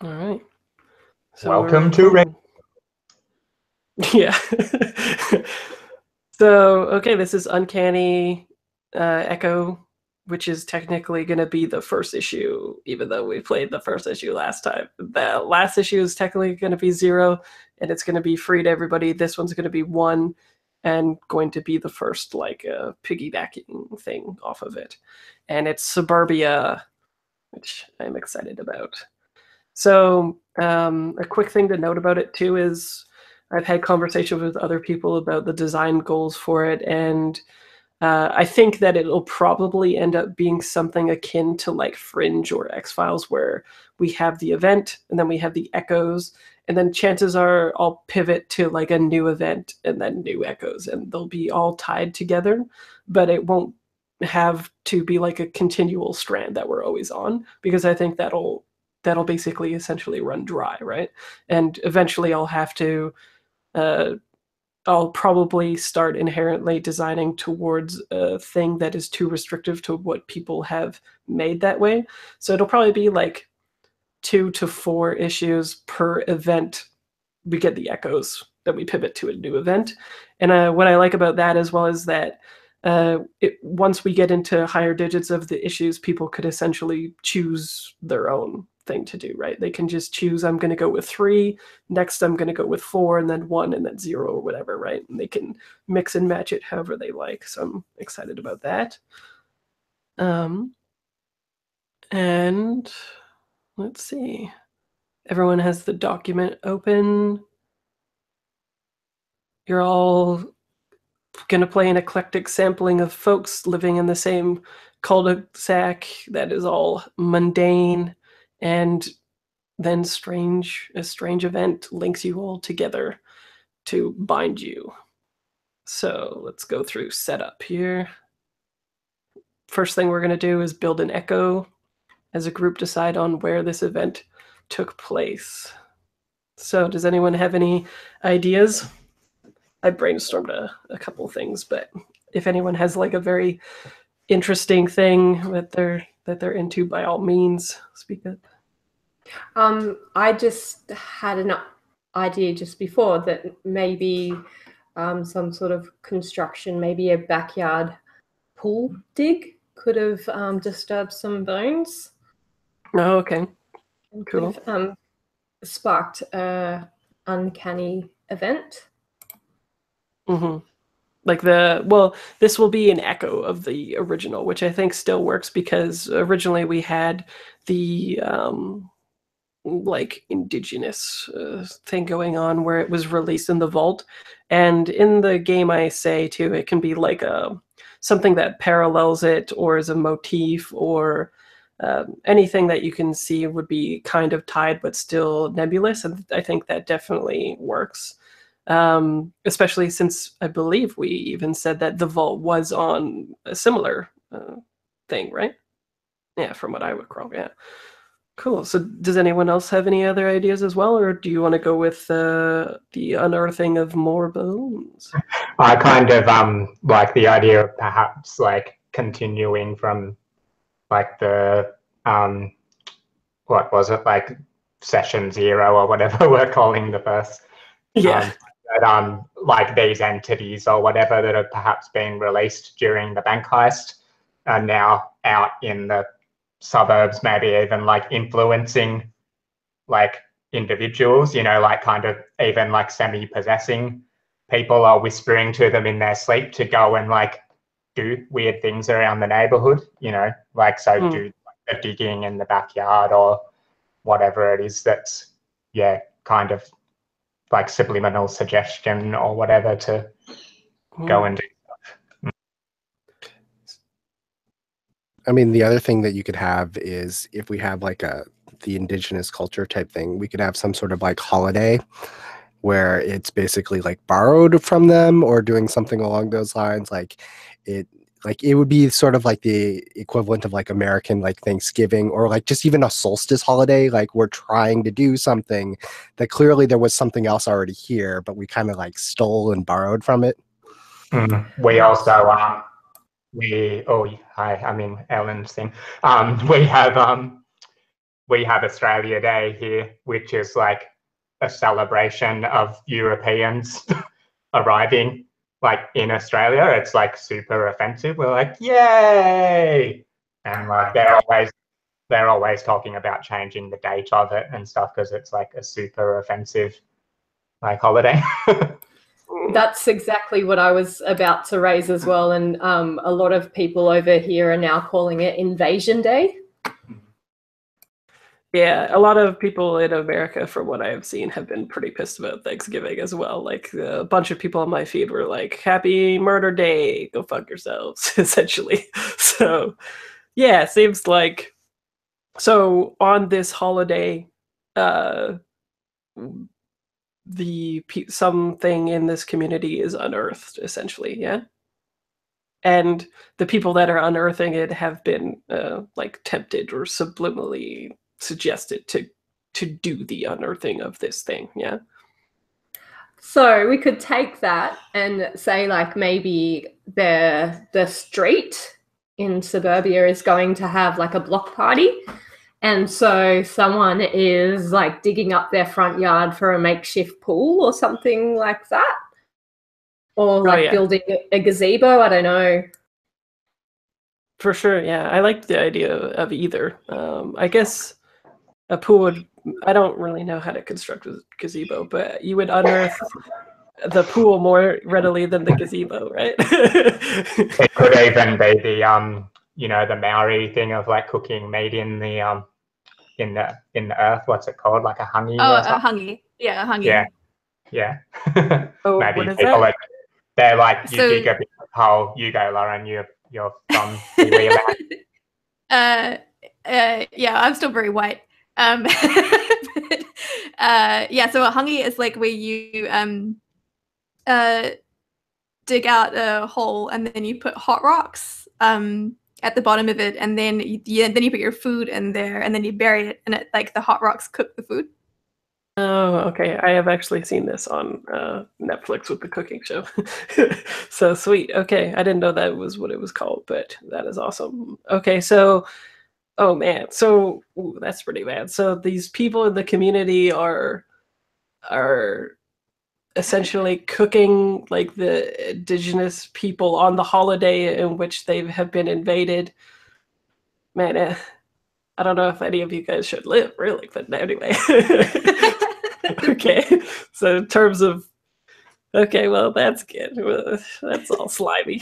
All right. So we're Welcome to Red. recording. Yeah. So, okay, this is Uncanny Echo, which is technically going to be the first issue, even though we played the first issue last time. The last issue is technically going to be 0, and it's going to be free to everybody. This one's going to be 1, and going to be the first, like, piggybacking thing off of it. And it's Suburbia, which I'm excited about. So, a quick thing to note about it too is I've had conversations with other people about the design goals for it, and I think that it'll probably end up being something akin to like Fringe or X Files, where we have the event and then we have the echoes, and then chances are I'll pivot to like a new event and then new echoes, and they'll be all tied together, but it won't have to be like a continual strand that we're always on, because I think that'll basically essentially run dry, right? And eventually uh, I'll probably start inherently designing towards a thing that is too restrictive to what people have made that way. So it'll probably be like 2 to 4 issues per event. We get the echoes, then we pivot to a new event. And what I like about that as well is that once we get into higher digits of the issues, people could essentially choose their own thing to do, right? They can just choose, I'm going to go with 3, next I'm going to go with 4, and then 1, and then 0, or whatever, right? And they can mix and match it however they like. So I'm excited about that. Um, and let's see. Everyone has the document open. You're all going to play an eclectic sampling of folks living in the same cul-de-sac that is all mundane, and then a strange event links you all together to bind you. So let's go through setup here. First thing we're going to do is build an echo. As a group, decide on where this event took place. So does anyone have any ideas? I brainstormed a couple things, but if anyone has like a very interesting thing that they're into, by all means, speak up. I just had an idea just before that maybe some sort of construction, maybe a backyard pool dig could have disturbed some bones Oh, okay, and could cool. have sparked a uncanny event. Mm-hmm. This will be an echo of the original, which I think still works, because originally we had the like indigenous thing going on where it was released in the vault, and in the game I say too, it can be like a something that parallels it or is a motif, or anything that you can see would be kind of tied but still nebulous, and I think that definitely works. Especially since I believe we even said that the vault was on a similar thing, right? Yeah, from what I recall. Yeah. Cool. So, does anyone else have any other ideas as well, or do you want to go with the unearthing of more bones? I kind of like the idea of perhaps like continuing from like the what was it, like session 0 or whatever we're calling the first Yeah. um like these entities or whatever that have perhaps been released during the bank heist are now out in the suburbs, maybe even like influencing like individuals, like kind of even like semi-possessing people, or whispering to them in their sleep to go and like do weird things around the neighborhood, like so Mm. do like the digging in the backyard or whatever it is that's, yeah, kind of like subliminal suggestion or whatever to go Mm. and do. I mean, the other thing that you could have is if we have like the indigenous culture type thing, we could have some sort of like holiday where it's basically like borrowed from them or doing something along those lines. It it would be sort of like the equivalent of like American like Thanksgiving, or like just even a solstice holiday. Like we're trying to do something that clearly there was something else already here, but we kind of like stole and borrowed from it. We Yes. also we oh hi, I mean Ellen's thing. We have we have Australia Day here, which is like a celebration of Europeans arriving like in Australia. It's like super offensive. We're like, yay! And like they're always talking about changing the date of it and stuff because it's like a super offensive like holiday. That's exactly what I was about to raise as well. And a lot of people over here are now calling it Invasion Day. Yeah, a lot of people in America, from what I've seen, have been pretty pissed about Thanksgiving as well. Like a bunch of people on my feed were like, "Happy Murder Day, go fuck yourselves," essentially. So, yeah, it seems like so on this holiday, uh, something in this community is unearthed, essentially. Yeah, and the people that are unearthing it have been like tempted or subliminally suggested to do the unearthing of this thing. Yeah. So we could take that and say like maybe the street in Suburbia is going to have like a block party. And so someone is like digging up their front yard for a makeshift pool or something like that. Or like building a gazebo, I don't know. For sure, yeah. I like the idea of either. I guess a pool would, I don't really know how to construct a gazebo, but you would unearth the pool more readily than the gazebo, right? It could even be the the Maori thing of like cooking meat in the earth. What's it called? Like a hangi? Oh, a hangi. Yeah, a hangi. Yeah. Oh, maybe what is people that? They're like, you So- dig a big hole. You go, Lauren. You're from Kiwi land. Yeah, I'm still very white. But, yeah, so a hangi is like where you dig out a hole and then you put hot rocks at the bottom of it, and then then you put your food in there, and then you bury it, and it like the hot rocks cook the food. Oh, okay. I have actually seen this on Netflix with the cooking show. So sweet. Okay, I didn't know that was what it was called, but that is awesome. Okay, so, oh man, so that's pretty bad. So these people in the community are essentially cooking like the indigenous people on the holiday in which they have been invaded. Man, I don't know if any of you guys should live, really, but anyway. Okay, so in terms of, okay, well, that's good. Well, that's all slimy.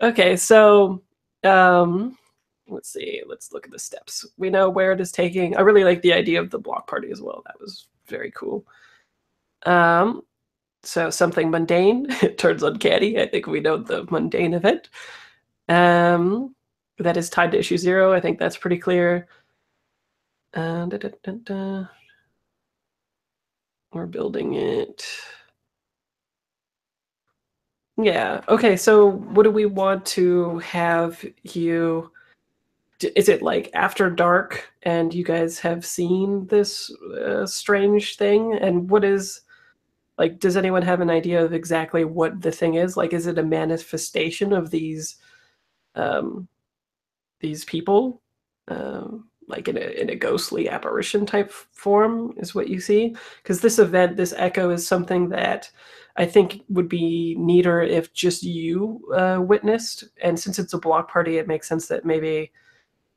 Okay, so let's see. Let's look at the steps. We know where it is taking. I really like the idea of the block party as well. That was very cool. So something mundane. It turns uncanny. I think we know the mundane event. That is tied to issue 0. I think that's pretty clear. We're building it. Yeah. Okay. So what do we want to have you? Is it like after dark and you guys have seen this strange thing? And what is, like, does anyone have an idea of exactly what the thing is? Like, is it a manifestation of these people? Like in a ghostly apparition type form is what you see? Because this event, this echo, is something that I think would be neater if just you witnessed. And since it's a block party, it makes sense that maybe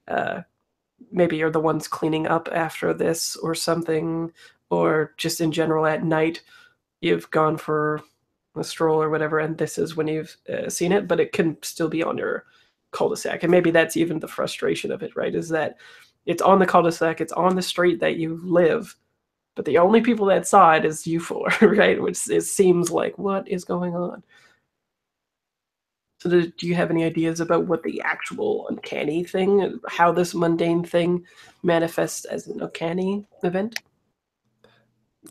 you're the ones cleaning up after this or something, or just in general at night you've gone for a stroll or whatever, and this is when you've seen it, but it can still be on your cul-de-sac. And maybe that's even the frustration of it, right? Is that it's on the cul-de-sac, it's on the street that you live, but the only people that saw it is you four, right? Which it seems like, what is going on? So do you have any ideas about what the actual uncanny thing, how this mundane thing manifests as an uncanny event?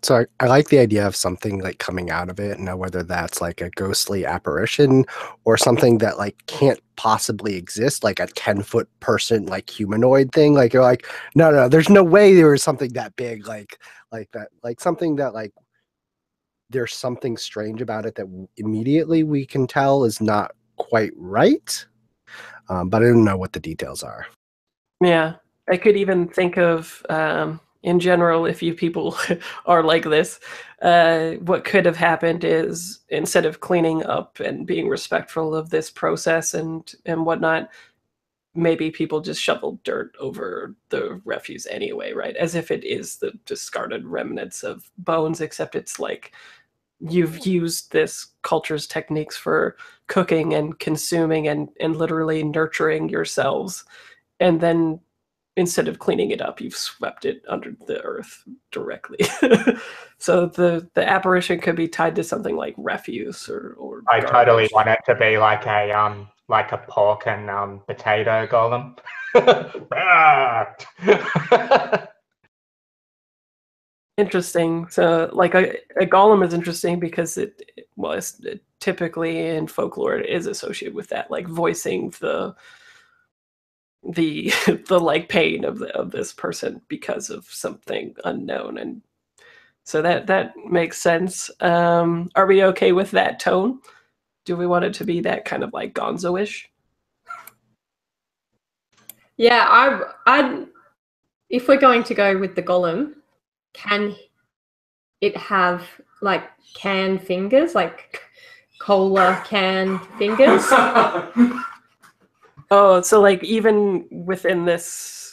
So I like the idea of something like coming out of it. Now, whether that's like a ghostly apparition or something that like can't possibly exist, like a 10-foot person, like humanoid thing. Like you're like, no, there's no way there was something that big, like that, like something that like there's something strange about it that immediately we can tell is not quite right. But I don't know what the details are. Yeah. I could even think of, in general, if you people are like this, what could have happened is instead of cleaning up and being respectful of this process and whatnot, maybe people just shoveled dirt over the refuse anyway, right? As if it is the discarded remnants of bones, except it's like you've used this culture's techniques for cooking and consuming and literally nurturing yourselves. And then instead of cleaning it up, you've swept it under the earth directly. So the apparition could be tied to something like refuse or I garbage. totally want it to be like a pork and potato golem. Interesting. So, like a golem is interesting because it typically in folklore it is associated with that, like voicing the the like pain of this person because of something unknown, and so that makes sense. Are we okay with that tone? Do we want it to be that kind of like Gonzo-ish? Yeah, I if we're going to go with the golem, can it have like can fingers, like cola can fingers? Oh, so like even within this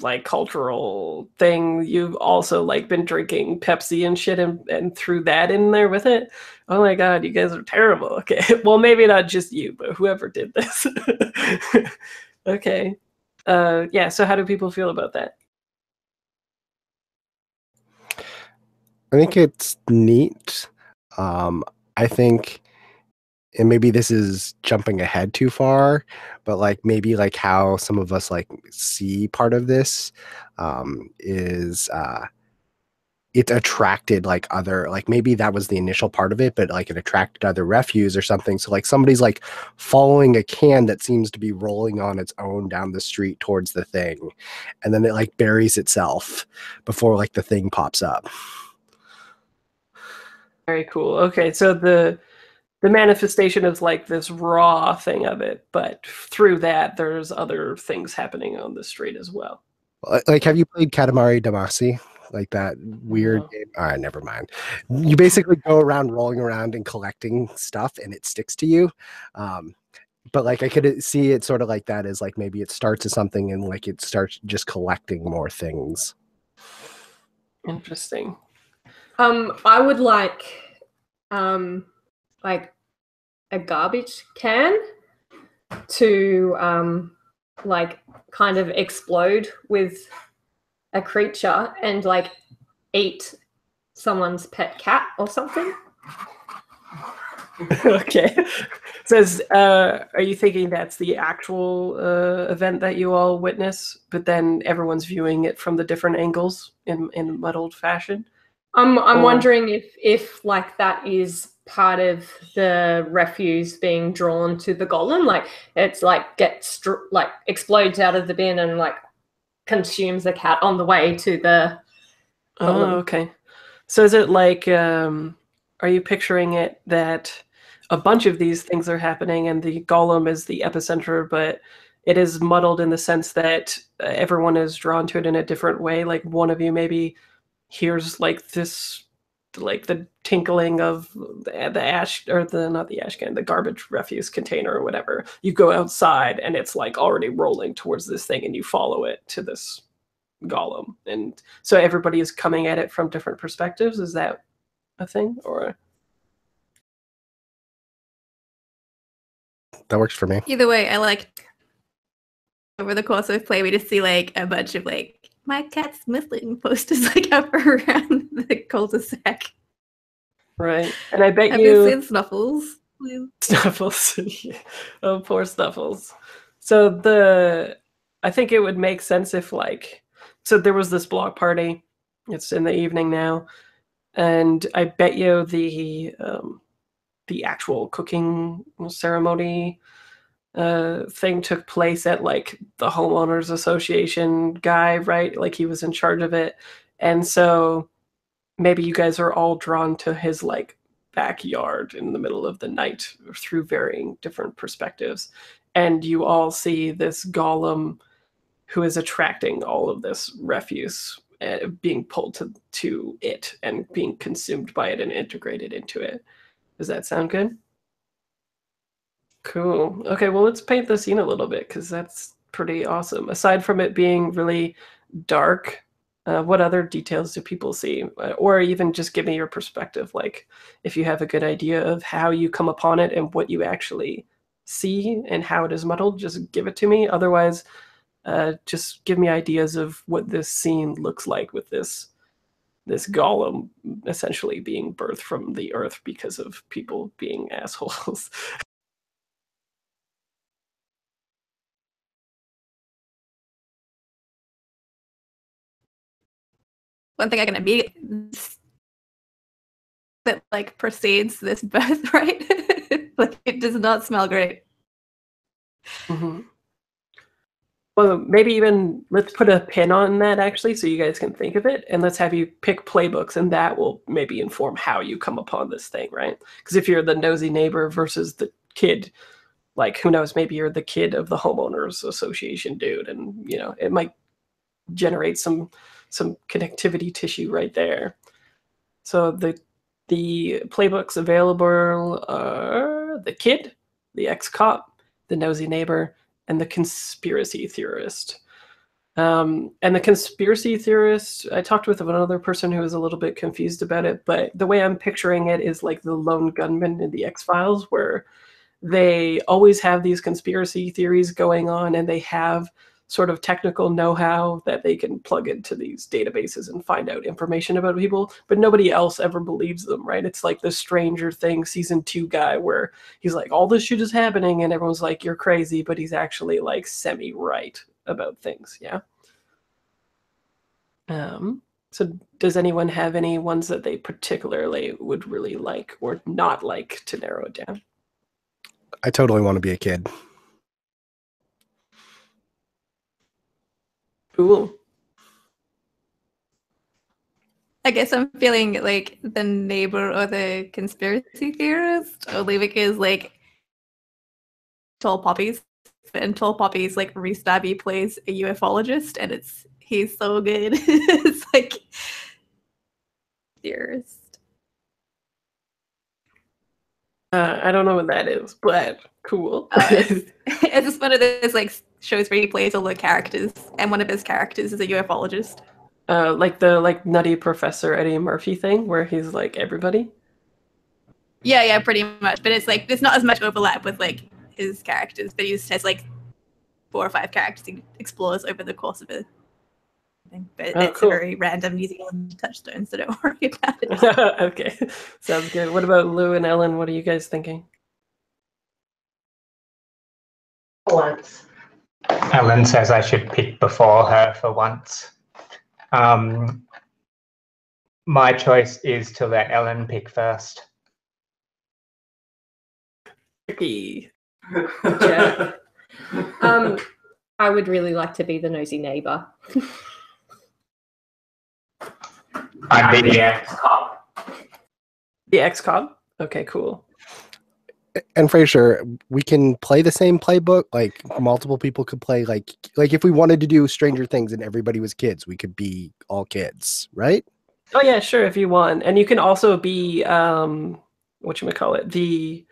like cultural thing, you've also like been drinking Pepsi and shit and threw that in there with it. Oh my god, you guys are terrible. Okay. Well, maybe not just you, but whoever did this. Okay. Yeah, so how do people feel about that? I think it's neat. I think, and maybe this is jumping ahead too far, but like maybe like how some of us like see part of this is it attracted like other, like maybe that was the initial part of it, but like it attracted other refuse or something. So like somebody's like following a can that seems to be rolling on its own down the street towards the thing, and then it like buries itself before like the thing pops up. Very cool. Okay, so the manifestation is like this raw thing of it, but through that there's other things happening on the street as well. Like, have you played Katamari Damacy? Like that weird No. game? All right, never mind. You basically go around rolling around and collecting stuff, and it sticks to you. But like I could see it sort of like that, as like maybe it starts as something and like it starts just collecting more things. Interesting. I would like a garbage can to like kind of explode with a creature and like eat someone's pet cat or something. Okay. Says, are you thinking that's the actual event that you all witness, but then everyone's viewing it from the different angles in muddled fashion? I'm wondering if like that is part of the refuse being drawn to the golem, like it's like like explodes out of the bin and like consumes the cat on the way to the golem. Oh, okay. So is it like, are you picturing it that a bunch of these things are happening and the golem is the epicenter, but it is muddled in the sense that everyone is drawn to it in a different way? Like one of you maybe here's like this, like the tinkling of the ash, or the not the ash can, the garbage refuse container or whatever. You go outside and it's like already rolling towards this thing and you follow it to this golem, and so everybody is coming at it from different perspectives. Is that a thing? Or That works for me. Either way, I like over the course of play, we just see like a bunch of like my cat's missing posters like up around the cul-de-sac. right, and I bet Have you you seen Snuffles? Snuffles. Oh, poor Snuffles. So I think it would make sense if like, so there was this block party. It's in the evening now, and I bet you the actual cooking ceremony thing took place at like the homeowners association guy, right? Like he was in charge of it, and so maybe you guys are all drawn to his like backyard in the middle of the night through varying different perspectives, and you all see this golem who is attracting all of this refuse being pulled to it and being consumed by it and integrated into it. Does that sound good? Cool. Okay, well, let's paint the scene a little bit because that's pretty awesome. Aside from it being really dark, what other details do people see? Or even just give me your perspective, like if you have a good idea of how you come upon it and what you actually see and how it is muddled, just give it to me. Otherwise, just give me ideas of what this scene looks like with this golem essentially being birthed from the earth because of people being assholes. One thing I can immediately that like precedes this birth, right? Like it does not smell great. Mm-hmm. Well, maybe even let's put a pin on that actually so you guys can think of it, and let's have you pick playbooks, and that will maybe inform how you come upon this thing, right? Because if you're the nosy neighbor versus the kid, like who knows, maybe you're the kid of the homeowners association dude, and you know, it might generate some connectivity tissue right there. So the playbooks available are the kid, the ex-cop, the nosy neighbor, and the conspiracy theorist. And the conspiracy theorist, I talked with another person who was a little bit confused about it, but the way I'm picturing it is like the lone gunman in the X-Files, where they always have these conspiracy theories going on, and they have sort of technical know-how that they can plug into these databases and find out information about people, but nobody else ever believes them, right? It's like the Stranger Things season 2 guy where he's like, all this shit is happening, and everyone's like, you're crazy, but he's actually like semi-right about things, yeah? So does anyone have any ones that they particularly would really like or not like to narrow it down? I totally want to be a kid. Cool. I guess I'm feeling like the neighbor or the conspiracy theorist, only because like Tall Poppies, and Tall Poppies like Restabby plays a ufologist, and he's so good. It's like theorist. I don't know what that is, but cool. It's just one of those like shows where he plays all the characters, and one of his characters is a ufologist. Like the Nutty Professor Eddie Murphy thing, where he's like everybody. Yeah, pretty much. But it's like there's not as much overlap with like his characters, but he just has like 4 or 5 characters he explores over the course of it. But it's cool. a very random New Zealand touchstone, so don't worry about it. Okay, sounds good. What about Lou and Ellen? What are you guys thinking? Once. Ellen says I should pick before her for once. My choice is to let Ellen pick first. Tricky. Yeah. I would really like to be the nosy neighbor. I'd be the ex-cop. The ex-cop? Okay, cool. And Fraser, we can play the same playbook. Like multiple people could play. Like if we wanted to do Stranger Things and everybody was kids, we could be all kids, right? Oh yeah, sure, if you want. And you can also be whatchamacallit,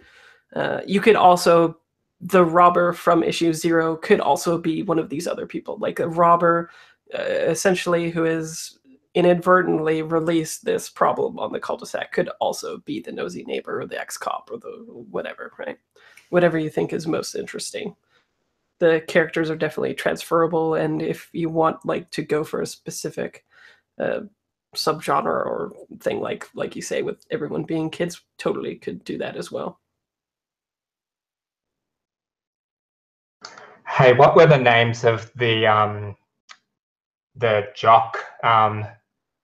you could also, the robber from issue 0 could also be one of these other people, like a robber essentially who is inadvertently released this problem on the cul-de-sac could also be the nosy neighbor or the ex-cop or the whatever, right? Whatever you think is most interesting. The characters are definitely transferable, and if you want like to go for a specific subgenre or thing, like you say, with everyone being kids, totally could do that as well. Hey, what were the names of the jock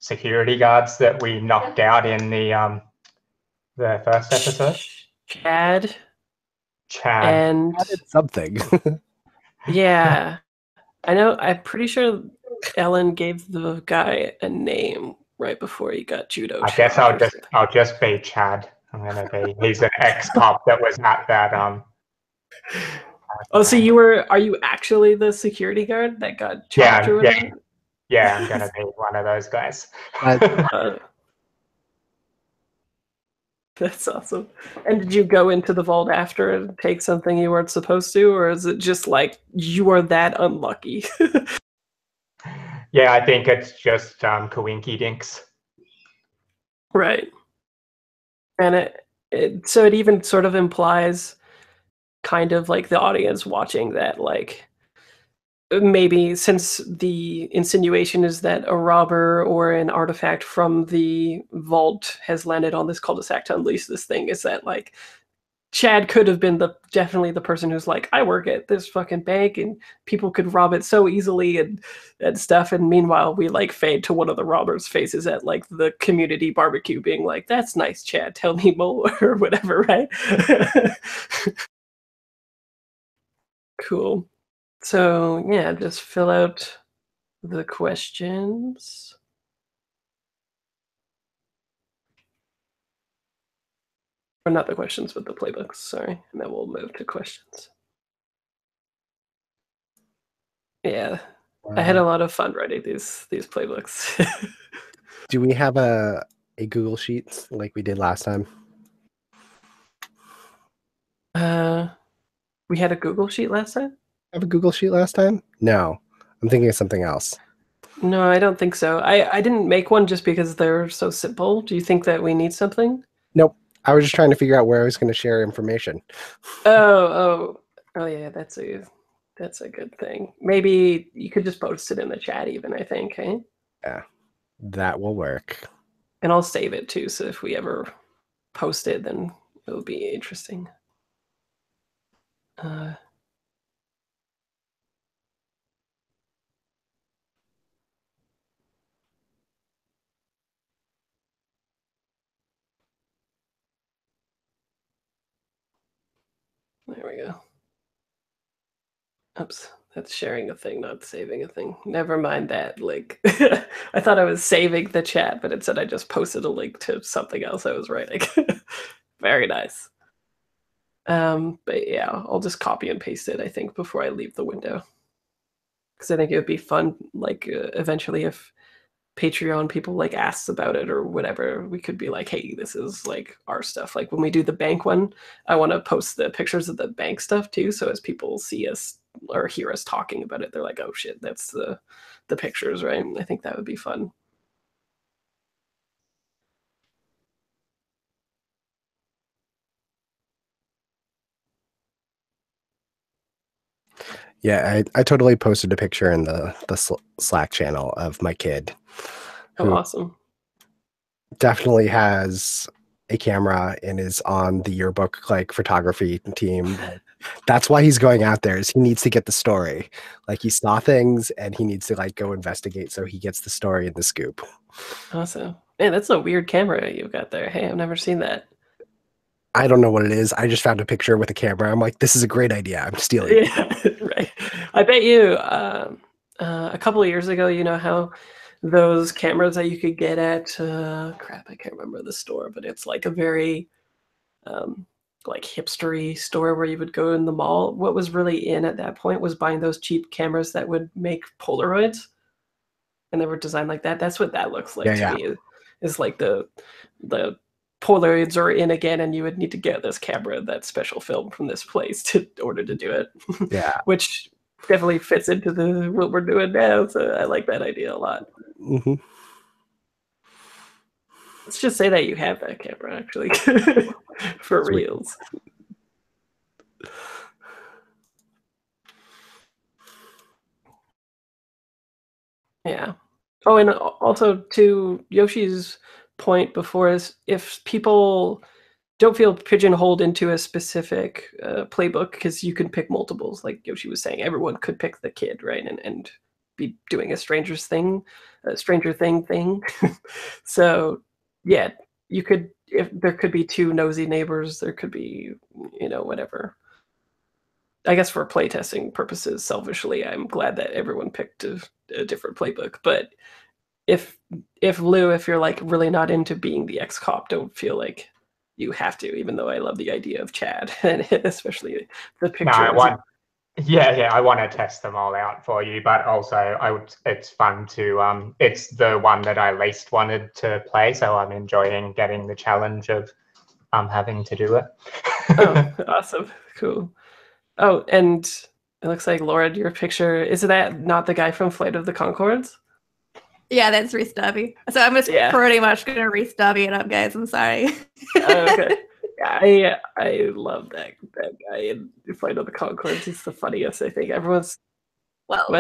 security guards that we knocked out in the first episode? Chad. And something. Yeah, I know. I'm pretty sure Ellen gave the guy a name right before he got judo. I guess I'll just be Chad. I'm gonna be. He's an ex-cop that was at that Oh, so are you actually the security guard that got chopped or whatever? Yeah, I'm gonna be one of those guys. That's awesome. And did you go into the vault after and take something you weren't supposed to, or is it just like you are that unlucky? Yeah, I think it's just coinky dinks. Right. And so it even sort of implies kind of like the audience watching that, like, maybe since the insinuation is that a robber or an artifact from the vault has landed on this cul-de-sac to unleash this thing, is that like Chad could have been definitely the person who's like, I work at this fucking bank and people could rob it so easily and stuff. And meanwhile, we like fade to one of the robbers' faces at like the community barbecue being like, that's nice, Chad, tell me more or whatever, right? Cool. So yeah, just fill out the questions. Or not the questions, but the playbooks, sorry. And then we'll move to questions. Yeah. I had a lot of fun writing these playbooks. Do we have a Google Sheets like we did last time? We had a Google Sheet last time? Have a Google Sheet last time? No. I'm thinking of something else. No, I don't think so. I didn't make one just because they're so simple. Do you think that we need something? Nope. I was just trying to figure out where I was going to share information. Oh yeah, that's a good thing. Maybe you could just post it in the chat even, I think, hey? Yeah, that will work. And I'll save it too, so if we ever post it, then it'll be interesting. There we go. Oops, that's sharing a thing, not saving a thing. Never mind that link. I thought I was saving the chat, but it said I just posted a link to something else I was writing. Very nice. But yeah, I'll just copy and paste it, I think, before I leave the window. Because I think it would be fun, like, eventually if Patreon people like asks about it or whatever, we could be like, hey, this is like our stuff. Like when we do the bank one, I want to post the pictures of the bank stuff too, so as people see us or hear us talking about it, they're like, oh shit, that's the pictures, right? I think that would be fun. Yeah, I totally posted a picture in the Slack channel of my kid. Oh, awesome. Definitely has a camera and is on the yearbook like photography team. That's why he's going out there, is he needs to get the story. Like he saw things and he needs to like go investigate so he gets the story and the scoop. Awesome. Man, that's a weird camera you've got there. Hey, I've never seen that. I don't know what it is. I just found a picture with a camera. I'm like, this is a great idea. I'm stealing it. Yeah, right. I bet you a couple of years ago, you know how those cameras that you could get at crap, I can't remember the store, but it's like a very like hipstery store where you would go in the mall. What was really in at that point was buying those cheap cameras that would make Polaroids, and they were designed like that. That's what that looks like to me. Is like the Polaroids are in again, and you would need to get this camera, that special film from this place in order to do it. Yeah. Which definitely fits into what we're doing now. So I like that idea a lot. Mm-hmm. Let's just say that you have that camera, actually, for reals. Yeah. Oh, and also to Yoshi's point before, is if people don't feel pigeonholed into a specific playbook, because you can pick multiples, like Yoshi was saying, everyone could pick the kid, right, and be doing a stranger thing. So yeah, you could, if there could be two nosy neighbors, there could be, you know, whatever. I guess for playtesting purposes, selfishly, I'm glad that everyone picked a different playbook. But if Lou, if you're like really not into being the ex-cop, don't feel like you have to, even though I love the idea of Chad, and especially the picture. No, Yeah, I want to test them all out for you, but also it's fun to it's the one that I least wanted to play, so I'm enjoying getting the challenge of having to do it. Oh, awesome. Cool. Oh, and it looks like, Laura, your picture, is that not the guy from Flight of the Conchords? Yeah, that's Reese Darby. So I'm just pretty much gonna Reese Darby it up, guys. I'm sorry. Okay. Yeah, I love that guy in Flight of the Conchords. He's the funniest, I think. Everyone's what?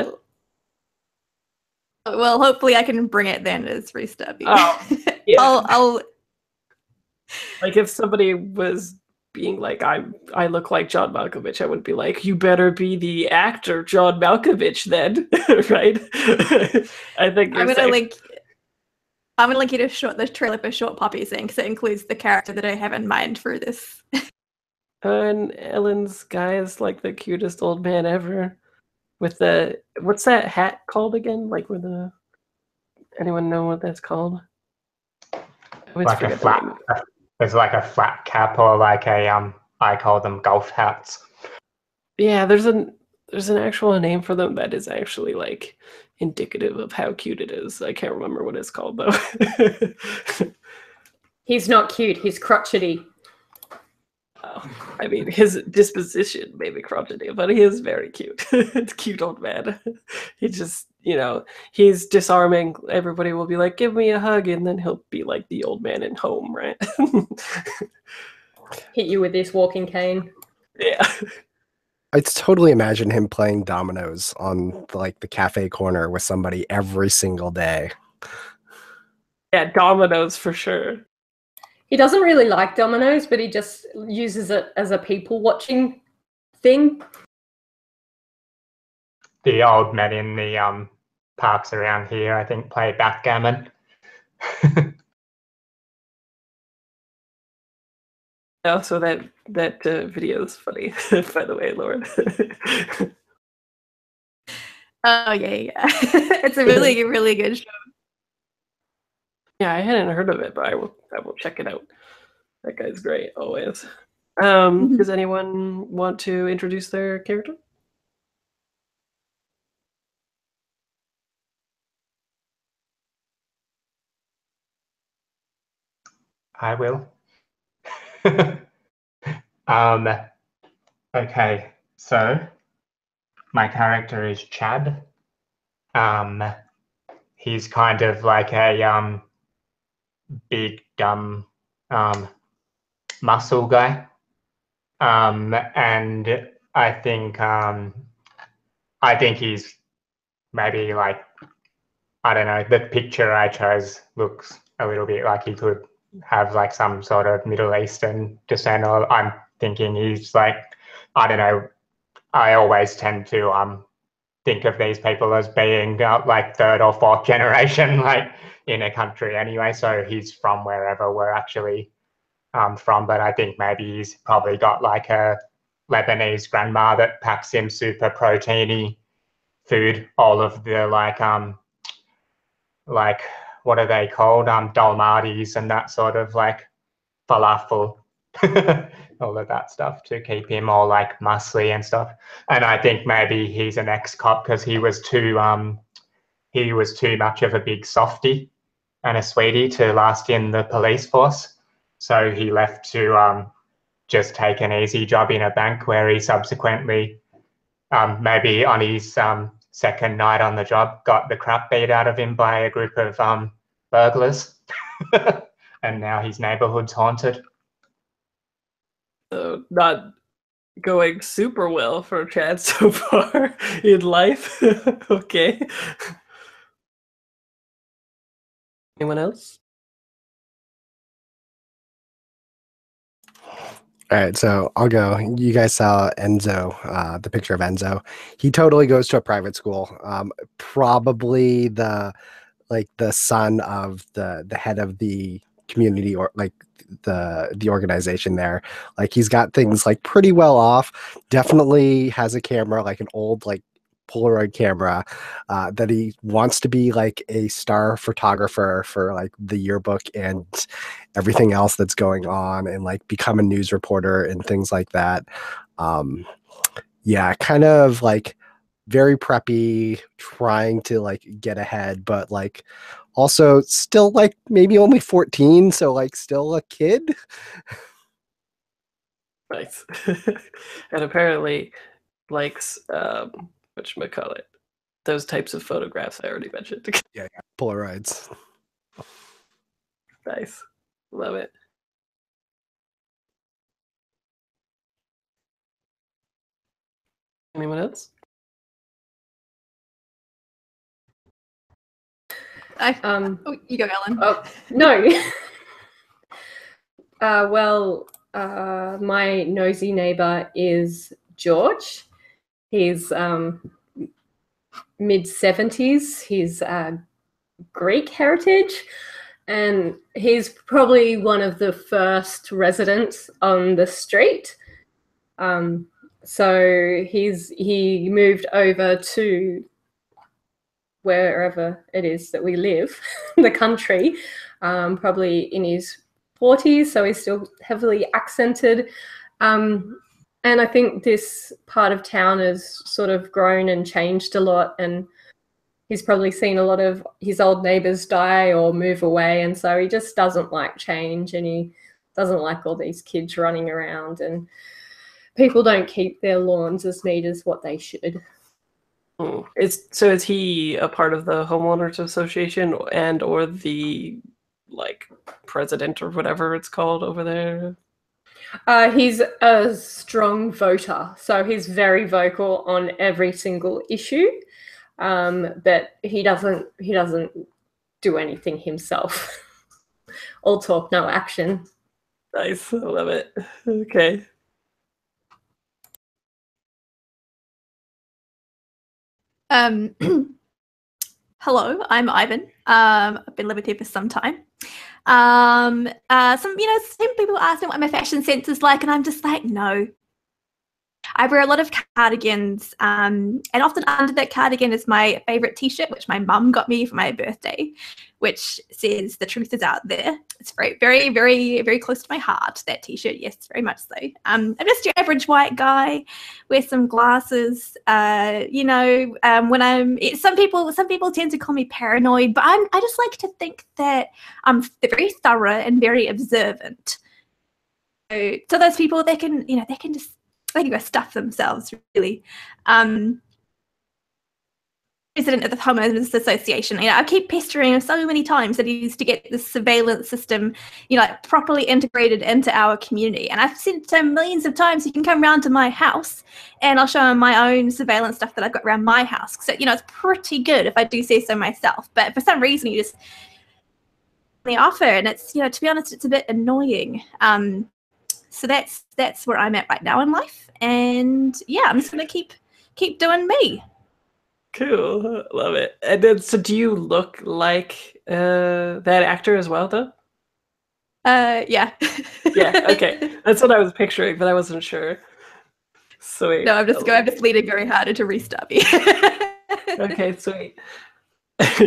Well, hopefully I can bring it then as Reese Darby. Oh, yeah. I'll like if somebody was being like, I look like John Malkovich, I would be like, you better be the actor John Malkovich then, right? I think I'm gonna link you to the trailer for Short Puppies thing, because it includes the character that I have in mind for this. And Ellen's guy is like the cutest old man ever. With the what's that hat called again? Like with the anyone know what that's called? Like a flat. There's like a flat cap or like a I call them golf hats. Yeah, there's an actual name for them that is actually like indicative of how cute it is. I can't remember what it's called though. He's not cute, he's crotchety. Oh, I mean, his disposition may be crotchety, but he is very cute. It's cute old man. He just, he's disarming. Everybody will be like, give me a hug, and then he'll be like the old man in Home, right? Hit you with this walking cane. Yeah. I'd totally imagine him playing dominoes on like the cafe corner with somebody every single day. Yeah, dominoes for sure. He doesn't really like dominoes, but he just uses it as a people watching thing. The old men in the parks around here, I think, play backgammon. Also, that video is funny, by the way, Lauren. Oh yeah. It's a really, really good show. Yeah, I hadn't heard of it, but I will check it out. That guy's great, always. Does anyone want to introduce their character? I will. Okay, so my character is Chad. He's kind of like a big dumb muscle guy, and I think he's maybe like, I don't know, the picture I chose looks a little bit like he could have like some sort of Middle Eastern descent, or I'm thinking he's like, I don't know, I always tend to think of these people as being like third or fourth generation, like in a country anyway. So he's from wherever we're actually from, but I think maybe he's probably got like a Lebanese grandma that packs him super proteiny food, all of the like what are they called? Dolmadis and that sort of like falafel. All of that stuff to keep him all like muscly and stuff. And I think maybe he's an ex-cop because he was too much of a big softie and a sweetie to last in the police force. So he left to just take an easy job in a bank, where he subsequently, maybe on his second night on the job, got the crap beat out of him by a group of burglars. And now his neighborhood's haunted. So not going super well for Chad so far in life. Okay. Anyone else? All right, so I'll go. You guys saw Enzo, the picture of Enzo. He totally goes to a private school. Probably the son of the head of the community, or like the organization there. Like he's got things like pretty well off. Definitely has a camera, like an old like Polaroid camera, that he wants to be like a star photographer for like the yearbook and everything else that's going on, and like become a news reporter and things like that. Yeah, kind of like very preppy, trying to like get ahead, but like also still like maybe only 14, so like still a kid. Nice. And apparently likes whatchamacallit, those types of photographs I already mentioned. Yeah, Polaroids. Nice. Love it. Anyone else? You go, Ellen. Oh no. My nosy neighbor is George. He's mid-70s. He's Greek heritage, and he's probably one of the first residents on the street. So he moved over to wherever it is that we live, the country, probably in his 40s, so he's still heavily accented. And I think this part of town has sort of grown and changed a lot, and he's probably seen a lot of his old neighbors die or move away, and so he just doesn't like change, and he doesn't like all these kids running around, and people don't keep their lawns as neat as what they should. Is he a part of the homeowners association and or the like president or whatever it's called over there? He's a strong voter, so he's very vocal on every single issue. But he doesn't do anything himself. All talk, no action. Nice. I love it. Okay. Hello, I'm Ivan. I've been living here for some time. Some people ask me what my fashion sense is like, and I'm just like, no. I wear a lot of cardigans, and often under that cardigan is my favorite T-shirt, which my mum got me for my birthday, which says "The truth is out there." It's very, very, very, very close to my heart. That T-shirt, yes, very much so. I'm just your average white guy, wear some glasses. When some people tend to call me paranoid, but I just like to think that I'm very thorough and very observant. So to those people, they can go stuff themselves, really. President of the Homeowners Association, I keep pestering him so many times that he needs to get this surveillance system, properly integrated into our community. And I've said to him millions of times, he can come around to my house and I'll show him my own surveillance stuff that I've got around my house. So, it's pretty good if I do say so myself. But for some reason, he just the offer, and it's, to be honest, it's a bit annoying. So that's where I'm at right now in life, and yeah, I'm just gonna keep doing me. Cool, love it. And then, so do you look like that actor as well, though? Yeah. Yeah. Okay, that's what I was picturing, but I wasn't sure. Sweet. No, I'm just leaning very hard into restarby. Okay, sweet.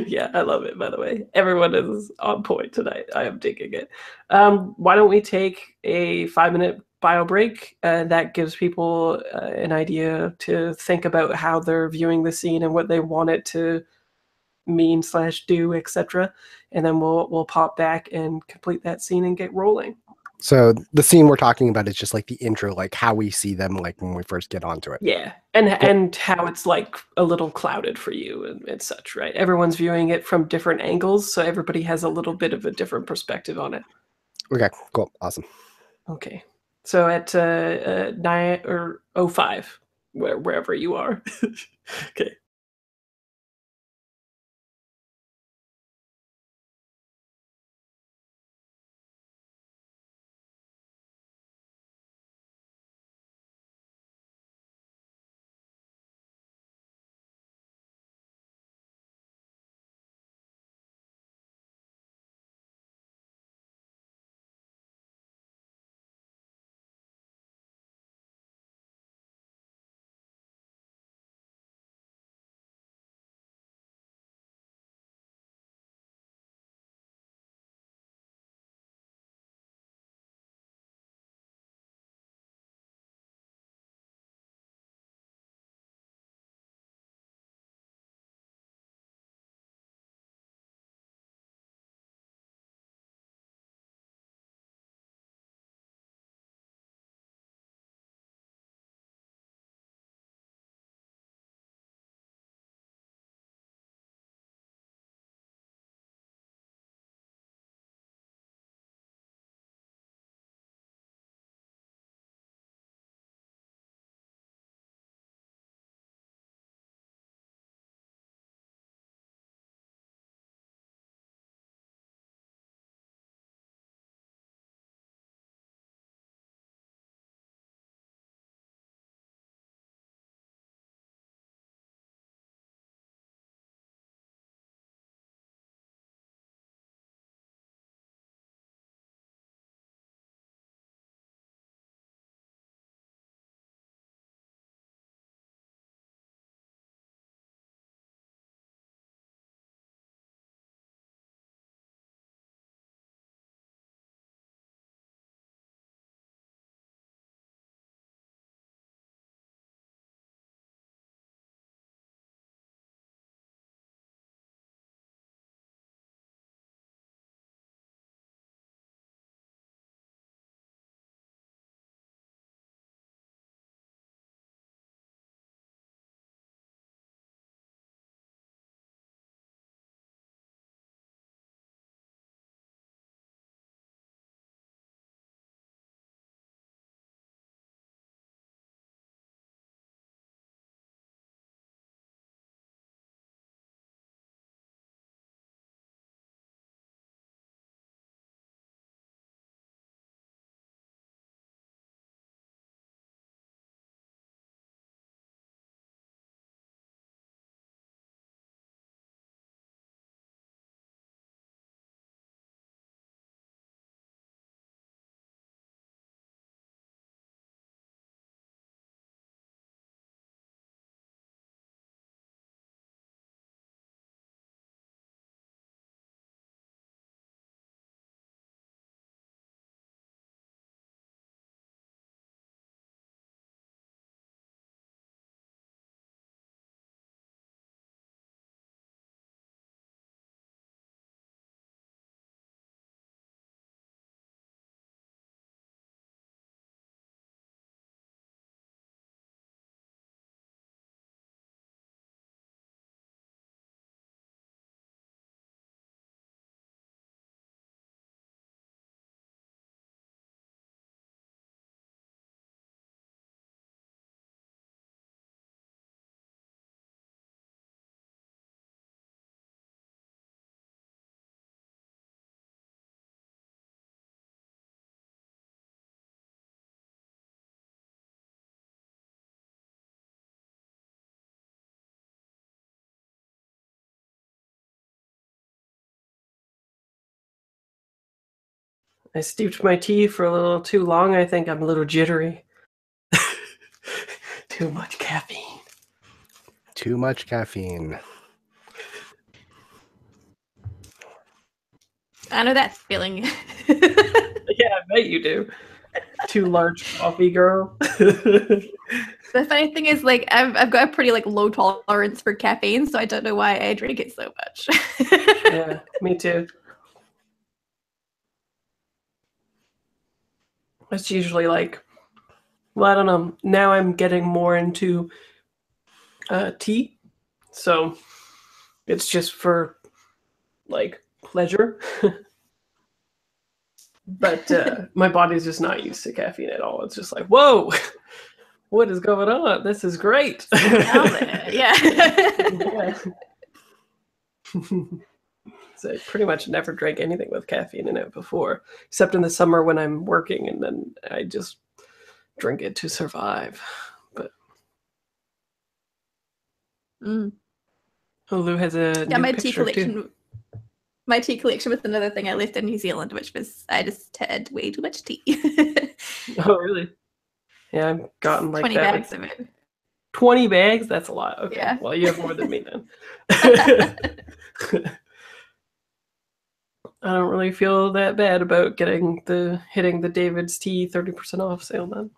Yeah, I love it, by the way. Everyone is on point tonight. I am digging it. Why don't we take a 5-minute bio break? That gives people an idea to think about how they're viewing the scene and what they want it to mean/do, etc. And then we'll pop back and complete that scene and get rolling. So the scene we're talking about is just like the intro, like how we see them, like when we first get onto it. Yeah, and how it's like a little clouded for you and such, right? Everyone's viewing it from different angles, so everybody has a little bit of a different perspective on it. Okay, cool, awesome. Okay, so at 9 or 05, wherever you are. Okay. I steeped my tea for a little too long. I think I'm a little jittery. Too much caffeine. Too much caffeine. I know that feeling. Yeah, I bet you do. Too large coffee girl. The funny thing is, like, I've got a pretty like low tolerance for caffeine, so I don't know why I drink it so much. Yeah, me too. It's usually like, well, I don't know. Now I'm getting more into tea, so it's just for like pleasure. But my body's just not used to caffeine at all. It's just like, whoa, what is going on? This is great. Yeah. Yeah. So I pretty much never drank anything with caffeine in it before, except in the summer when I'm working, and then I just drink it to survive. But Lou has a Yeah, new my tea picture too. collection. My tea collection was another thing I left in New Zealand, which was I just had way too much tea. Oh, really? Yeah, I've gotten like 20 that. bags of it. 20 bags? That's a lot. Okay. Yeah. Well, you have more than me then. I don't really feel that bad about hitting the David's Tea 30% off sale then.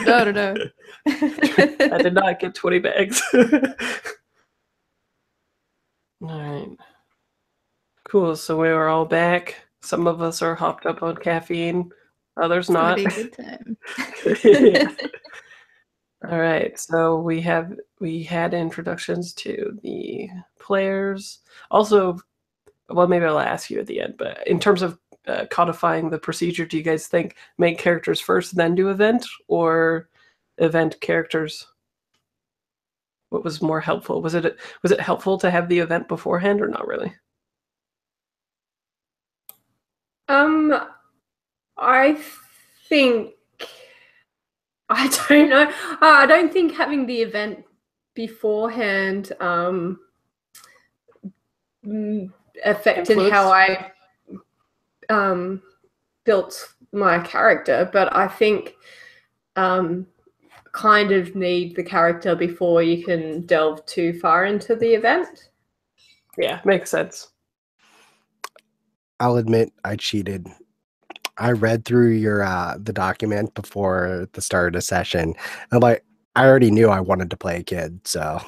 No. I did not get 20 bags. All right. Cool. So we are all back. Some of us are hopped up on caffeine, others It's gonna not. be a good time. Yeah. All right. So we had introductions to the players. Also, well, maybe I'll ask you at the end, but in terms of codifying the procedure, do you guys think make characters first, then do event, or event characters? What was more helpful? Was it helpful to have the event beforehand, or not really? I think I don't know. I don't think having the event beforehand affected Influence? how I built my character, but I think kind of need the character before you can delve too far into the event. Yeah, makes sense. I'll admit I cheated. I read through your the document before the start of the session. I'm like, I already knew I wanted to play a kid, so.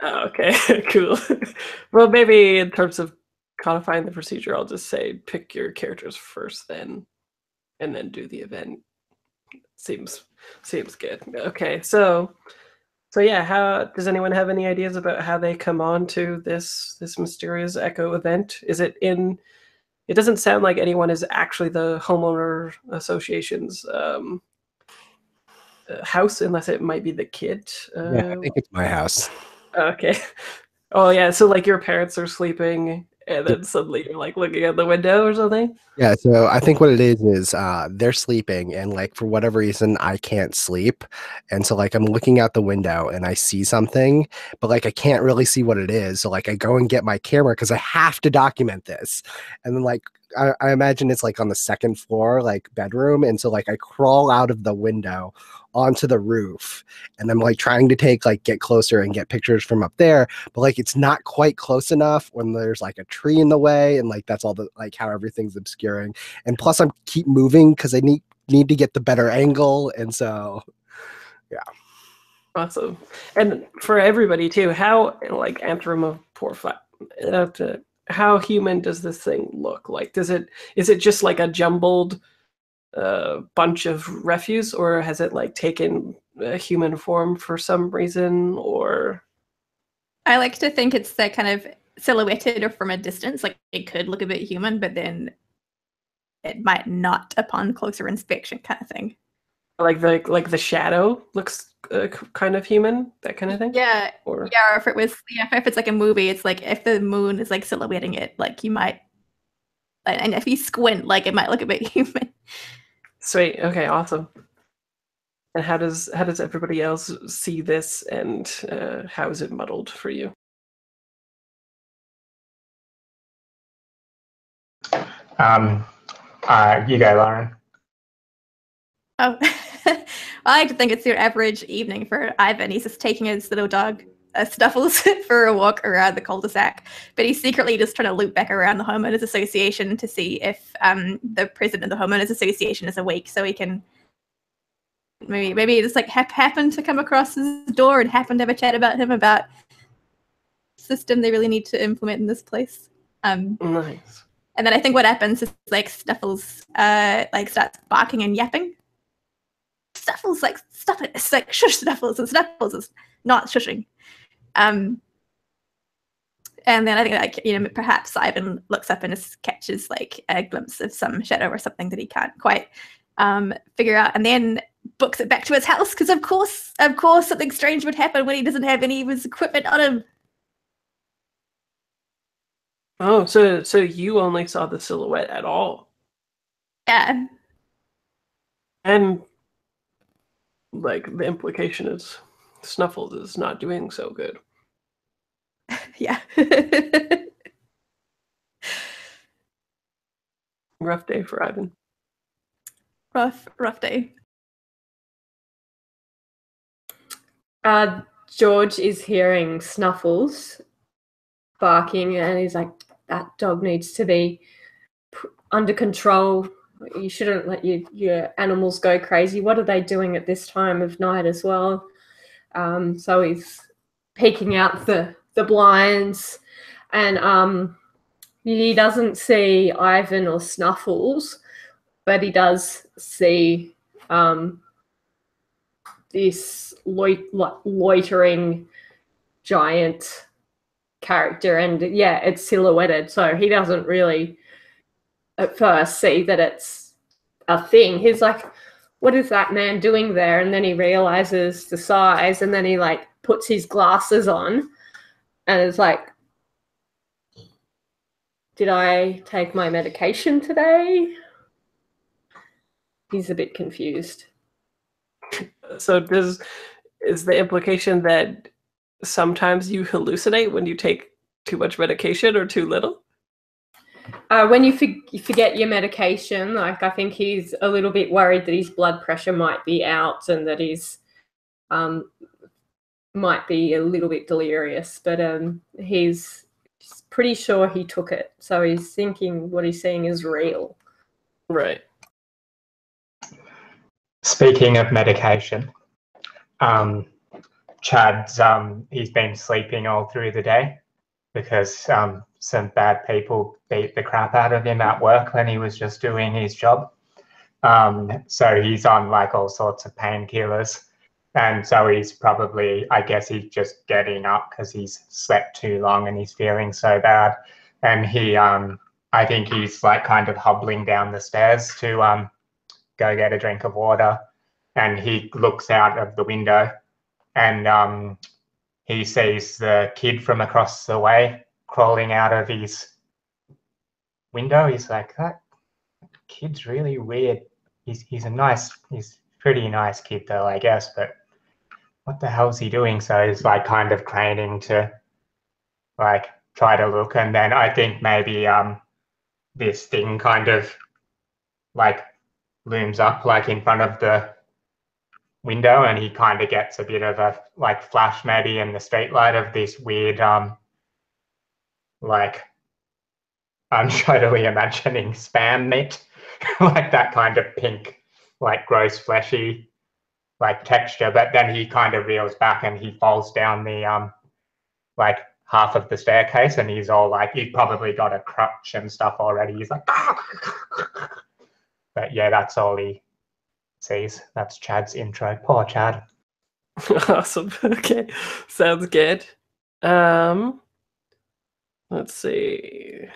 Oh, okay, cool. Well, maybe in terms of codifying the procedure, I'll just say pick your characters first, and then do the event. Seems good. Okay, so yeah, how does anyone have any ideas about how they come on to this mysterious Echo event? Is it in? It doesn't sound like anyone is actually the homeowner association's house, unless it might be the kid. Yeah, I think it's my house. Okay. Oh yeah, so like your parents are sleeping, and then suddenly you're like looking at the window or something. Yeah, so I think what it is they're sleeping, and like for whatever reason I can't sleep, and so like I'm looking out the window and I see something, but like I can't really see what it is. So like I go and get my camera because I have to document this, and then like I imagine it's like on the second floor, like bedroom, and so like I crawl out of the window onto the roof, and I'm like trying to get closer and get pictures from up there, but like it's not quite close enough when there's like a tree in the way, and like that's all the like how everything's obscuring, and plus I'm keep moving because I need to get the better angle, and so yeah. Awesome. And for everybody too, how like anthropomorphic, how human does this thing look? Like, is it just like a jumbled bunch of refuse, or has it like taken a human form for some reason? Or I like to think it's that kind of silhouetted or from a distance, like it could look a bit human, but then it might not upon closer inspection, kind of thing. like the shadow looks kind of human, that kind of thing. Yeah, or if it was, if it's like a movie, it's like if the moon is like silhouetting it, like you might, and if you squint, like it might look a bit human. Sweet. Okay. Awesome. And how does everybody else see this, and how is it muddled for you? You go, Lauren. Oh, well, I like to think it's your average evening for Ivan. He's just taking his little dog, Snuffles, for a walk around the cul-de-sac. But he's secretly just trying to loop back around the homeowners association to see if the president of the homeowners association is awake, so he can maybe just like happen to come across his door and happen to have a chat about him about system they really need to implement in this place. Nice. And then I think what happens is like Snuffles like starts barking and yapping. Snuffles, like, stop it. It's like, shush, Snuffles. And Snuffles is not shushing. And then I think, like, you know, perhaps Ivan looks up and just catches, like, a glimpse of some shadow or something that he can't quite figure out, and then books it back to his house, because of course, something strange would happen when he doesn't have any of his equipment on him. Oh, so you only saw the silhouette at all? Yeah. And like the implication is Snuffles is not doing so good. Yeah. Rough day for Ivan. Rough day. George is hearing Snuffles barking, and he's like, that dog needs to be under control. You shouldn't let your animals go crazy. What are they doing at this time of night as well? So he's peeking out the blinds, and he doesn't see Ivan or Snuffles, but he does see this loitering giant character, and yeah, it's silhouetted, so he doesn't really at first see that it's a thing. He's like, what is that man doing there? And then he realizes the size, and then he like puts his glasses on and is like, did I take my medication today? He's a bit confused. So is the implication that sometimes you hallucinate when you take too much medication or too little? When you forget your medication, like I think he's a little bit worried that his blood pressure might be out and that he's might be a little bit delirious, but he's pretty sure he took it. So he's thinking what he's seeing is real. Right. Speaking of medication, Chad's he's been sleeping all through the day because some bad people beat the crap out of him at work when he was just doing his job. So he's on like all sorts of painkillers. And so he's probably, I guess he's just getting up because he's slept too long and he's feeling so bad. And he, I think he's like kind of hobbling down the stairs to go get a drink of water. And he looks out of the window and he sees the kid from across the way crawling out of his window. He's like, that kid's really weird. He's pretty nice kid though, I guess, but what the hell's he doing? So he's like kind of craning to like try to look, and then I think maybe this thing kind of like looms up like in front of the window, and he kind of gets a bit of a like flash maybe in the street light of this weird like I'm totally imagining spam meat like that kind of pink like gross fleshy like texture, but then he kind of reels back and he falls down the like half of the staircase, and he's all like, he's probably got a crutch and stuff already. He's like, but yeah, that's all he sees. That's Chad's intro. Poor Chad. Awesome. Okay, sounds good. Let's see.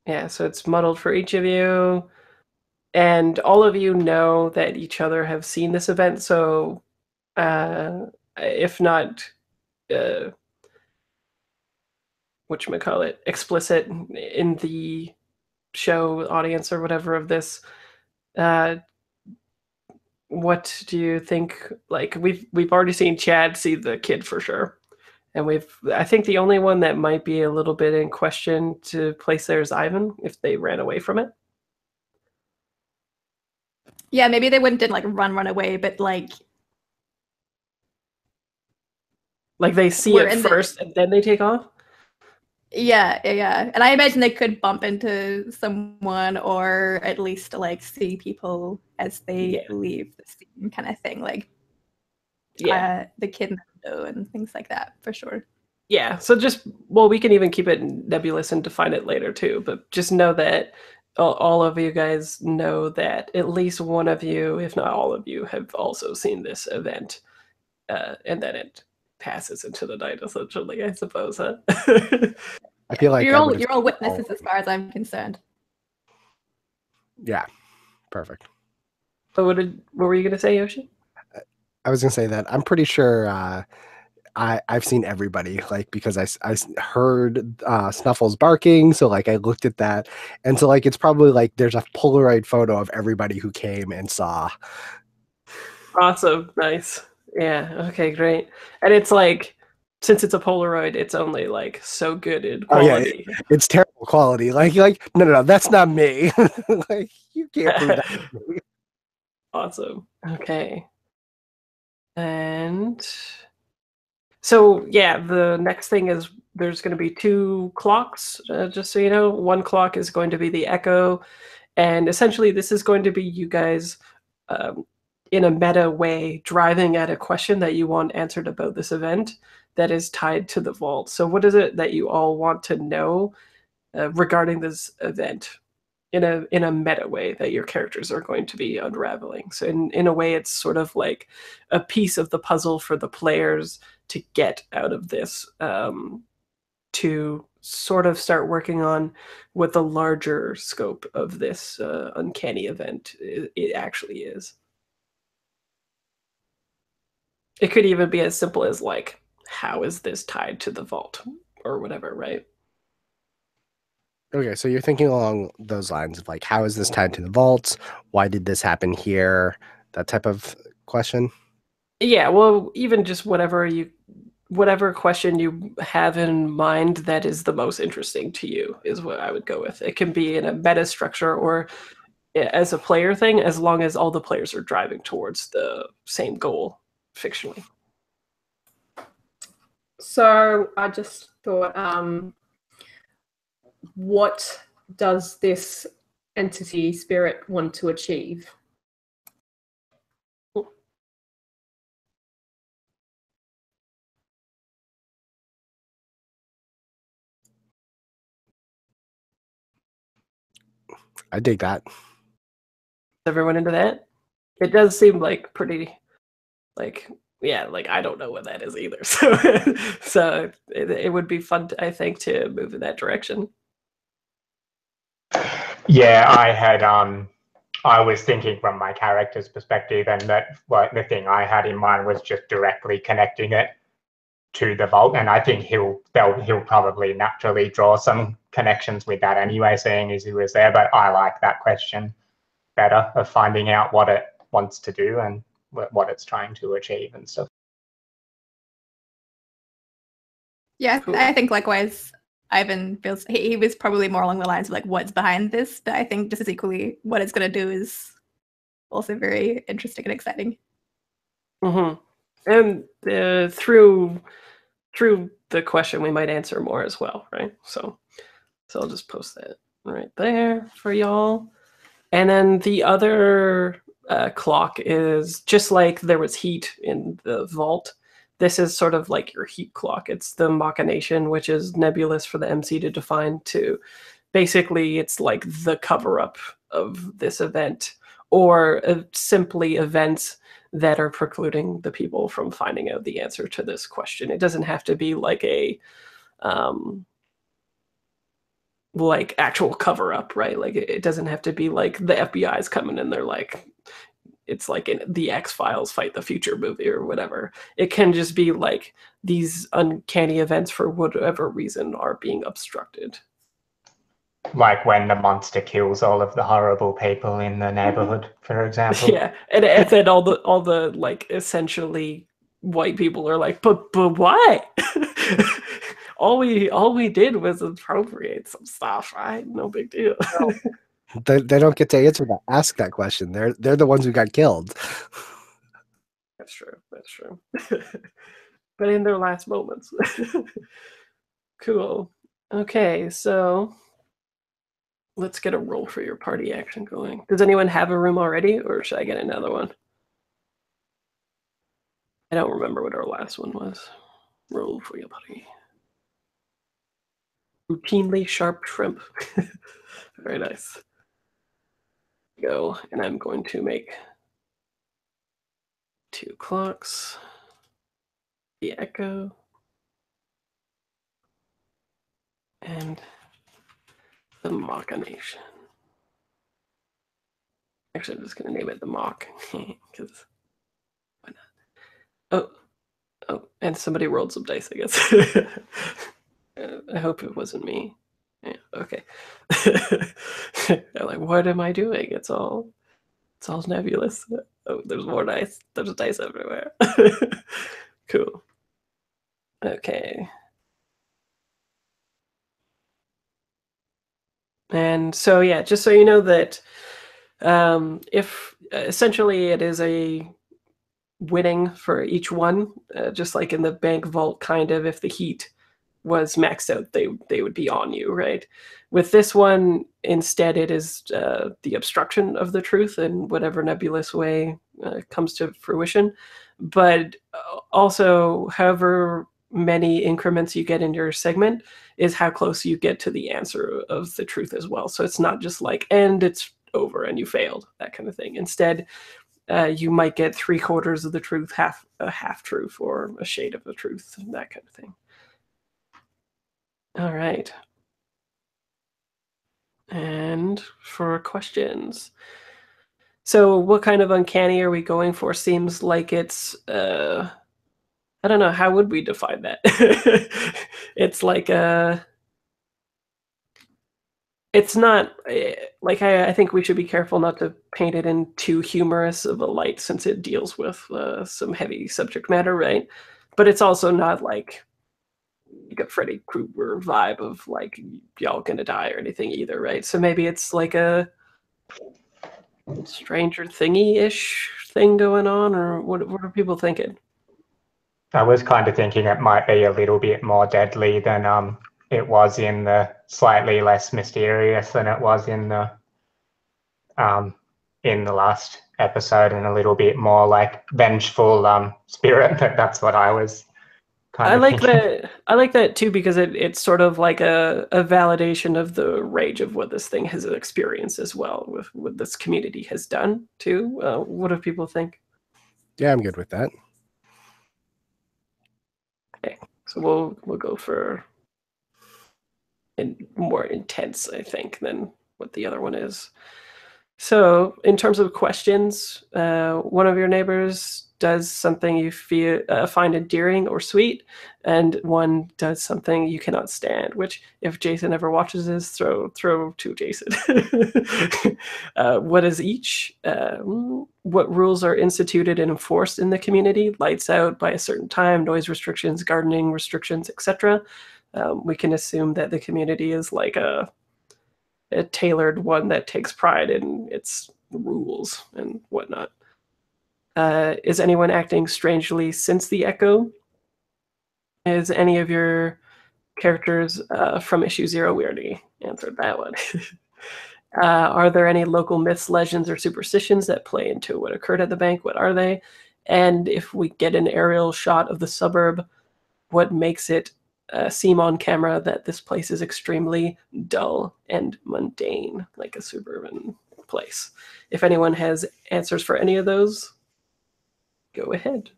Yeah, so it's muddled for each of you. And all of you know that each other have seen this event, so if not, whatchamacallit, explicit in the show audience or whatever of this, what do you think? Like we've already seen Chad see the kid for sure, And I think the only one that might be a little bit in question to place there is Ivan, if they ran away from it. Yeah, maybe they didn't like run away, but like they see it first and then they take off. Yeah. And I imagine they could bump into someone, or at least like see people as they leave the scene, kind of thing. Like, the kid in the window and things like that, for sure. Yeah. So we can even keep it nebulous and define it later too. But just know that all of you guys know that at least one of you, if not all of you, have also seen this event, and then it passes into the night, essentially, I suppose. Huh? I feel like you're all witnesses as far as I'm concerned. Yeah, perfect. So what were you going to say, Yoshi? I was going to say that I'm pretty sure I've seen everybody, like, because I heard Snuffles barking, so like I looked at that, and so like it's probably like there's a Polaroid photo of everybody who came and saw. Awesome, nice. Yeah, okay, great. And it's like, since it's a Polaroid, it's only like so good in quality. Oh yeah, it's terrible quality. Like no, that's not me. Like you can't prove that to me. Awesome. Okay. And so yeah, the next thing is there's going to be 2 clocks. Just so you know, one clock is going to be the echo, and essentially this is going to be you guys, in a meta way, driving at a question that you want answered about this event that is tied to the vault. So what is it that you all want to know regarding this event in a meta way that your characters are going to be unraveling? So in a way, it's sort of like a piece of the puzzle for the players to get out of this, to sort of start working on what the larger scope of this uncanny event it actually is. It could even be as simple as like, how is this tied to the vault or whatever, right? Okay, so you're thinking along those lines of like, how is this tied to the vaults? Why did this happen here? That type of question. Yeah, well, even just whatever question you have in mind that is the most interesting to you is what I would go with. It can be in a meta structure or as a player thing, as long as all the players are driving towards the same goal fictionally. So I just thought, what does this entity spirit want to achieve? I dig that. Everyone into that? It does seem like pretty, like, yeah, like I don't know what that is either. So it would be fun, I think, to move in that direction. Yeah, I was thinking from my character's perspective, and that the thing I had in mind was just directly connecting it to the vault, and I think he'll probably naturally draw some connections with that anyway, seeing as he was there. But I like that question better, of finding out what it wants to do and what it's trying to achieve and stuff. Yeah, Cool. I think likewise. Ivan feels he was probably more along the lines of like what's behind this, but I think just as equally what it's going to do is also very interesting and exciting. Mm-hmm. And through the question, we might answer more as well, right? So I'll just post that right there for y'all. And then the other clock is just like there was heat in the vault. This is sort of like your heat clock. It's the machination, which is nebulous for the MC to define to. Basically, it's like the cover-up of this event, or simply events that are precluding the people from finding out the answer to this question. It doesn't have to be like a like actual cover up, right? Like it doesn't have to be like the FBI's coming in, they're like, it's like in the X-Files Fight the Future movie or whatever. It can just be like these uncanny events for whatever reason are being obstructed. Like when the monster kills all of the horrible people in the neighborhood, for example. Yeah, and then all the like essentially white people are like, but why? all we did was appropriate some stuff, right? No big deal. They don't get to ask that question. They're the ones who got killed. That's true. That's true. But in their last moments. Cool. Okay, so let's get a roll for your party action going. Does anyone have a room already, or should I get another one? I don't remember what our last one was. Roll for your party. Routinely sharp shrimp. Very nice. Go, and I'm going to make 2 clocks. The echo. And the machination. Actually, I'm just going to name it the mock, because why not? Oh, and somebody rolled some dice, I guess. I hope it wasn't me. Yeah, okay. I'm like, what am I doing? It's all nebulous. Oh, there's more dice. There's dice everywhere. Cool. Okay. And so, yeah, just so you know that if essentially it is a winning for each one, just like in the bank vault, kind of, if the heat was maxed out, they would be on you, right? With this one, instead, it is the obstruction of the truth in whatever nebulous way comes to fruition. But also, however many increments you get in your segment is how close you get to the answer of the truth as well. So it's not just like, and it's over and you failed, that kind of thing. Instead, you might get 3/4 of the truth, a half truth, or a shade of the truth, that kind of thing. All right. And for questions. So what kind of uncanny are we going for? Seems like it's, I don't know, how would we define that? It's like it's not, like, I think we should be careful not to paint it in too humorous of a light, since it deals with some heavy subject matter, right? But it's also not like a Freddy Krueger vibe of like y'all gonna die or anything either, right? So maybe it's like a Stranger Thingy-ish thing going on, or what are people thinking? I was kind of thinking it might be a little bit more deadly than it was in the, slightly less mysterious than it was in the last episode, and a little bit more like vengeful spirit. That's what I was kind of thinking. I like that too, because it's sort of like a validation of the rage of what this thing has experienced as well, with what this community has done too. What do people think? Yeah, I'm good with that. Okay, so we'll go for more intense, I think, than what the other one is. So, in terms of questions, one of your neighbors does something you find endearing or sweet, and one does something you cannot stand. Which, if Jason ever watches this, throw to Jason. What is each? What rules are instituted and enforced in the community? Lights out by a certain time, noise restrictions, gardening restrictions, etc. We can assume that the community is like a tailored one that takes pride in its rules and whatnot. Is anyone acting strangely since the echo? Is any of your characters from issue 0? We already answered that one. Are there any local myths, legends, or superstitions that play into what occurred at the bank? What are they? And if we get an aerial shot of the suburb, what makes it seem on camera that this place is extremely dull and mundane, like a suburban place? If anyone has answers for any of those, go ahead.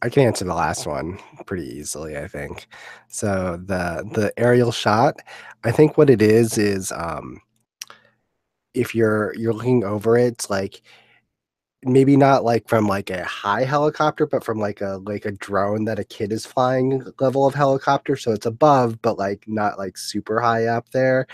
I can answer the last one pretty easily, I think. So the aerial shot, I think what it is if you're looking over it, it's like maybe not like from like a high helicopter, but from like a drone that a kid is flying level of helicopter. So it's above, but like not like super high up there.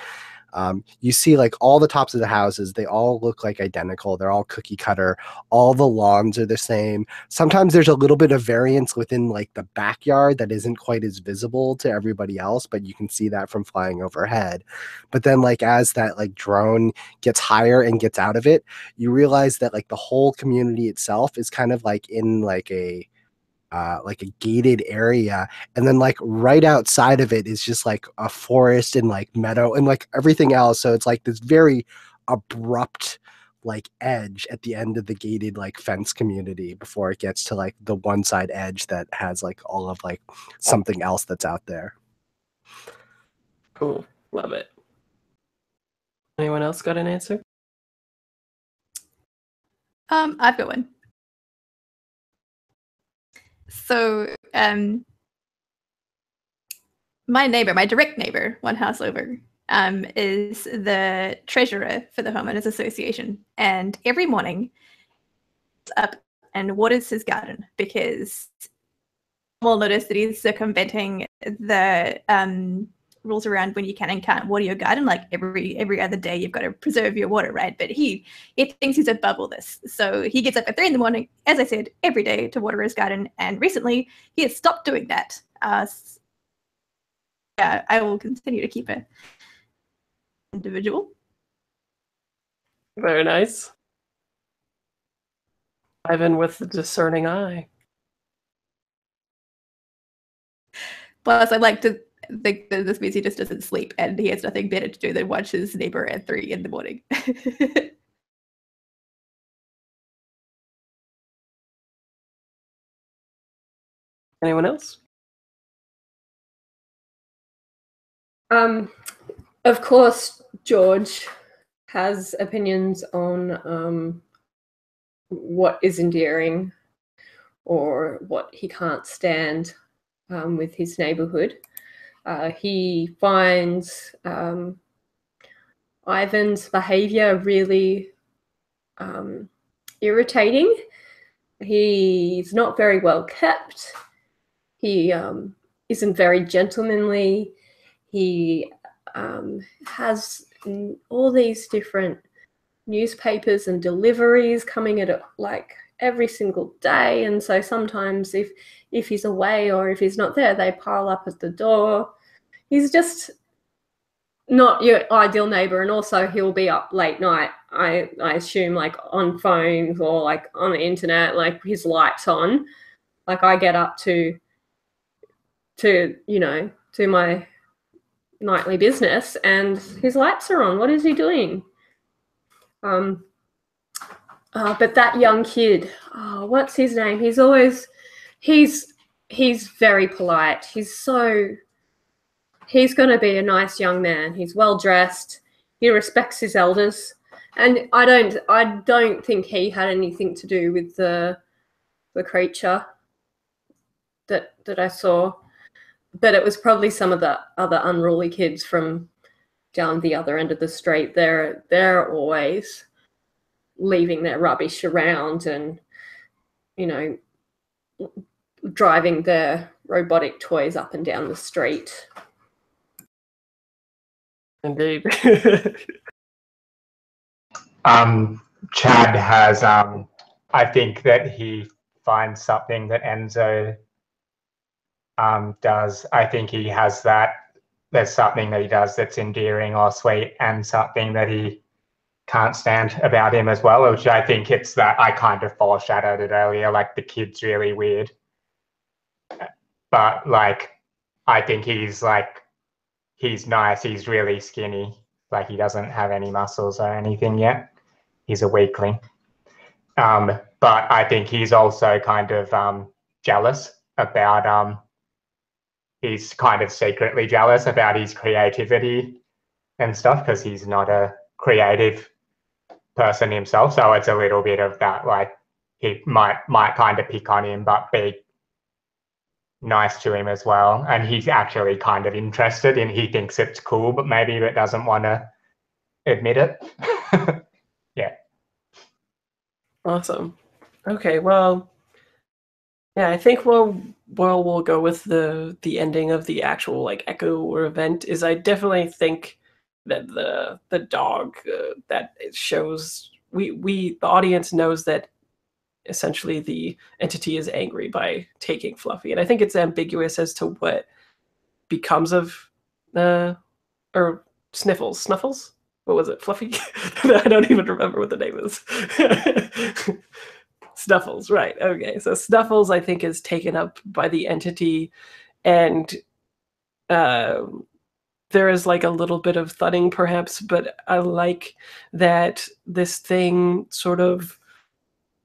You see like all the tops of the houses, they all look like identical. They're all cookie cutter. All the lawns are the same. Sometimes there's a little bit of variance within like the backyard that isn't quite as visible to everybody else, but you can see that from flying overhead. But then like as that like drone gets higher and gets out of it, you realize that like the whole community itself is kind of like in like a gated area, and then like right outside of it is just like a forest and like meadow and like everything else. So it's like this very abrupt like edge at the end of the gated like fence community before it gets to like the one side edge that has like all of like something else that's out there. Cool. Love it. Anyone else got an answer? I've got one. So, my neighbor, my direct neighbor, one house over, is the treasurer for the homeowners association, and every morning, he's up and waters his garden because we'll notice that he's circumventing the rules around when you can and can't water your garden. Like every other day, you've got to preserve your water, right? But he thinks he's above all this, so he gets up at 3 a.m, as I said, every day to water his garden. And recently, he has stopped doing that. Yeah, I will continue to keep an individual. Very nice. Ivan with the discerning eye. Plus, I like to think that this means he just doesn't sleep and he has nothing better to do than watch his neighbor at 3 a.m. Anyone else? Of course, George has opinions on what is endearing or what he can't stand with his neighborhood. He finds Ivan's behavior really irritating. He's not very well kept. He isn't very gentlemanly. He has all these different newspapers and deliveries coming at like every single day, and so sometimes if he's away or if he's not there, they pile up at the door. He's just not your ideal neighbor, and also he'll be up late night, I assume, like on phones or like on the internet, like his lights on. Like I get up to do my nightly business and his lights are on. What is he doing? But that young kid, what's his name? He's very polite. He's going to be a nice young man. He's well dressed. He respects his elders, and I don't think he had anything to do with the creature that I saw. But it was probably some of the other unruly kids from down the other end of the street. They're always leaving their rubbish around and, driving their robotic toys up and down the street. Indeed. Chad has, I think that he finds something that Enzo does. I think he has that. There's something that he does that's endearing or sweet, and something that he can't stand about him as well, which I think it's that I kind of foreshadowed it earlier, like the kid's really weird. But like, I think he's nice. He's really skinny. Like he doesn't have any muscles or anything yet. He's a weakling. But I think he's also kind of jealous about he's kind of secretly jealous about his creativity and stuff, because he's not a creative person himself. So it's a little bit of that, like he might kind of pick on him, but be nice to him as well. And he's actually kind of interested in, he thinks it's cool, but maybe it doesn't want to admit it. Yeah. Awesome. Okay, well, yeah, I think we'll go with the ending of the actual like echo or event. Is I definitely think then the dog that it shows. The audience knows that essentially the entity is angry by taking Fluffy, and I think it's ambiguous as to what becomes of or Snuffles. What was it? Fluffy? I don't even remember what the name is. Snuffles, right. Okay. So Snuffles, I think, is taken up by the entity, and there is like a little bit of thudding perhaps, but I like that this thing sort of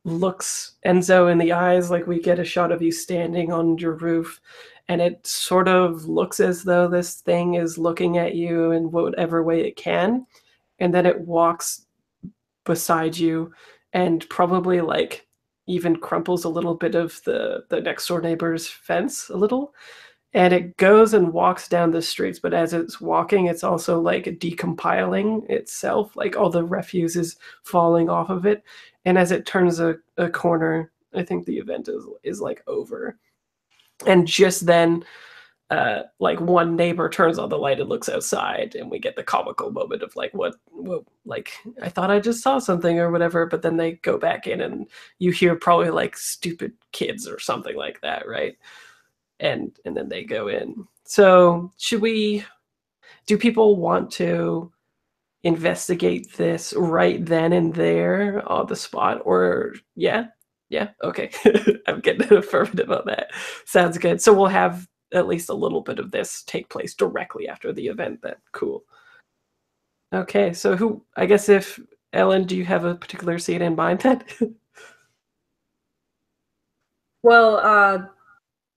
looks Enzo in the eyes. Like we get a shot of you standing on your roof, and it sort of looks as though this thing is looking at you in whatever way it can, and then it walks beside you and probably like even crumples a little bit of the next door neighbor's fence a little, and it goes and walks down the streets, but as it's walking it's also like decompiling itself, like all the refuse is falling off of it, and as it turns a corner, I think the event is like over. And just then like one neighbor turns on the light and looks outside, and we get the comical moment of like what like I thought I just saw something or whatever, but then they go back in and you hear probably like stupid kids or something like that, right? And then they go in. So do people want to investigate this right then and there on the spot, or yeah, okay. I'm getting an affirmative on that. Sounds good. So we'll have at least a little bit of this take place directly after the event then. Cool. Okay, so I guess if Ellen, do you have a particular scene in mind then? Well,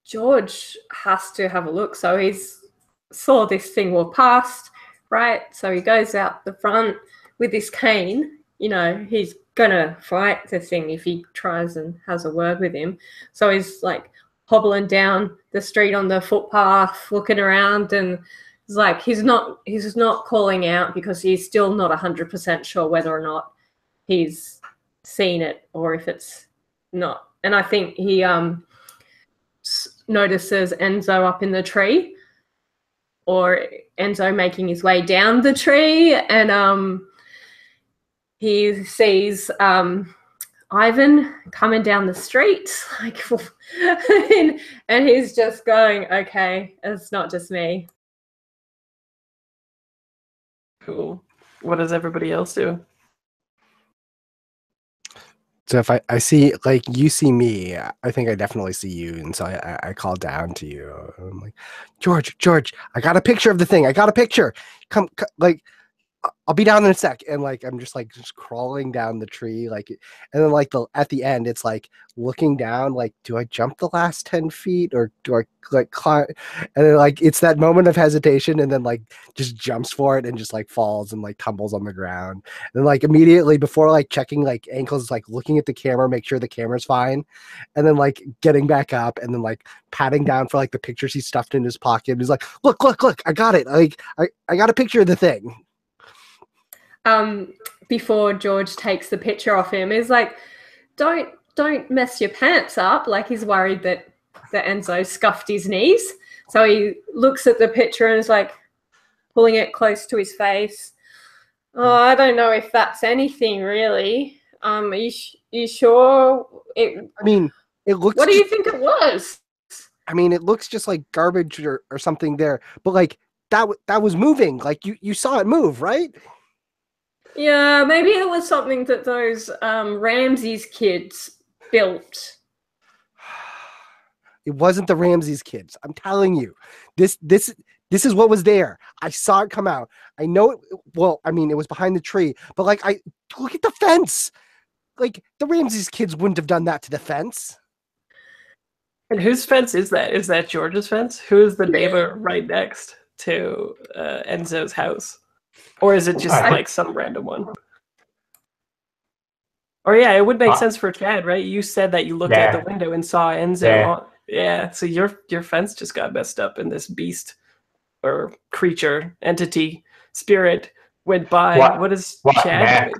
George has to have a look. So he's saw this thing walk past, right? So he goes out the front with this cane. You know, he's gonna fight the thing if he tries and has a word with him. So he's like hobbling down the street on the footpath, looking around, and it's like he's not calling out because he's still not 100% sure whether or not he's seen it or if it's not. And I think he notices Enzo up in the tree, or Enzo making his way down the tree, and he sees Ivan coming down the street, like, and he's just going, okay, it's not just me. Cool. What does everybody else do? So if I see, like, you see me, I think I definitely see you, and so I call down to you. I'm like, George, I got a picture of the thing. I got a picture. Come, like, I'll be down in a sec. And like I'm just crawling down the tree, like, and then like at the end it's like looking down, like, do I jump the last 10 feet or do I like climb? And then like it's that moment of hesitation, and then like just jumps for it and just like falls and like tumbles on the ground. And then like immediately before like checking like ankles, like looking at the camera, make sure the camera's fine, and then like getting back up and then like patting down for like the pictures he stuffed in his pocket. He's like, look, I got it. Like I got a picture of the thing. Before George takes the picture off him, is like, don't mess your pants up. Like he's worried that Enzo scuffed his knees. So he looks at the picture and is like pulling it close to his face. Oh, I don't know if that's anything really. Are you sure? I mean, it looks. What do you think it was? I mean, it looks just like garbage or something there, but like that was moving. Like you saw it move, right? Yeah, maybe it was something that those Ramses kids built. It wasn't the Ramses kids. I'm telling you, this is what was there. I saw it come out. I know it. Well, I mean, it was behind the tree, but like, I look at the fence. Like the Ramses kids wouldn't have done that to the fence. And whose fence is that? Is that George's fence? Who is the neighbor right next to Enzo's house? Or is it just like some random one? Or yeah, it would make sense for Chad, right? You said that you looked out the window and saw Enzo. Yeah, so your fence just got messed up, and this beast or creature, entity, spirit went by. What is Chad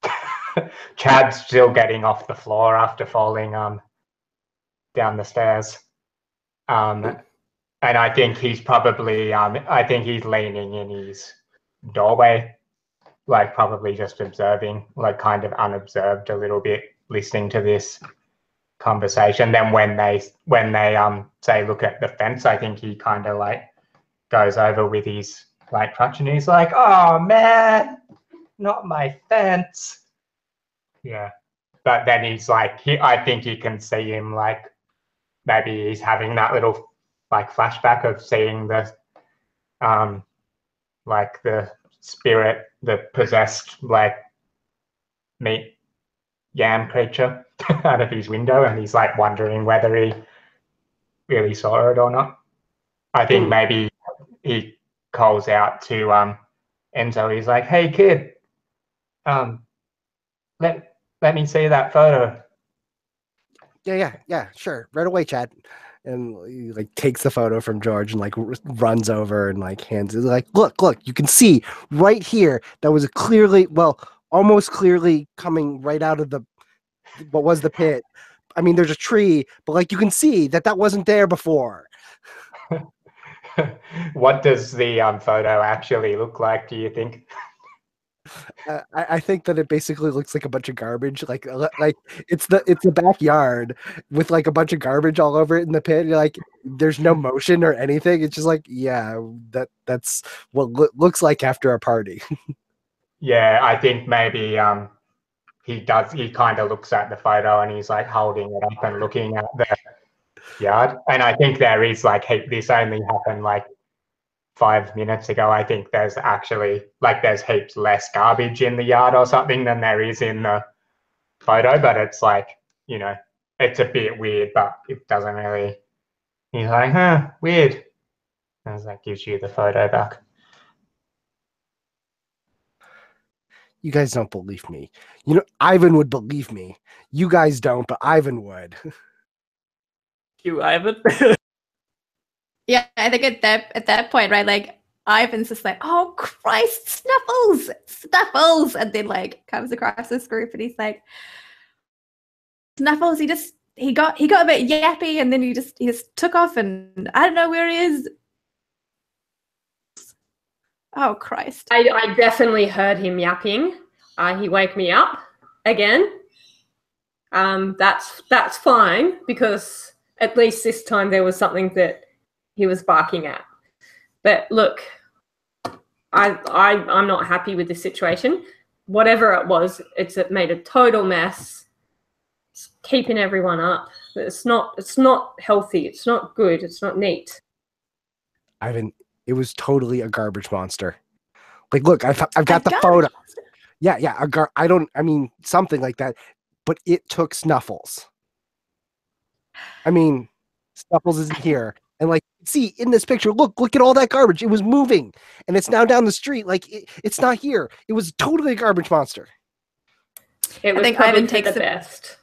doing? Chad's still getting off the floor after falling down the stairs. And I think he's probably I think he's leaning in his doorway, like probably just observing, like kind of unobserved a little bit, listening to this conversation. Then when they say look at the fence, I think he kind of like goes over with his like crutch and he's like, oh man, not my fence. Yeah. But then he's like, I think you can see him like maybe he's having that little like flashback of seeing the like the spirit, the possessed like meat yam creature out of his window, and he's like wondering whether he really saw it or not. I think maybe he calls out to Enzo. He's like, hey kid, let me see that photo. Yeah, sure. Right away, Chad. And he like takes the photo from George and like runs over and like hands it. Like, look, you can see right here that was clearly, well, almost clearly coming right out of what was the pit. I mean, there's a tree, but like you can see that wasn't there before. What does the photo actually look like, do you think? I think that it basically looks like a bunch of garbage. Like it's the backyard with like a bunch of garbage all over it in the pit. You're like, there's no motion or anything. It's just like, yeah, that's what looks like after a party. Yeah, I think maybe he kind of looks at the photo and he's like holding it up and looking at the yard. And I think there is like, hey, this only happened like 5 minutes ago. I think there's actually like there's heaps less garbage in the yard or something than there is in the photo, but it's like, you know, it's a bit weird, but it doesn't really. He's like, huh, weird. And that gives you the photo back. You guys don't believe me. You know, Ivan would believe me. You guys don't, but Ivan would. You, Ivan. Yeah, I think at that point, right, like Ivan's just like, oh Christ, Snuffles, and then like comes across this group and he's like, Snuffles, he got a bit yappy and then he just took off and I don't know where he is. Oh Christ. I definitely heard him yapping. He woke me up again. That's fine because at least this time there was something that he was barking at. But look, I'm not happy with this situation. Whatever it was, it made a total mess. It's keeping everyone up. It's not healthy. It's not good. It's not neat. Ivan, it was totally a garbage monster. Like, look, I've got the photo. Yeah, I mean, something like that. But it took Snuffles. I mean, Snuffles isn't here. And like, see in this picture, look at all that garbage. It was moving and it's now down the street. Like it's not here. It was totally a garbage monster. It was Ivan takes the best.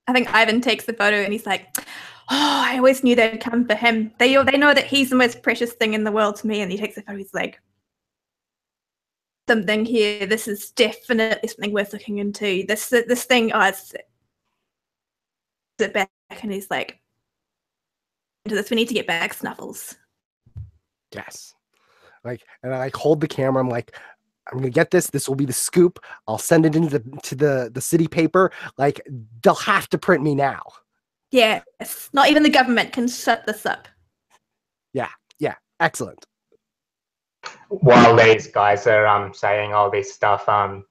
I think Ivan takes the photo and he's like, oh, I always knew they'd come for him. They know that he's the most precious thing in the world to me. And he takes the photo. He's like, something here. This is definitely something worth looking into. This thing. Oh, it's it back. And he's like, into this, we need to get back Snuffles. Yes. Like, and I like hold the camera. I'm like, I'm gonna get this. This will be the scoop. I'll send it into the city paper. Like, they'll have to print me now. Yes. Not even the government can shut this up. Yeah. Excellent. While these guys are saying all this stuff, I'm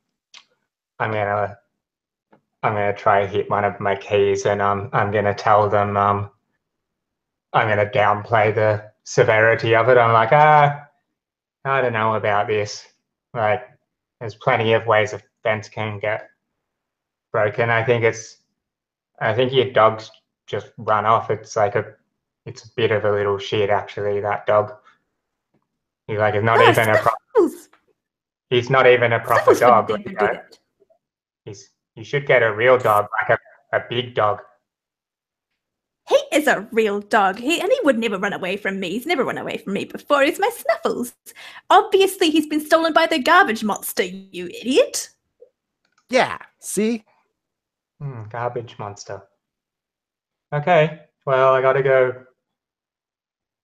gonna try to hit one of my keys and I'm gonna tell them I'm gonna downplay the severity of it. I'm like, I don't know about this. Like, there's plenty of ways a fence can get broken. I think your dog's just run off. It's a bit of a little shit, actually, that dog. He's like, he's not even a proper dog. Like, you should get a real dog, like a big dog. He is a real dog. He would never run away from me. He's never run away from me before. He's my Snuffles. Obviously, he's been stolen by the garbage monster, you idiot. Yeah, see? Garbage monster. Okay, well, I gotta go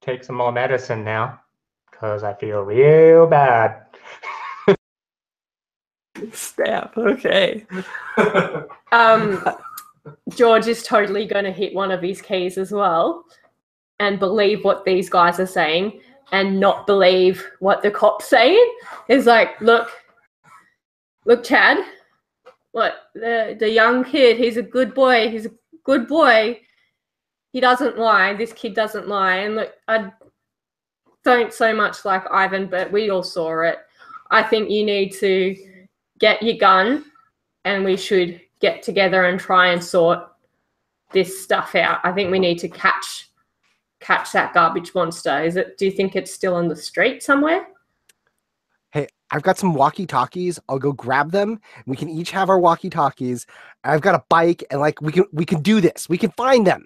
take some more medicine now. because I feel real bad. Snap. Okay. George is totally going to hit one of his keys as well and believe what these guys are saying and not believe what the cop's saying. It's like, look, Chad, what, the young kid, he's a good boy. He's a good boy. He doesn't lie. This kid doesn't lie. And look, I don't so much like Ivan, but we all saw it. I think you need to get your gun and we should get together and try and sort this stuff out. I think we need to catch that garbage monster. Do you think it's still on the street somewhere? Hey, I've got some walkie-talkies. I'll go grab them. We can each have our walkie-talkies. I've got a bike, and like we can do this. We can find them.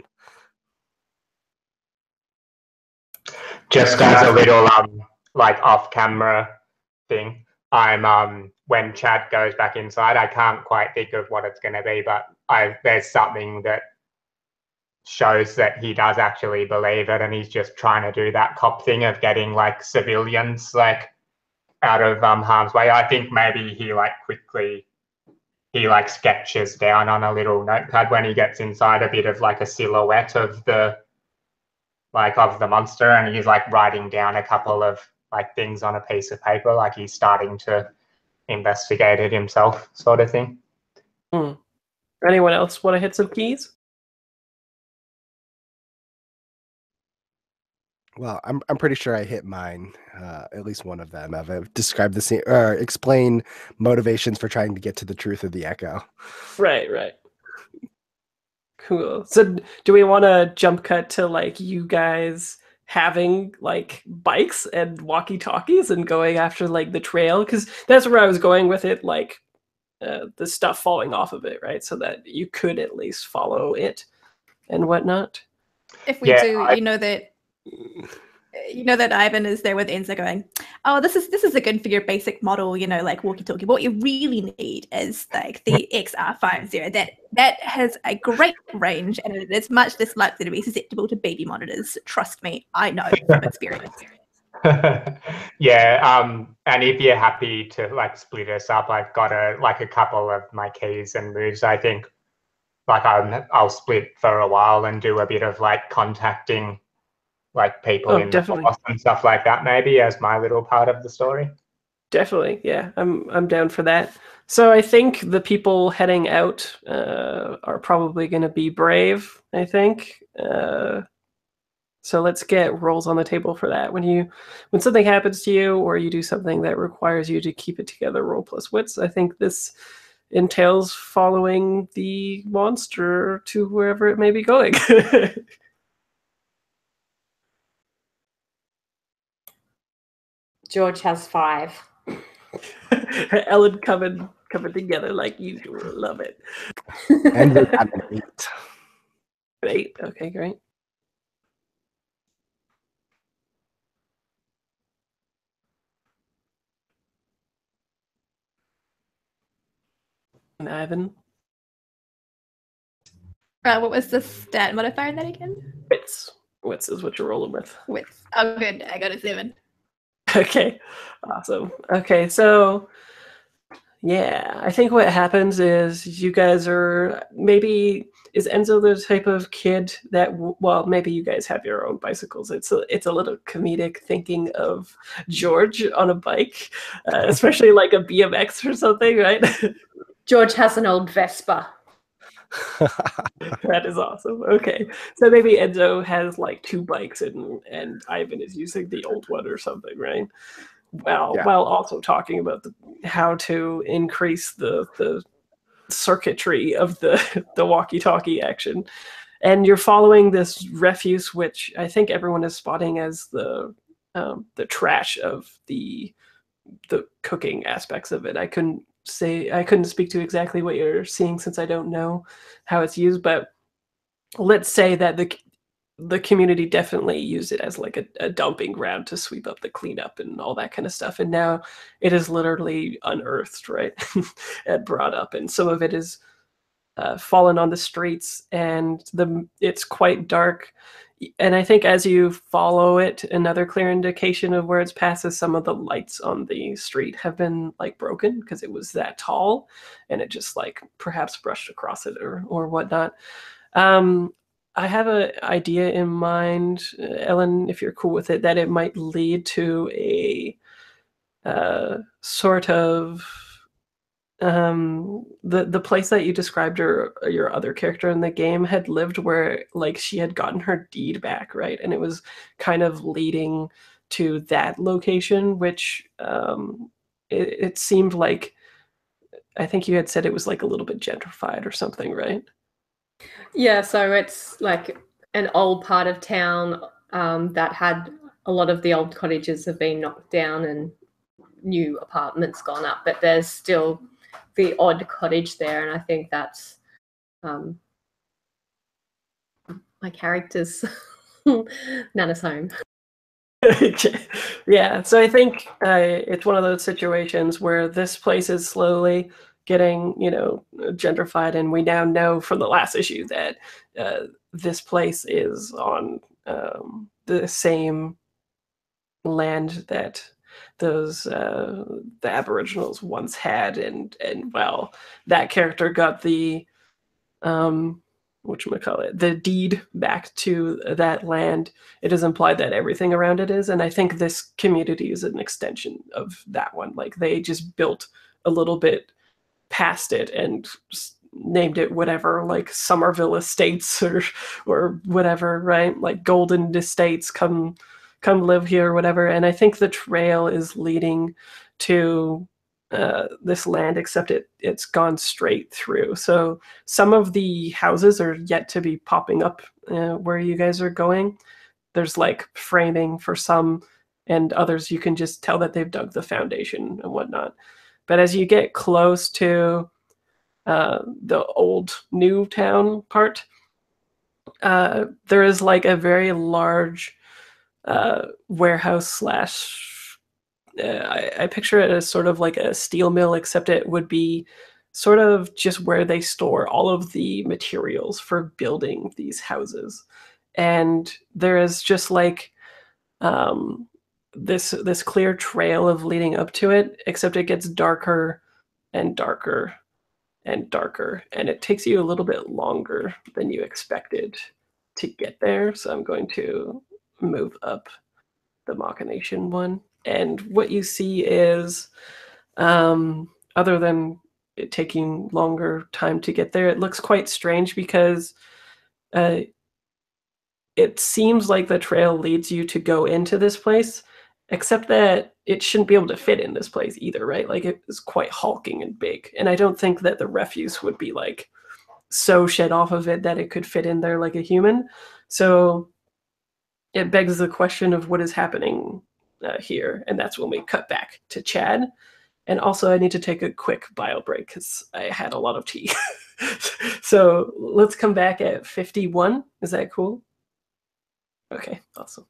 Just as a little like off-camera thing, I'm when Chad goes back inside, I can't quite think of what it's going to be, but there's something that shows that he does actually believe it, and he's just trying to do that cop thing of getting like civilians like out of harm's way. I think maybe he sketches down on a little notepad when he gets inside a bit of like a silhouette of the monster, and he's like writing down a couple of like things on a piece of paper, like he's starting to investigate it himself, sort of thing. Anyone else want to hit some keys? Well, I'm pretty sure I hit mine. At least one of them. I've described the scene or explain motivations for trying to get to the truth of the echo. Right. Cool. So do we want to jump cut to like you guys having like bikes and walkie-talkies and going after like the trail? Because that's where I was going with it, like the stuff falling off of it, right? So that you could at least follow it and whatnot. If we do, you know that Ivan is there with Enzo going, oh, this is a good for your basic model, like walkie-talkie. What you really need is like the XR50. That has a great range and it is much less likely to be susceptible to baby monitors. Trust me, I know from experience. Yeah, and if you're happy to like split us up, I've got a couple of my keys and moves. I think like I'll split for a while and do a bit of like contacting like people in the force and stuff like that, maybe as my little part of the story. Definitely, yeah, I'm down for that. So I think the people heading out are probably going to be brave. I think. So let's get rolls on the table for that. When something happens to you or you do something that requires you to keep it together, roll plus wits. I think this entails following the monster to wherever it may be going. George has 5. Ellen coming together like usual. Love it. And we have an 8. 8. Okay, great. And Ivan. What was the stat modifier in that again? Wits. Wits is what you're rolling with. Wits. Oh, good. I got a 7. Okay, awesome. Okay, so yeah, I think what happens is you guys are is Enzo the type of kid that maybe you guys have your own bicycles. It's a little comedic thinking of George on a bike, especially like a BMX or something, right? George has an old Vespa. That is awesome. Okay, so maybe Enzo has like 2 bikes and Ivan is using the old one or something, right? While also talking about how to increase the circuitry of the walkie-talkie action, and you're following this refuse, which I think everyone is spotting as the trash of the cooking aspects of it. I couldn't speak to exactly what you're seeing since I don't know how it's used, but let's say that the community definitely used it as like a dumping ground to sweep up the cleanup and all that kind of stuff. And now it is literally unearthed, right? And brought up, and some of it is fallen on the streets, and it's quite dark. And I think as you follow it, another clear indication of where it's past is some of the lights on the street have been like broken because it was that tall, and it just like perhaps brushed across it or whatnot. I have an idea in mind, Ellen, if you're cool with it, that it might lead to a sort of the place that you described your other character in the game had lived, where like she had gotten her deed back, right? And it was kind of leading to that location, which it seemed like, I think you had said it was like a little bit gentrified or something, right? Yeah, so it's like an old part of town that had a lot of the old cottages have been knocked down and new apartments gone up, but there's still the odd cottage there, and I think that's my character's Nana's home. Yeah, so I think it's one of those situations where this place is slowly getting, gentrified, and we now know from the last issue that this place is on the same land that those the Aboriginals once had, and well, that character got the whatchamacallit, the deed back to that land. It is implied that everything around it is, and I think this community is an extension of that one. Like they just built a little bit past it and named it whatever, like Somerville Estates or whatever, right? Like Golden Estates, come live here or whatever. And I think the trail is leading to this land, except it's gone straight through. So some of the houses are yet to be popping up where you guys are going. There's like framing for some, and others you can just tell that they've dug the foundation and whatnot. But as you get close to the old new town part, there is like a very large warehouse slash. I picture it as sort of like a steel mill, except it would be sort of just where they store all of the materials for building these houses. And there is just like this clear trail of leading up to it, except it gets darker and darker and darker, and it takes you a little bit longer than you expected to get there. So I'm going to move up the machination one. And what you see is, other than it taking longer time to get there, it looks quite strange because uh, it seems like the trail leads you to go into this place, except that it shouldn't be able to fit in this place either, right? Like it is quite hulking and big. And I don't think that the refuse would be like so shed off of it that it could fit in there like a human. So it begs the question of what is happening here. And that's when we cut back to Chad. And also, I need to take a quick bio break because I had a lot of tea. So let's come back at 51. Is that cool? Okay, awesome.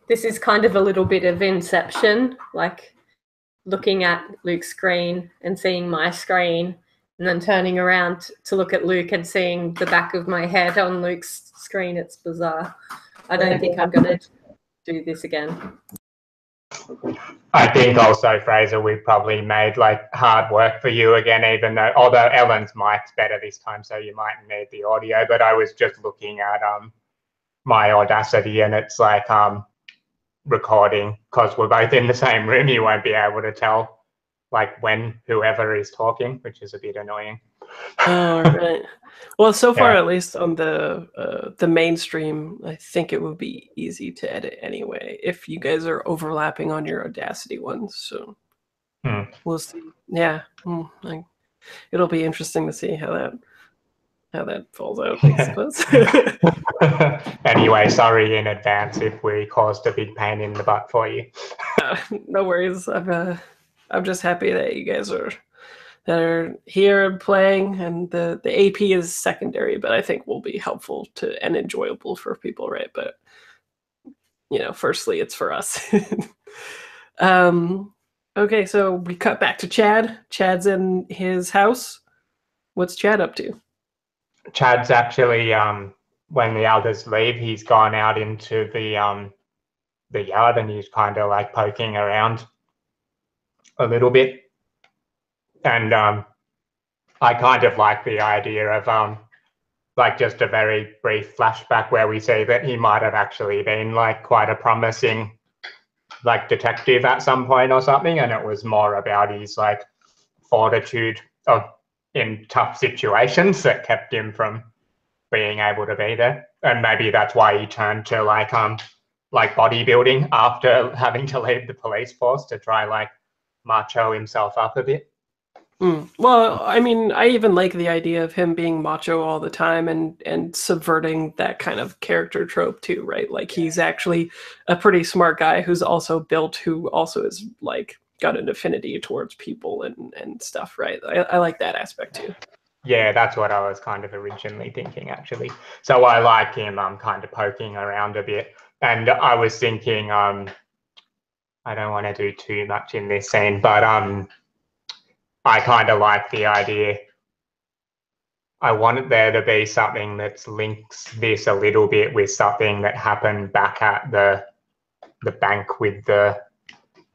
this is kind of a little bit of Inception, like looking at Luke's screen and seeing my screen, and then turning around to look at Luke and seeing the back of my head on Luke's screen. It's bizarre. I don't think I'm going to do this again. I think also, Fraser, we probably made like hard work for you again, even though, although Ellen's mic's better this time, so you might need the audio, but I was just looking at my Audacity, and it's like recording, because we're both in the same room, you won't be able to tell like when whoever is talking, which is a bit annoying. Oh, right. Well, so far, at least on the mainstream, I think it would be easy to edit anyway if you guys are overlapping on your Audacity ones. So we'll see. Yeah, it'll be interesting to see how that falls out, I suppose. Anyway, sorry in advance if we caused a big pain in the butt for you. No worries. I'm just happy that you guys are here and playing, and the AP is secondary, but I think will be helpful and enjoyable for people, right? But firstly, it's for us. Okay, so we cut back to Chad. Chad's in his house. What's Chad up to? Chad's actually, when the others leave, he's gone out into the yard, and he's kind of like poking around a little bit. And I kind of like the idea of like just a very brief flashback where we see that he might have actually been like quite a promising like detective at some point or something, and it was more about his like fortitude in tough situations that kept him from being able to be there. And maybe that's why he turned to like bodybuilding after having to leave the police force, to try like macho himself up a bit. Well, I mean, I even like the idea of him being macho all the time and subverting that kind of character trope too, right? Like he's actually a pretty smart guy who's also built, who also is like got an affinity towards people and stuff, right? I like that aspect too. Yeah, that's what I was kind of originally thinking, actually. So I like him kind of poking around a bit. And I was thinking, I don't want to do too much in this scene, but I kind of like the idea. I want there to be something that links this a little bit with something that happened back at the bank with the,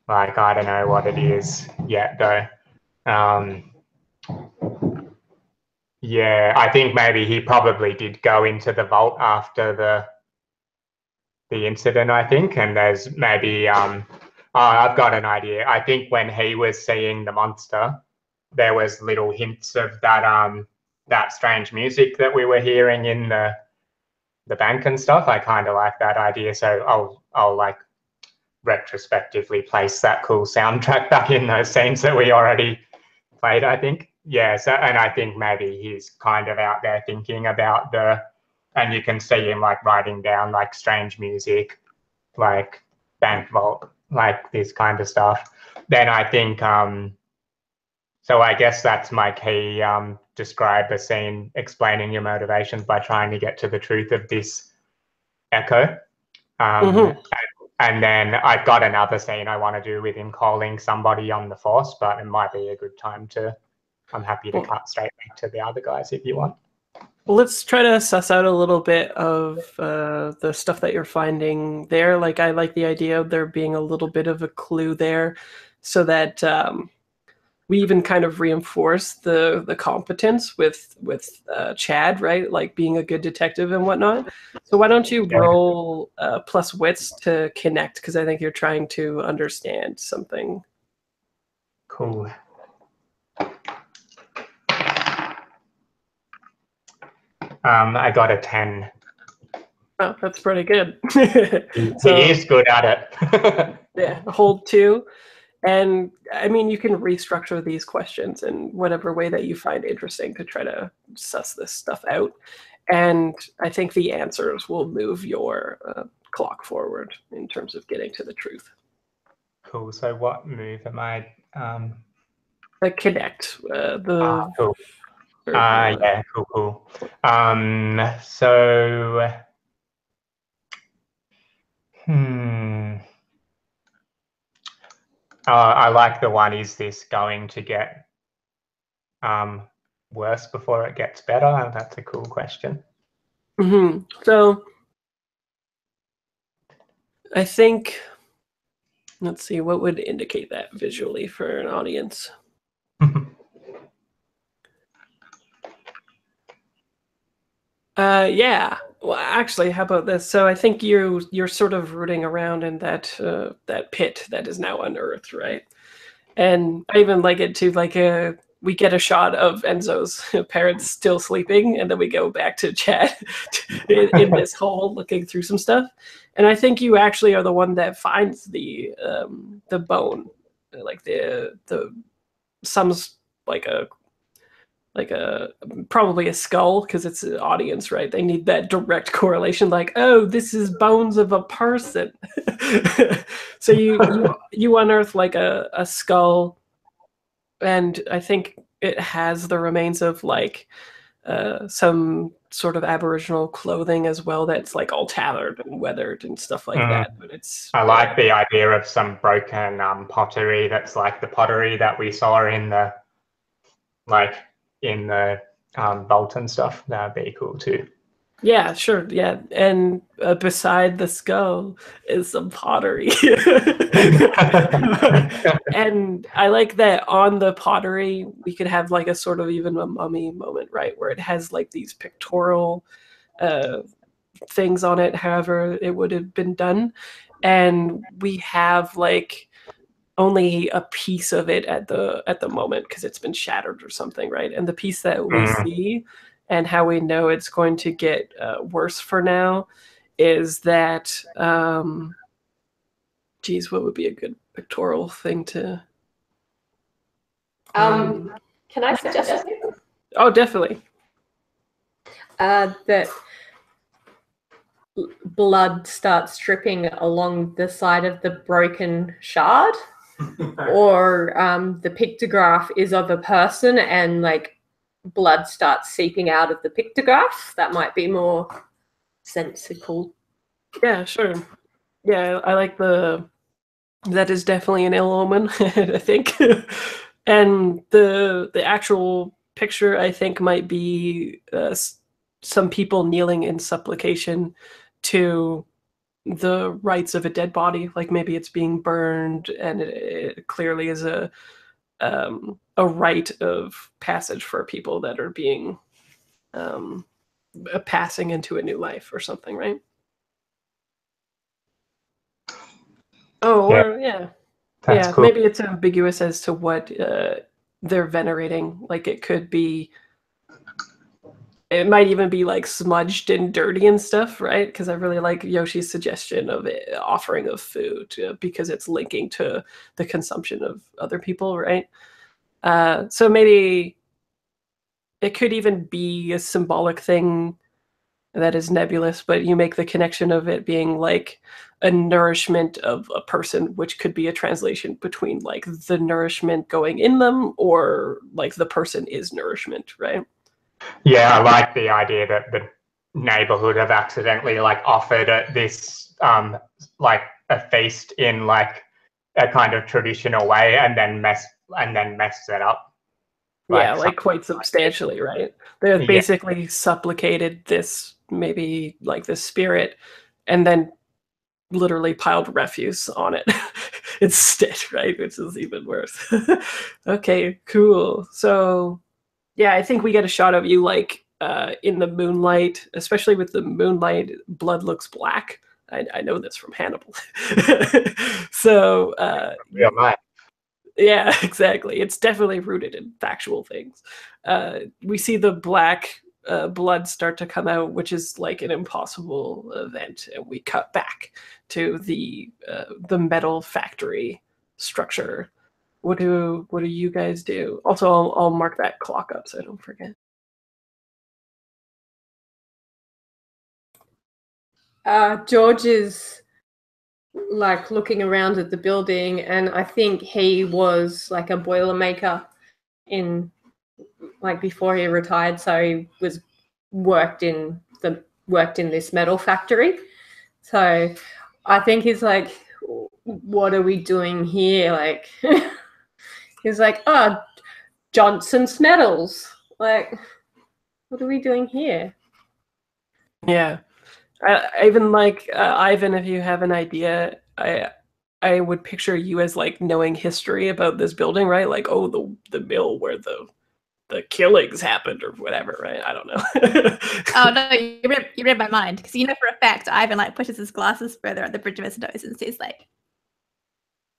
like, I don't know what it is yet though. Yeah, I think maybe he probably did go into the vault after the incident, I think, and there's maybe I've got an idea. I think when he was seeing the monster, there was little hints of that strange music that we were hearing in the bank and stuff. I kind of like that idea, so I'll like retrospectively place that cool soundtrack back in those scenes that we already played, I think. Yeah, so, and I think maybe he's kind of out there thinking about and you can see him like writing down like strange music, like bank vault, like this kind of stuff. Then I think, so I guess that's my key, describe a scene explaining your motivations by trying to get to the truth of this echo. And then I've got another scene I want to do with him calling somebody on the force, but it might be a good time I'm happy to cut straight back to the other guys if you want. Well, let's try to suss out a little bit of the stuff that you're finding there. Like, I like the idea of there being a little bit of a clue there, so that we even kind of reinforce the competence with Chad, right? Like being a good detective and whatnot. So why don't you roll plus wits to connect? Because I think you're trying to understand something. Cool. I got a 10. Oh, that's pretty good. So, he is good at it. Yeah, hold 2. And I mean, you can restructure these questions in whatever way that you find interesting to try to suss this stuff out. And I think the answers will move your clock forward in terms of getting to the truth. Cool. So what move am I? Connect. Cool. Yeah, cool. So I like the one, is this going to get worse before it gets better? That's a cool question. So I think, let's see, what would indicate that visually for an audience? Yeah. Well, actually, how about this? So I think you're sort of rooting around in that that pit that is now unearthed, right? And I even like it to like we get a shot of Enzo's parents still sleeping, and then we go back to Chad in this hole looking through some stuff. And I think you actually are the one that finds the bone, like the some like a probably a skull, because it's an audience, right? They need that direct correlation, like, oh, this is bones of a person. So you unearth like a skull, and I think it has the remains of like some sort of aboriginal clothing as well, that's like all tattered and weathered and stuff like that. But it's I like the idea of some broken pottery that's like the pottery that we saw in the vault and stuff. That'd be cool too. Yeah, sure. Yeah. And beside the skull is some pottery. And I like that on the pottery, we could have like a sort of even a mummy moment, right? Where it has like these pictorial things on it, however it would have been done. And we have like only a piece of it at the moment because it's been shattered or something, right? And the piece that we see and how we know it's going to get worse for now is that geez, what would be a good pictorial thing to Can I suggest something? Oh, definitely. That blood starts dripping along the side of the broken shard, or the pictograph is of a person and like blood starts seeping out of the pictograph. That might be more sensical. Yeah, sure. Yeah, I like that is definitely an ill omen, I think. And the actual picture, I think, might be some people kneeling in supplication to the rights of a dead body. Like maybe it's being burned, and it clearly is a rite of passage for people that are being passing into a new life or something, right? Oh, Yeah. or yeah. That's Yeah, cool. maybe it's ambiguous as to what they're venerating. Like it could be, it might even be like smudged and dirty and stuff, right? Because I really like Yoshi's suggestion of offering of food because it's linking to the consumption of other people, right? So maybe it could even be a symbolic thing that is nebulous, but you make the connection of it being like a nourishment of a person, which could be a translation between like the nourishment going in them or like the person is nourishment, right? Yeah, I like the idea that the neighborhood have accidentally like offered this like a feast in like a kind of traditional way and then messed it up. Yeah, like quite substantially, right? They've Yeah. basically supplicated this, maybe like this spirit, and then literally piled refuse on it instead, right? Which is even worse. Okay, cool. So yeah, I think we get a shot of you like in the moonlight, especially with the moonlight, blood looks black. I know this from Hannibal. So Yeah, right. yeah, exactly. It's definitely rooted in factual things. We see the black blood start to come out, which is like an impossible event, and we cut back to the metal factory structure. What do you guys do? Also, I'll mark that clock up so I don't forget. George is like looking around at the building, and I think he was like a boilermaker in like before he retired, so he worked in this metal factory. So I think he's like, what are we doing here? Like, he's like, oh, Johnson's medals. Like, what are we doing here? Yeah. I even like Ivan, if you have an idea, I would picture you as like knowing history about this building, right? Like, oh, the mill where the killings happened or whatever, right? I don't know. Oh no, you read my mind, because you know for a fact Ivan like pushes his glasses further at the bridge of his nose and says like,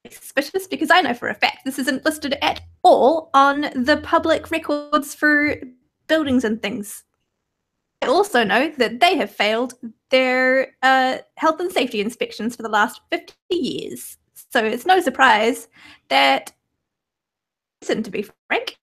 suspicious, because I know for a fact this isn't listed at all on the public records for buildings and things. I also know that they have failed their health and safety inspections for the last 50 years. So it's no surprise that, listen, to be frank.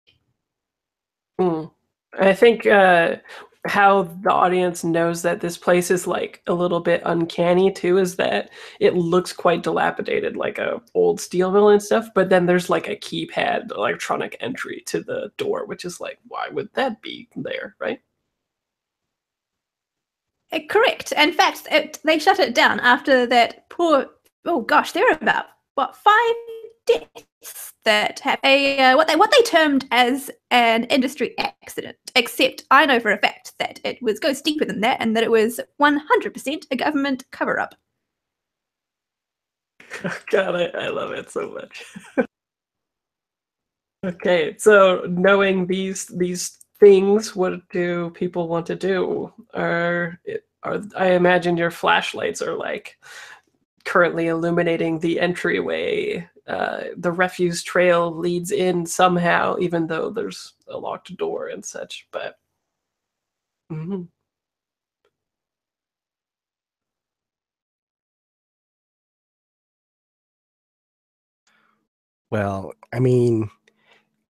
I think how the audience knows that this place is like a little bit uncanny too is that it looks quite dilapidated, like a old steel mill and stuff, but then there's like a keypad electronic entry to the door, which is like, why would that be there, right? Correct. In fact, they shut it down after that poor, oh gosh, there are about, what, 5 deaths that have what they termed as an industry accident, except I know for a fact that it goes deeper than that, and that it was 100% a government cover-up. God, I love it so much. Okay, so knowing these things, what do people want to do? Are I imagine your flashlights are like currently illuminating the entryway. The refuse trail leads in somehow, even though there's a locked door and such. But Well, I mean,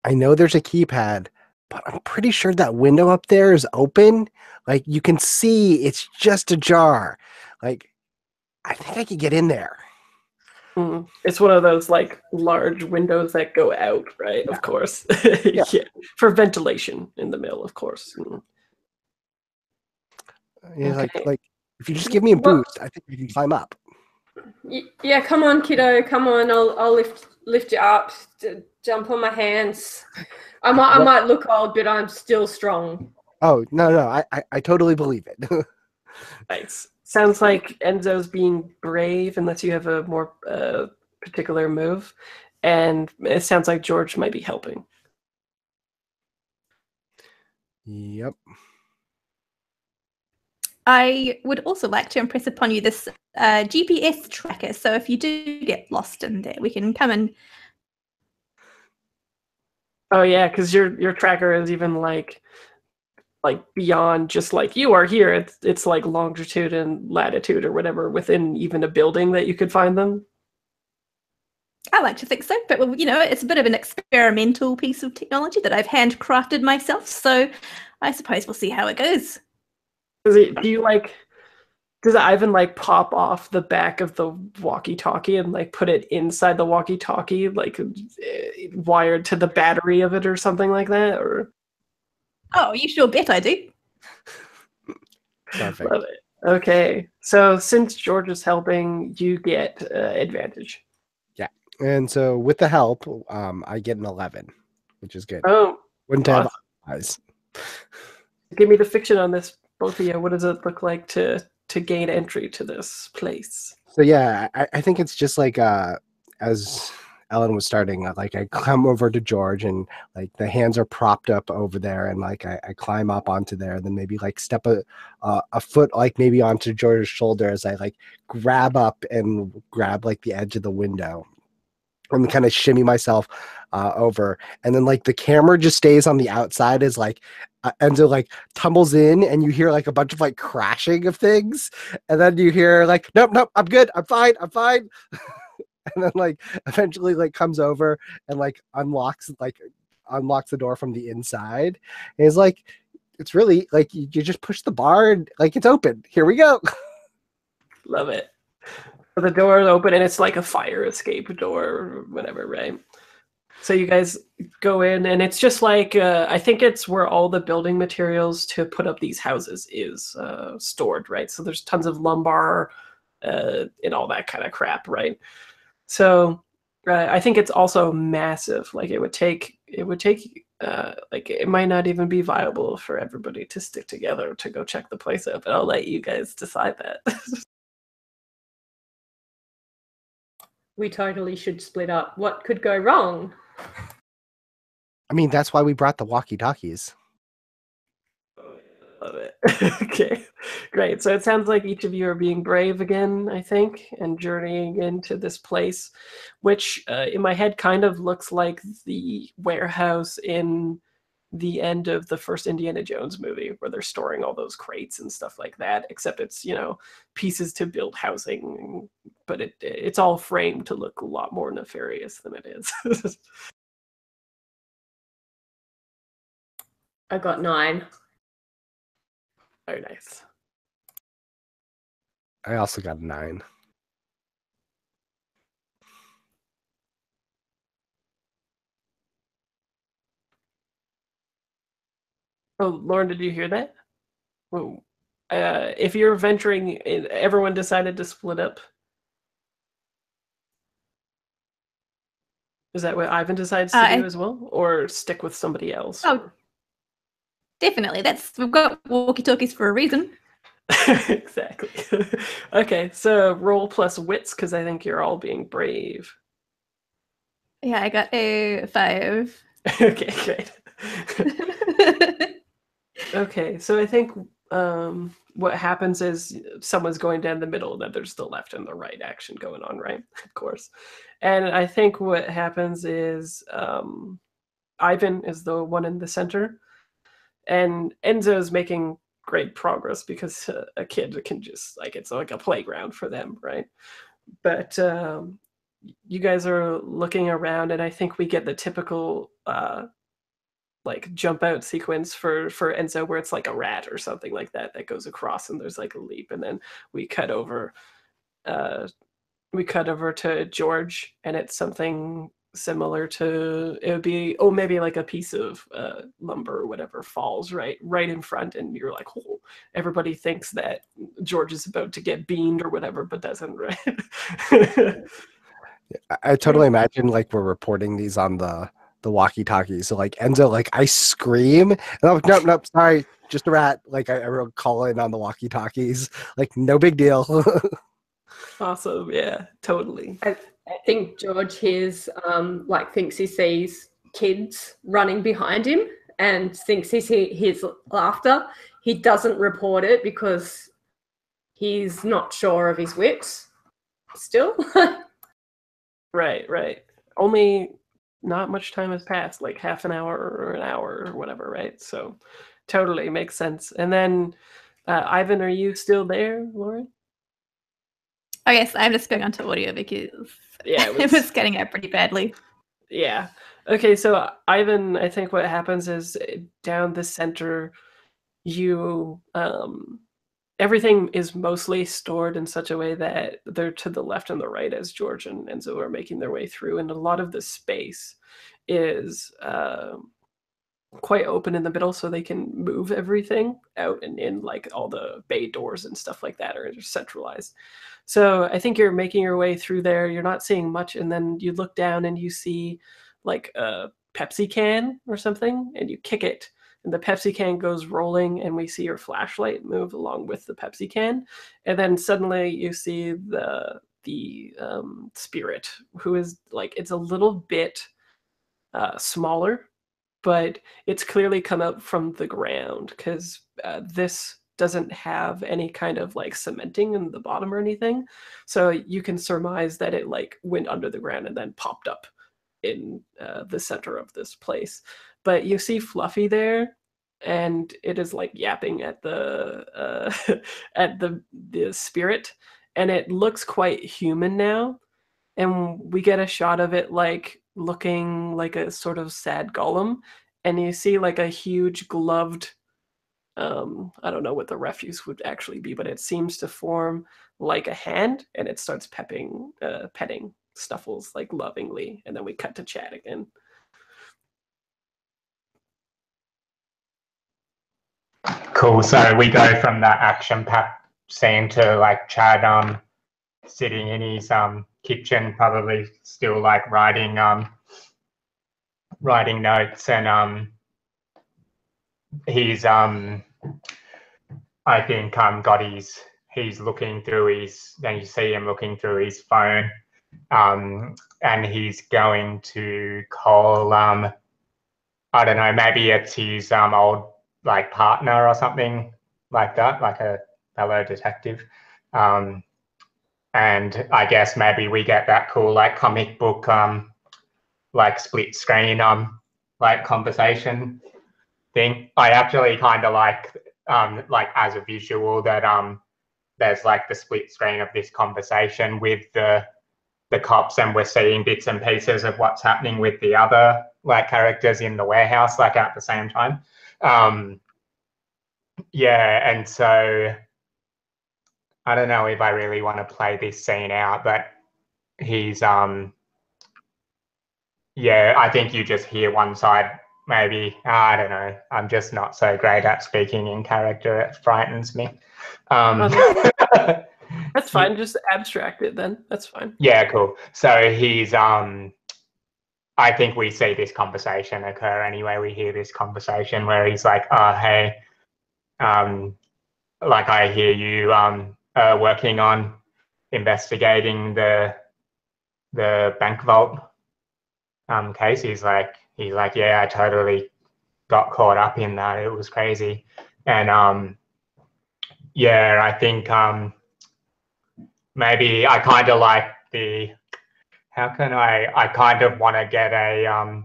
I know there's a keypad, but I'm pretty sure that window up there is open. Like, you can see it's just ajar. Like, I think I could get in there. It's one of those like large windows that go out, right? Yeah. Of course. Yeah. Yeah. For ventilation in the mill, of course. Yeah, Okay. like if you just give me a boost, I think we can climb up. Yeah, come on, kiddo, come on. I'll lift you up. Jump on my hands. I might look old, but I'm still strong. Oh no, I totally believe it. Nice. Sounds like Enzo's being brave unless you have a more particular move. And it sounds like George might be helping. Yep. I would also like to impress upon you this GPS tracker. So if you do get lost in there, we can come and... Oh yeah, because your tracker is even like beyond just like you are here. It's like longitude and latitude or whatever within even a building that you could find them. I like to think so, but well, you know, it's a bit of an experimental piece of technology that I've handcrafted myself. So I suppose we'll see how it goes. Does Ivan like pop off the back of the walkie-talkie and like put it inside the walkie-talkie, like wired to the battery of it or something like that? Or oh, you sure bet I do. Perfect. Love it. Okay, so since George is helping, you get advantage. Yeah, and so with the help, I get an 11, which is good. Oh, Wouldn't have eyes. Give me the fiction on this, both of you. What does it look like to gain entry to this place? So yeah, I think it's just like as Ellen was starting, like I come over to George and like the hands are propped up over there, and like I climb up onto there, and then maybe like step a foot like maybe onto George's shoulder as I like grab up and grab like the edge of the window and kind of shimmy myself over, and then like the camera just stays on the outside as like Enzo like tumbles in, and you hear like a bunch of like crashing of things, and then you hear like nope, I'm good, I'm fine. And then like eventually like comes over and like unlocks the door from the inside. And it's like, it's really like you just push the bar and like it's open. Here we go. Love it. So the door is open and it's like a fire escape door or whatever, right? So you guys go in and it's just like, I think it's where all the building materials to put up these houses is stored, right? So there's tons of lumber, and all that kind of crap, right? So I think it's also massive. Like it would take like it might not even be viable for everybody to stick together to go check the place out. But I'll let you guys decide that. We totally should split up. What could go wrong? I mean, that's why we brought the walkie-talkies. Love it. Okay, great. So it sounds like each of you are being brave again, I think, and journeying into this place, which in my head kind of looks like the warehouse in the end of the first Indiana Jones movie, where they're storing all those crates and stuff like that, except it's, pieces to build housing, but it's all framed to look a lot more nefarious than it is. I got 9. Very nice. I also got a 9. Oh, Lauren, did you hear that? Well, if you're venturing, everyone decided to split up. Is that what Ivan decides to do as well, or stick with somebody else? Oh, definitely. We've got walkie-talkies for a reason. Exactly. Okay, so roll plus wits, because I think you're all being brave. Yeah, I got a 5. Okay, great. Okay, so I think what happens is someone's going down the middle, and then there's the left and the right action going on, right? Of course. And I think what happens is Ivan is the one in the center, and Enzo's making great progress because a kid can just, like, it's like a playground for them, right? But you guys are looking around, and I think we get the typical like jump out sequence for Enzo, where it's like a rat or something like that goes across, and there's like a leap, and then we cut over to George, and it's something similar to, it would be, maybe like a piece of lumber or whatever falls right in front, and you're like, oh, everybody thinks that George is about to get beamed or whatever, but doesn't, right? I totally imagine like we're reporting these on the walkie-talkie. So like Enzo, like I scream and I'm like, nope, sorry, just a rat. Like I will call in on the walkie-talkies. Like no big deal. Awesome, yeah, totally. I think George hears, thinks he sees kids running behind him and thinks he hears laughter. He doesn't report it because he's not sure of his wits still. Right. Only not much time has passed, like half an hour or an hour or whatever, right? So totally makes sense. And then Ivan, are you still there, Lauren? Oh yes, I'm just going on to audio because it was getting out pretty badly. Yeah. Okay, so Ivan, I think what happens is down the center, you everything is mostly stored in such a way that they're to the left and the right as George and Enzo are making their way through, and a lot of the space is quite open in the middle, so they can move everything out and in, like all the bay doors and stuff like that are centralized. So I think you're making your way through there. You're not seeing much, and then you look down and you see like a Pepsi can or something, and you kick it, and the Pepsi can goes rolling, and we see your flashlight move along with the Pepsi can, and then suddenly you see the spirit, who is like, it's a little bit smaller, but it's clearly come out from the ground, because this doesn't have any kind of like cementing in the bottom or anything, so you can surmise that it like went under the ground and then popped up in the center of this place. But you see Fluffy there, and it is like yapping at the at the spirit, and it looks quite human now, and we get a shot of it like looking like a sort of sad golem, and you see like a huge gloved, I don't know what the refuse would actually be, but it seems to form like a hand, and it starts petting Snuffles like lovingly, and then we cut to chat again. Cool. So we go from that action pack scene to like Chad sitting in his kitchen, probably still like writing notes, and he's I think got he's looking through his, then you see him looking through his phone, and he's going to call I don't know, maybe it's his old like partner or something like that, like a fellow detective. And I guess maybe we get that cool like comic book like split screen like conversation thing. I actually kind of like as a visual that there's like the split screen of this conversation with the cops, and we're seeing bits and pieces of what's happening with the other like characters in the warehouse like at the same time. Yeah, and so I don't know if I really want to play this scene out, but he's yeah, I think you just hear one side maybe. I don't know, I'm just not so great at speaking in character. It frightens me. That's fine, just abstract it then. That's fine. Yeah, cool. So he's I think we see this conversation occur anyway. We hear this conversation where he's like, oh, hey, like I hear you working on investigating the bank vault case. He's like, yeah, I totally got caught up in that. It was crazy. And yeah, I think maybe I kind of like the, how can I kind of want to get a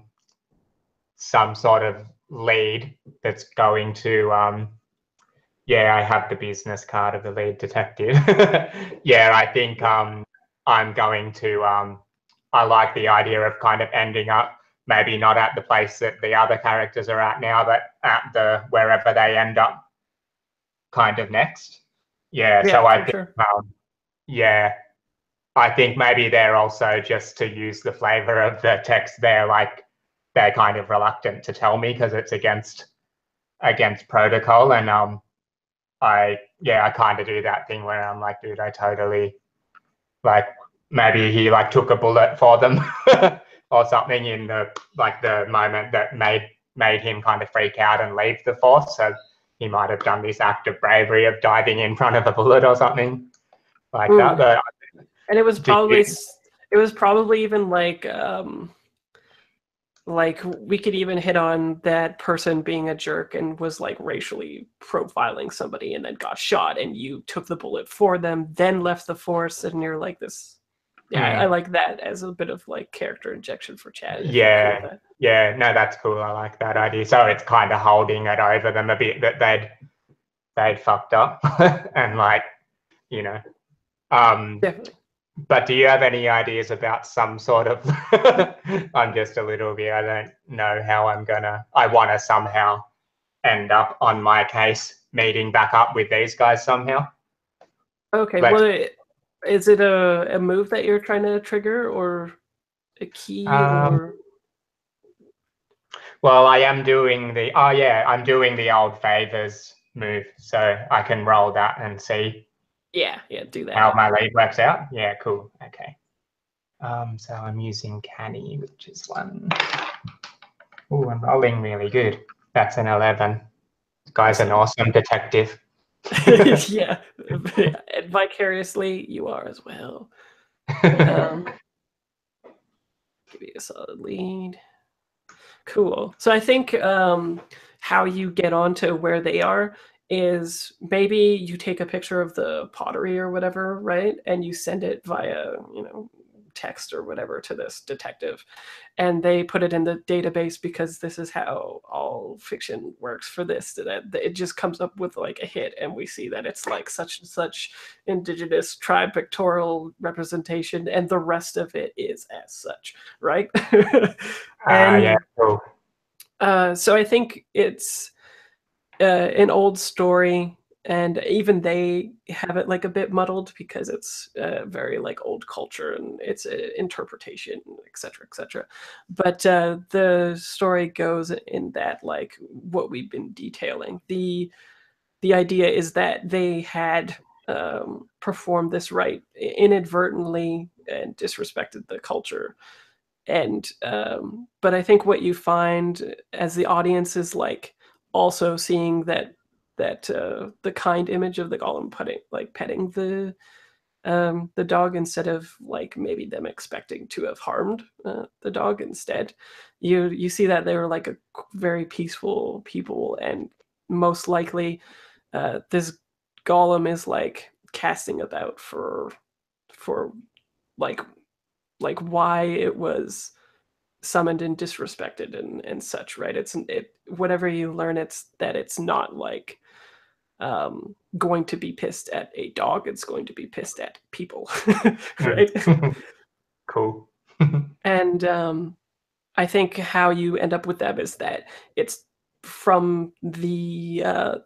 some sort of lead that's going to yeah, I have the business card of the lead detective. Yeah, I think I'm going to I like the idea of kind of ending up maybe not at the place that the other characters are at now, but at the wherever they end up kind of next. Yeah, so I think sure. yeah, I think maybe they're also, just to use the flavor of the text there, like they're kind of reluctant to tell me because it's against protocol. And I kind of do that thing where I'm like, dude, I totally, like, maybe he like took a bullet for them or something in the moment that made him kind of freak out and leave the force. So he might have done this act of bravery of diving in front of a bullet or something like that. But and it was probably even like we could even hit on that person being a jerk and was like racially profiling somebody and then got shot, and you took the bullet for them, then left the force, and you're like this. Yeah, I like that as a bit of like character injection for Chad. Yeah, cool, yeah, no, that's cool. I like that idea. So it's kind of holding it over them a bit that they'd fucked up and like, you know, definitely. But do you have any ideas about some sort of I'm just a little bit, I don't know how I want to somehow end up on my case meeting back up with these guys somehow. Okay, well, is it a move that you're trying to trigger or a key or? Well, I am doing the, I'm doing the old favors move, so I can roll that and see. Yeah, do that. How my lead works out. Yeah, cool. Okay. So I'm using Uncanny, which is one. Oh, I'm rolling really good. That's an 11. This guy's an awesome detective. Yeah, and vicariously you are as well. Give you a solid lead. Cool. So I think how you get onto where they are is maybe you take a picture of the pottery or whatever, right? And you send it via, text or whatever to this detective, and they put it in the database because this is how all fiction works for this. That it just comes up with like a hit, and we see that it's like such and such indigenous tribe pictorial representation, and the rest of it is as such, right? And yeah, cool. So I think it's an old story, and even they have it like a bit muddled because it's very like old culture and it's interpretation, etc., etc. But the story goes in that like what we've been detailing. The idea is that they had performed this rite inadvertently and disrespected the culture. And but I think what you find as the audience is like also seeing that the kind image of the golem petting the dog instead of like maybe them expecting to have harmed the dog. Instead, you see that they were like a very peaceful people, and most likely this golem is like casting about for like why it was summoned and disrespected and such, right? It whatever you learn, it's that it's not like going to be pissed at a dog, it's going to be pissed at people. Right. Cool. And I think how you end up with them is that it's from the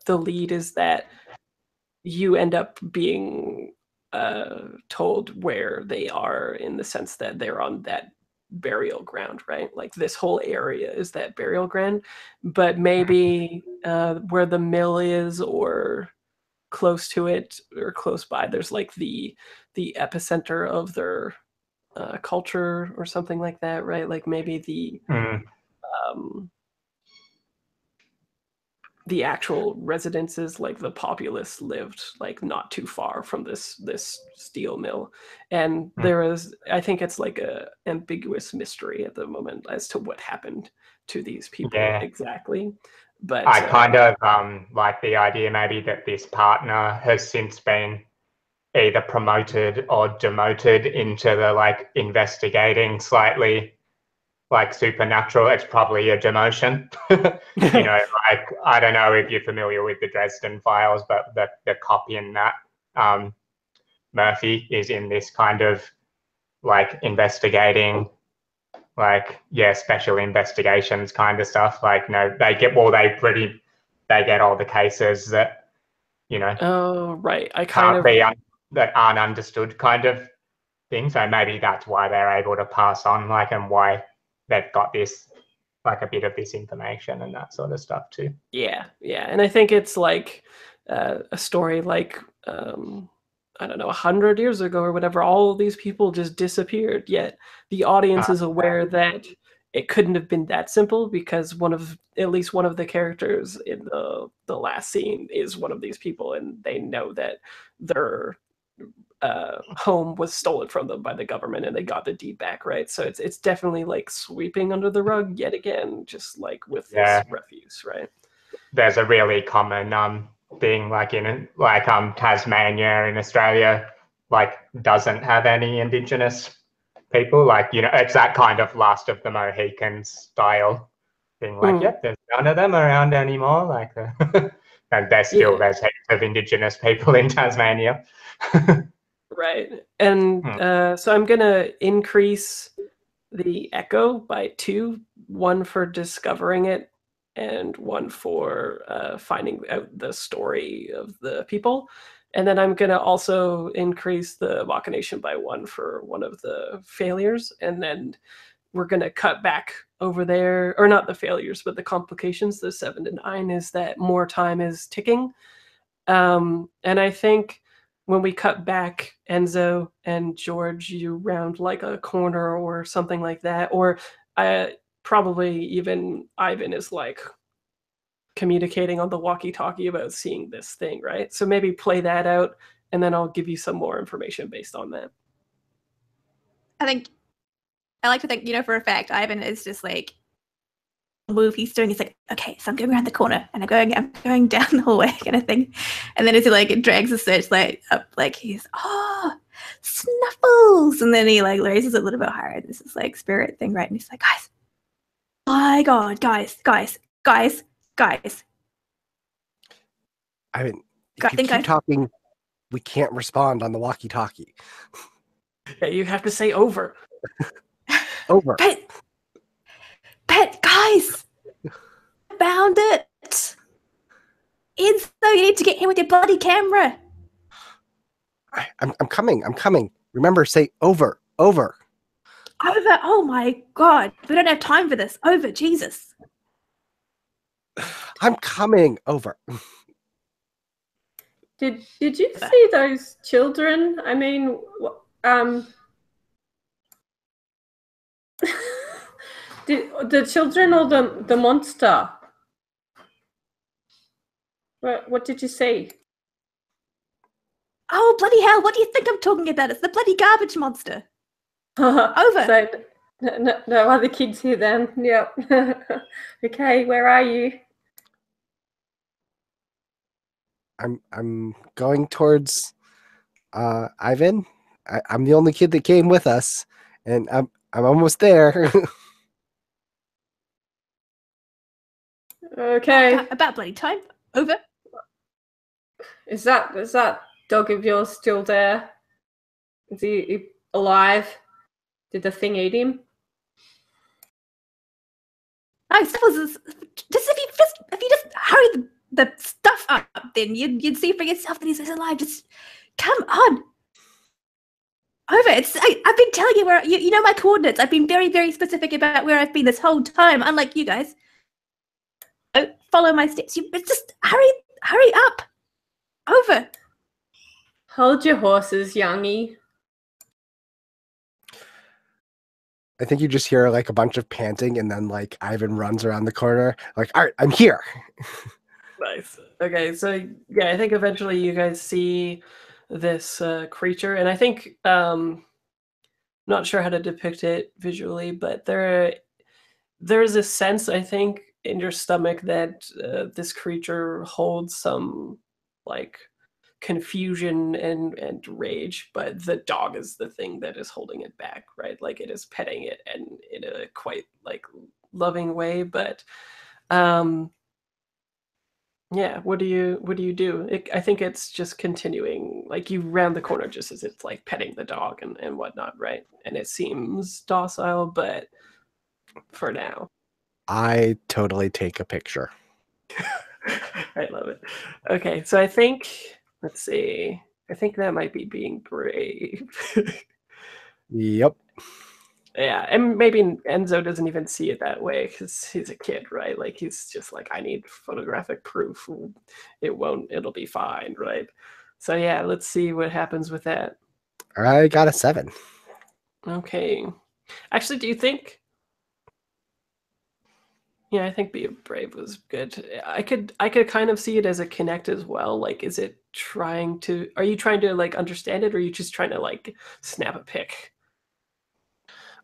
lead is that you end up being told where they are, in the sense that they're on that burial ground, right? Like this whole area is that burial ground, but maybe where the mill is, or close to it or close by, there's like the epicenter of their culture or something like that, right? Like maybe the actual residences, like the populace, lived like not too far from this steel mill, and there is, I think it's like a ambiguous mystery at the moment as to what happened to these people exactly. But I kind of like the idea maybe that this partner has since been either promoted or demoted into the like investigating slightly like supernatural. It's probably a demotion. You know, like I don't know if you're familiar with the Dresden Files, but the cop in that, Murphy, is in this kind of like investigating, like special investigations kind of stuff. Like they get all the cases that, you know, oh right, I can't be that aren't understood kind of thing. So maybe that's why they're able to pass on, like, and why they've got this, like, a bit of this information and that sort of stuff too. Yeah, and I think it's like a story like I don't know, 100 years ago or whatever, all of these people just disappeared, yet the audience is aware that it couldn't have been that simple, because at least one of the characters in the last scene is one of these people, and they know that their home was stolen from them by the government and they got the deed back, right? So it's definitely like sweeping under the rug yet again, just like with this refuse, right? There's a really common thing, like in like Tasmania in Australia, like doesn't have any Indigenous people. Like, you know, it's that kind of Last of the Mohicans style thing. Like, yep, there's none of them around anymore. Like, and there's heaps of Indigenous people in Tasmania. Right. And so I'm going to increase the echo by 2, 1 for discovering it and 1 for finding out the story of the people. And then I'm going to also increase the machination by 1 for one of the failures. And then we're going to cut back over there, or not the failures, but the complications, the 7 to 9, is that more time is ticking. And I think when we cut back, Enzo and George, you round like a corner or something like that, or probably even Ivan is like communicating on the walkie-talkie about seeing this thing, right? So maybe play that out, and then I'll give you some more information based on that. I like to think, you know, for a fact, Ivan is just like, move he's doing, he's like, okay, so I'm going around the corner and I'm going down the hallway kind of thing. And then as he like drags the searchlight up, like he's Snuffles, and then he like raises it a little bit higher. This is like spirit thing, right? And he's like, guys, my God, guys. I mean, if you keep talking, we can't respond on the walkie-talkie. Yeah, you have to say over. Over. Pet, guys! Found it! Enzo, you need to get here with your bloody camera. I'm coming. Remember, say over. Over. Oh my God. We don't have time for this. Over, Jesus. I'm coming. Over. Did you see those children? I mean, the children or the monster? What did you see? Oh, bloody hell, what do you think I'm talking about? It's the bloody garbage monster. Over. So, no other kids here then. Yep. Okay, where are you? I'm going towards Ivan. I'm the only kid that came with us, and I'm almost there. Okay. About bloody time. Over. Is that dog of yours still there? Is he alive? Did the thing eat him? I suppose just if you just hurry the stuff up, then you'd see for yourself that he's alive. Just come on. Over. I've been telling you where you know my coordinates. I've been very, very specific about where I've been this whole time, unlike you guys. Follow my steps. Just hurry up. Over. Hold your horses, youngie. I think you just hear like a bunch of panting, and then like Ivan runs around the corner, like, all right, I'm here. Nice. Okay, so yeah, I think eventually you guys see this creature, and I think not sure how to depict it visually, but there's a sense, I think, in your stomach that this creature holds some like confusion and rage, but the dog is the thing that is holding it back, right? Like it is petting it and in a quite like loving way, but yeah, what do you do? I think it's just continuing, like you round the corner just as it's like petting the dog and whatnot, right? And it seems docile, but for now. I totally take a picture. I love it. Okay, so I think, let's see. I think that might be being brave. Yep. Yeah, and maybe Enzo doesn't even see it that way because he's a kid, right? Like he's just like, I need photographic proof. It'll be fine, right? So yeah, let's see what happens with that. I got a 7. Okay. Actually, do you think? Yeah, I think being brave was good. I could kind of see it as a connect as well. Like, is it trying to? Are you trying to like understand it, or are you just trying to like snap a pic?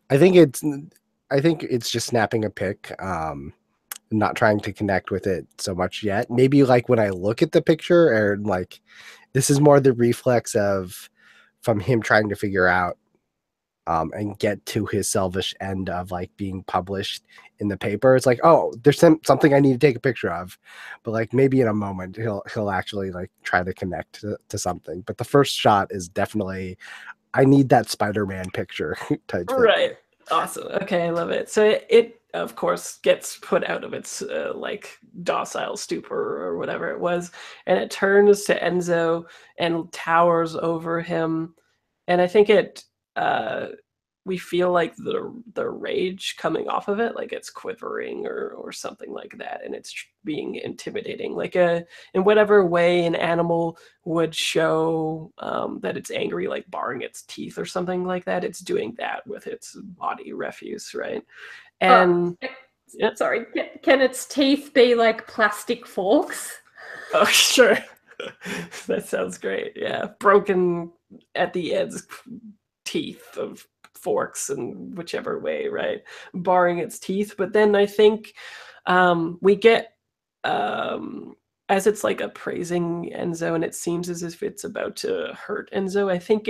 I think it's just snapping a pic, not trying to connect with it so much yet. Maybe like when I look at the picture, or like this is more the reflex of from him trying to figure out and get to his selfish end of like being published in the paper. It's like, oh, there's something I need to take a picture of, but like maybe in a moment he'll actually like try to connect to something. But the first shot is definitely, I need that Spider-Man picture type thing. Right. Awesome. Okay, I love it. So it of course gets put out of its like docile stupor or whatever it was, and it turns to Enzo and towers over him. And I think we feel like the rage coming off of it, like it's quivering or something like that, and it's being intimidating, like in whatever way an animal would show that it's angry, like baring its teeth or something like that. It's doing that with its body refuse, right? And yeah. Sorry, can its teeth be like plastic forks? Oh, sure. That sounds great. Yeah, broken at the ends teeth of forks in whichever way, right? Barring its teeth. But then I think we get as it's like appraising Enzo, and it seems as if it's about to hurt Enzo. I think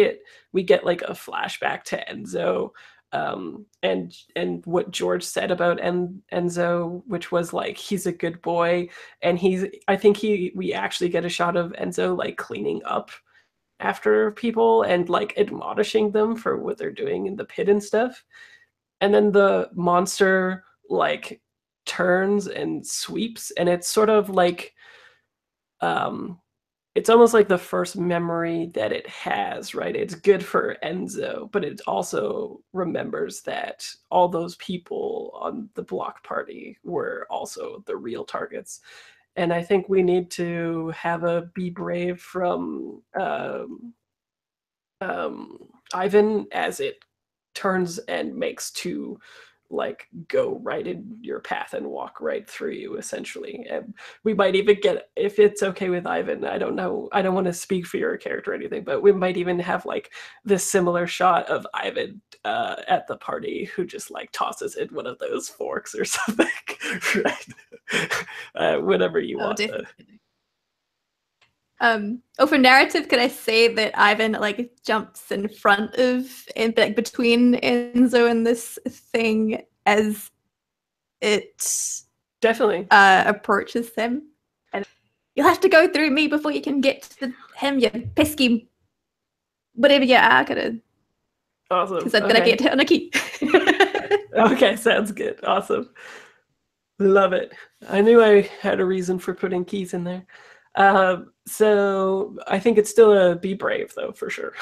we get like a flashback to Enzo and what George said about Enzo, which was like he's a good boy, and I think we actually get a shot of Enzo like cleaning up after people and like admonishing them for what they're doing in the pit and stuff. And then the monster like turns and sweeps, and it's sort of like it's almost like the first memory that it has, right? It's good for Enzo, but it also remembers that all those people on the block party were also the real targets. and I think we need to have a be brave from Ivan as it turns and makes to like go right in your path and walk right through you essentially. And we might even get, if it's okay with Ivan, I don't know, I don't want to speak for your character or anything, but we might even have like this similar shot of Ivan at the party who just like tosses in one of those forks or something. Right. Whatever you want to. For narrative, could I say that Ivan like jumps in front of and like between Enzo and this thing as it definitely approaches him, and you'll have to go through me before you can get to him, you pesky whatever you are, gonna. Awesome. Because I'm gonna get on a key. Okay, sounds good. Awesome. Love it. I knew I had a reason for putting keys in there. So I think it's still a be brave though, for sure.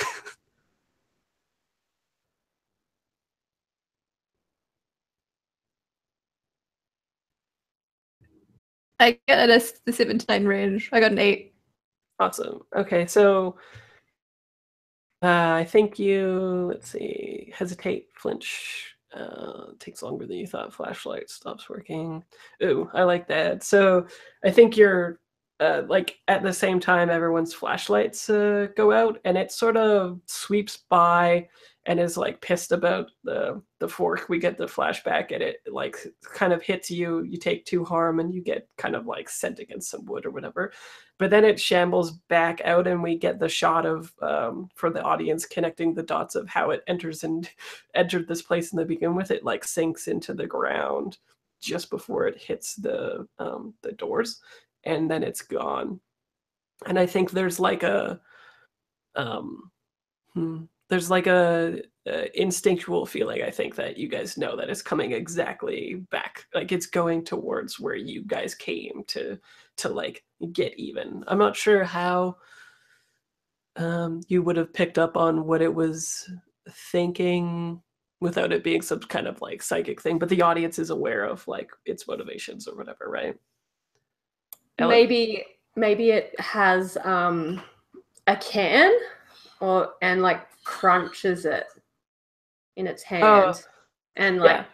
I got the 7 to 9 range. I got an 8. Awesome. Okay, so I think you, let's see, hesitate, flinch, takes longer than you thought, flashlight stops working. Ooh, I like that. So I think you're like at the same time everyone's flashlights go out, and it sort of sweeps by and is like pissed about the fork. We get the flashback and it like kind of hits you. You take 2 harm and you get kind of like sent against some wood or whatever. But then it shambles back out and we get the shot of for the audience connecting the dots of how it entered this place in the beginning with. It like sinks into the ground just before it hits the doors, and then it's gone. And I think there's like a there's like a instinctual feeling, I think, that you guys know that it's coming exactly back, like it's going towards where you guys came to like get even. I'm not sure how you would have picked up on what it was thinking without it being some kind of like psychic thing, but the audience is aware of like its motivations or whatever, right? Maybe it has a can and like crunches it in its hand and like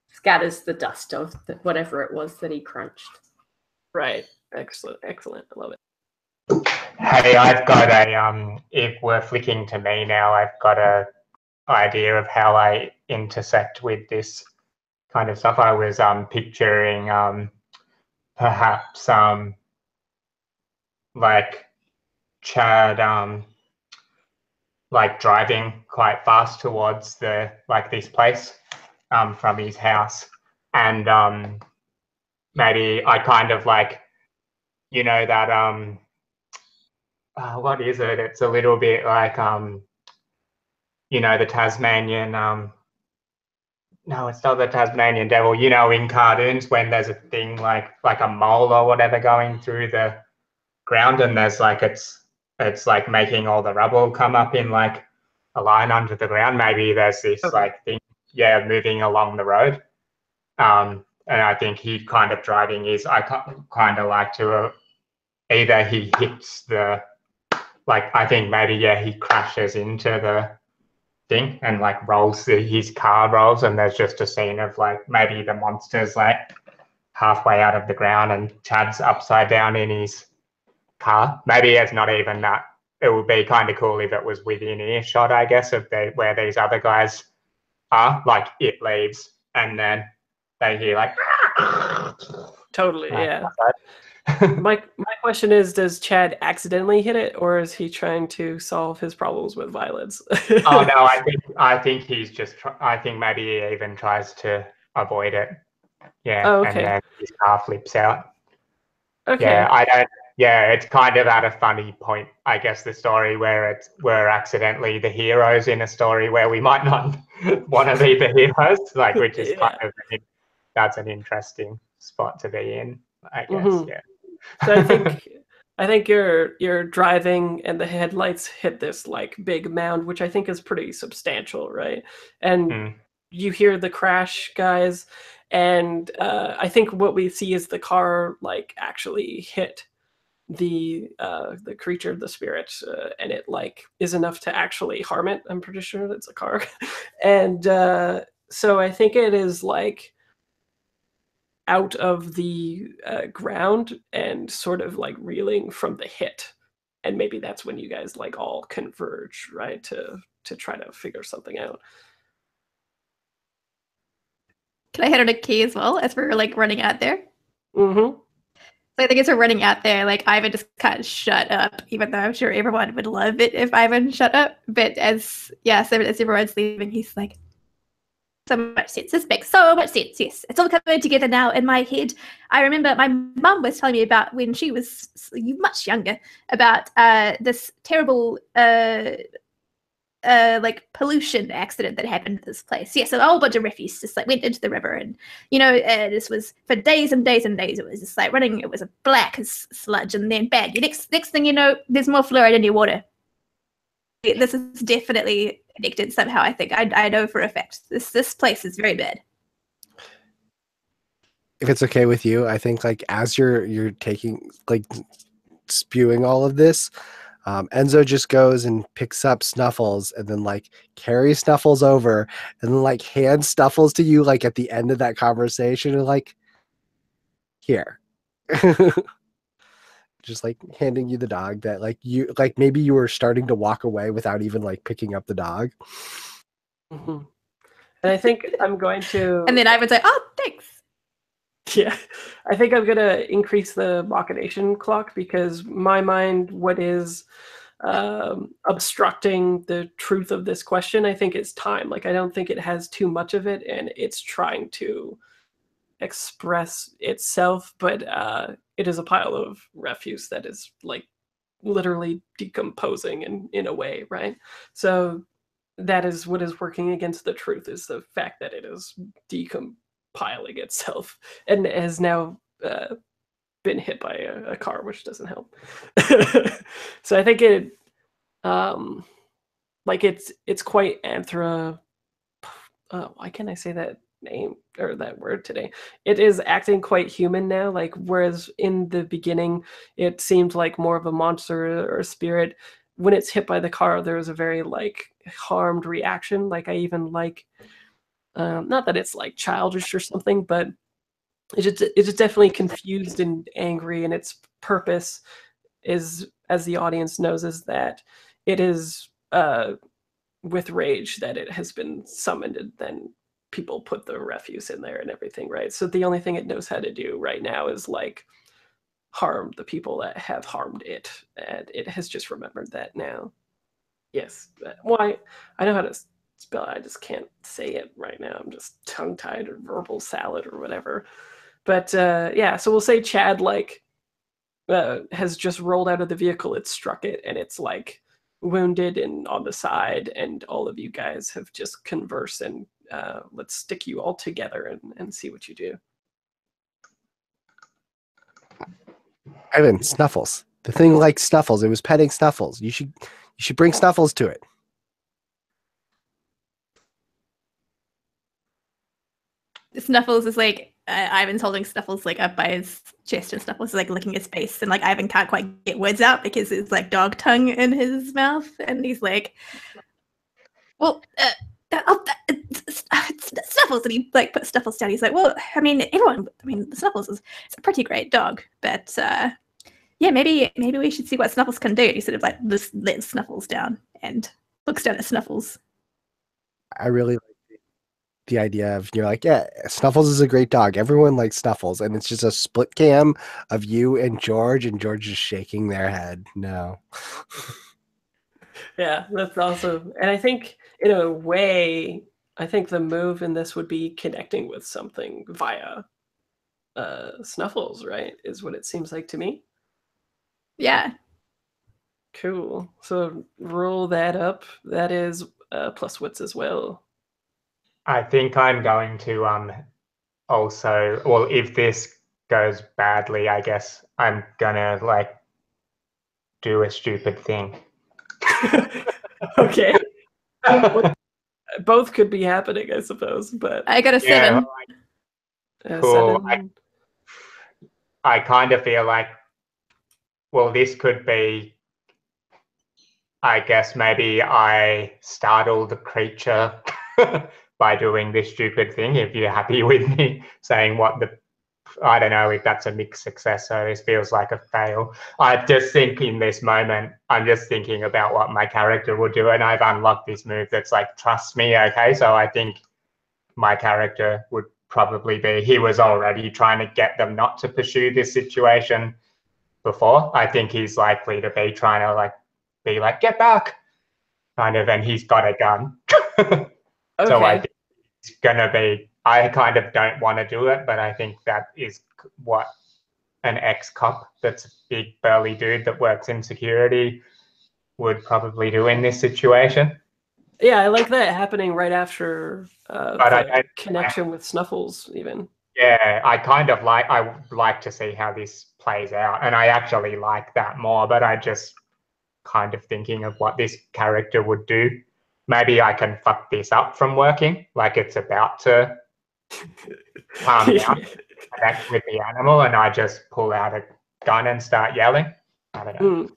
scatters the dust of whatever it was that he crunched. Right. Excellent. I love it. Hey, I've got a if we're flicking to me now, I've got a idea of how I intersect with this kind of stuff. I was picturing perhaps like Chad like driving quite fast towards this place from his house, and maybe I kind of like, you know, that what is it? It's a little bit like you know, the Tasmanian no, it's not the Tasmanian devil, you know, in cartoons when there's a thing like a mole or whatever going through the ground, and there's like it's like making all the rubble come up in like a line under the ground. Maybe there's this like thing, moving along the road. And I think he kind of driving is, I kind of like to either he hits I think maybe, he crashes into the thing and like his car rolls, and there's just a scene of like maybe the monster's like halfway out of the ground and Chad's upside down in his car. Maybe it's not even that. It would be kind of cool if it was within earshot, I guess, of where these other guys are. Like it leaves and then they hear like totally, yeah. My question is, does Chad accidentally hit it, or is he trying to solve his problems with violence? Oh no, I think he's just. I think maybe he even tries to avoid it. Yeah, oh, okay. And then his car flips out. Okay. Yeah, I don't. Yeah, it's kind of at a funny point, I guess, the story where we're accidentally the heroes in a story where we might not want to be the heroes, like, which is kind of that's an interesting spot to be in, I guess. Mm-hmm. Yeah. So I think you're driving and the headlights hit this like big mound, which I think is pretty substantial, right? And you hear the crash, guys, And I think what we see is the car like actually hit the creature, the spirit, and it like is enough to actually harm it. I'm pretty sure it's a car. And so I think it is like out of the ground and sort of like reeling from the hit. And maybe that's when you guys like all converge, right, to try to figure something out. Can I hit on a key as well as we're like running out there? Mm-hmm. So I think as we're running out there, like Ivan just kind of shut up, even though I'm sure everyone would love it if Ivan shut up. But as everyone's leaving, he's like, so much sense. This makes so much sense. Yes, it's all coming together now in my head. I remember my mum was telling me about when she was much younger about this terrible like pollution accident that happened at this place. Yes, a whole bunch of refuse just like went into the river, and this was for days and days and days. It was just like running. It was a black as sludge, and then bang. Next thing you know, there's more fluoride in your water. This is definitely connected somehow. I think I know for a fact this place is very bad. If it's okay with you, I think like as you're taking like spewing all of this, Enzo just goes and picks up Snuffles and then like carries Snuffles over and then like hands Snuffles to you like at the end of that conversation and like here. Just like handing you the dog that like you like maybe you were starting to walk away without even like picking up the dog. Mm-hmm. And I think I'm going to And then I would say, oh, thanks. Yeah, I think I'm gonna increase the machination clock because my mind, what is obstructing the truth of this question, I think is time. Like I don't think it has too much of it, and it's trying to express itself, but it is a pile of refuse that is like literally decomposing in a way, right? So that is what is working against the truth, is the fact that it is decompiling itself and has now been hit by a car, which doesn't help. So I think it like it's quite why can't I say that name or that word today? It is acting quite human now, like whereas in the beginning it seemed like more of a monster or a spirit. When it's hit by the car, there is a very like harmed reaction. Like I even like not that it's like childish or something, but it's just definitely confused and angry, and its purpose is, as the audience knows, is that it is with rage that it has been summoned, and then people put the refuse in there and everything, right? So the only thing it knows how to do right now is like harm the people that have harmed it, and it has just remembered that now. Yes. Well, I know how to spell it. I just can't say it right now. I'm just tongue-tied or verbal salad or whatever. But yeah, so we'll say Chad like has just rolled out of the vehicle. It struck it, and it's like wounded and on the side. And all of you guys have just conversed, and let's stick you all together and see what you do. Ivan, Snuffles. The thing like Snuffles. It was petting Snuffles. You should bring Snuffles to it. Snuffles is like Ivan's holding Snuffles like up by his chest, and Snuffles is like licking his face, and like Ivan can't quite get words out because it's like dog tongue in his mouth, and he's like, "Well, Snuffles," and he like puts Snuffles down. He's like, "Well, Snuffles is a pretty great dog, but yeah, maybe we should see what Snuffles can do." And he sort of like lets Snuffles down and looks down at Snuffles. I really like the idea of you're like, yeah, Snuffles is a great dog. Everyone likes Snuffles, and it's just a split cam of you and George is shaking their head. No. Yeah, that's awesome. And I think in a way, I think the move in this would be connecting with something via Snuffles, right? Is what it seems like to me. Yeah. Cool. So roll that up. That is plus wits as well. I think I'm going to also, well, if this goes badly, I guess I'm gonna like do a stupid thing. Okay. Both could be happening, I suppose, but I got a 7. Cool. 7. I kind of feel like, well, this could be, I guess maybe I startle the creature by doing this stupid thing, if you're happy with me saying I don't know if that's a mixed success, so this feels like a fail. I just think in this moment, I'm just thinking about what my character would do, and I've unlocked this move that's like, trust me, okay? So I think my character would probably be, he was already trying to get them not to pursue this situation before. I think he's likely to be trying to be like, get back, kind of, and he's got a gun. Okay. So I think it's gonna be, I kind of don't want to do it, but I think that is what an ex-cop that's a big burly dude that works in security would probably do in this situation. Yeah, I like that happening right after the connection with Snuffles, even. Yeah, I would like to see how this plays out, and I actually like that more, but I just kind of thinking of what this character would do. Maybe I can fuck this up from working, like it's about to calm down, connect with the animal, and I just pull out a gun and start yelling. I don't know.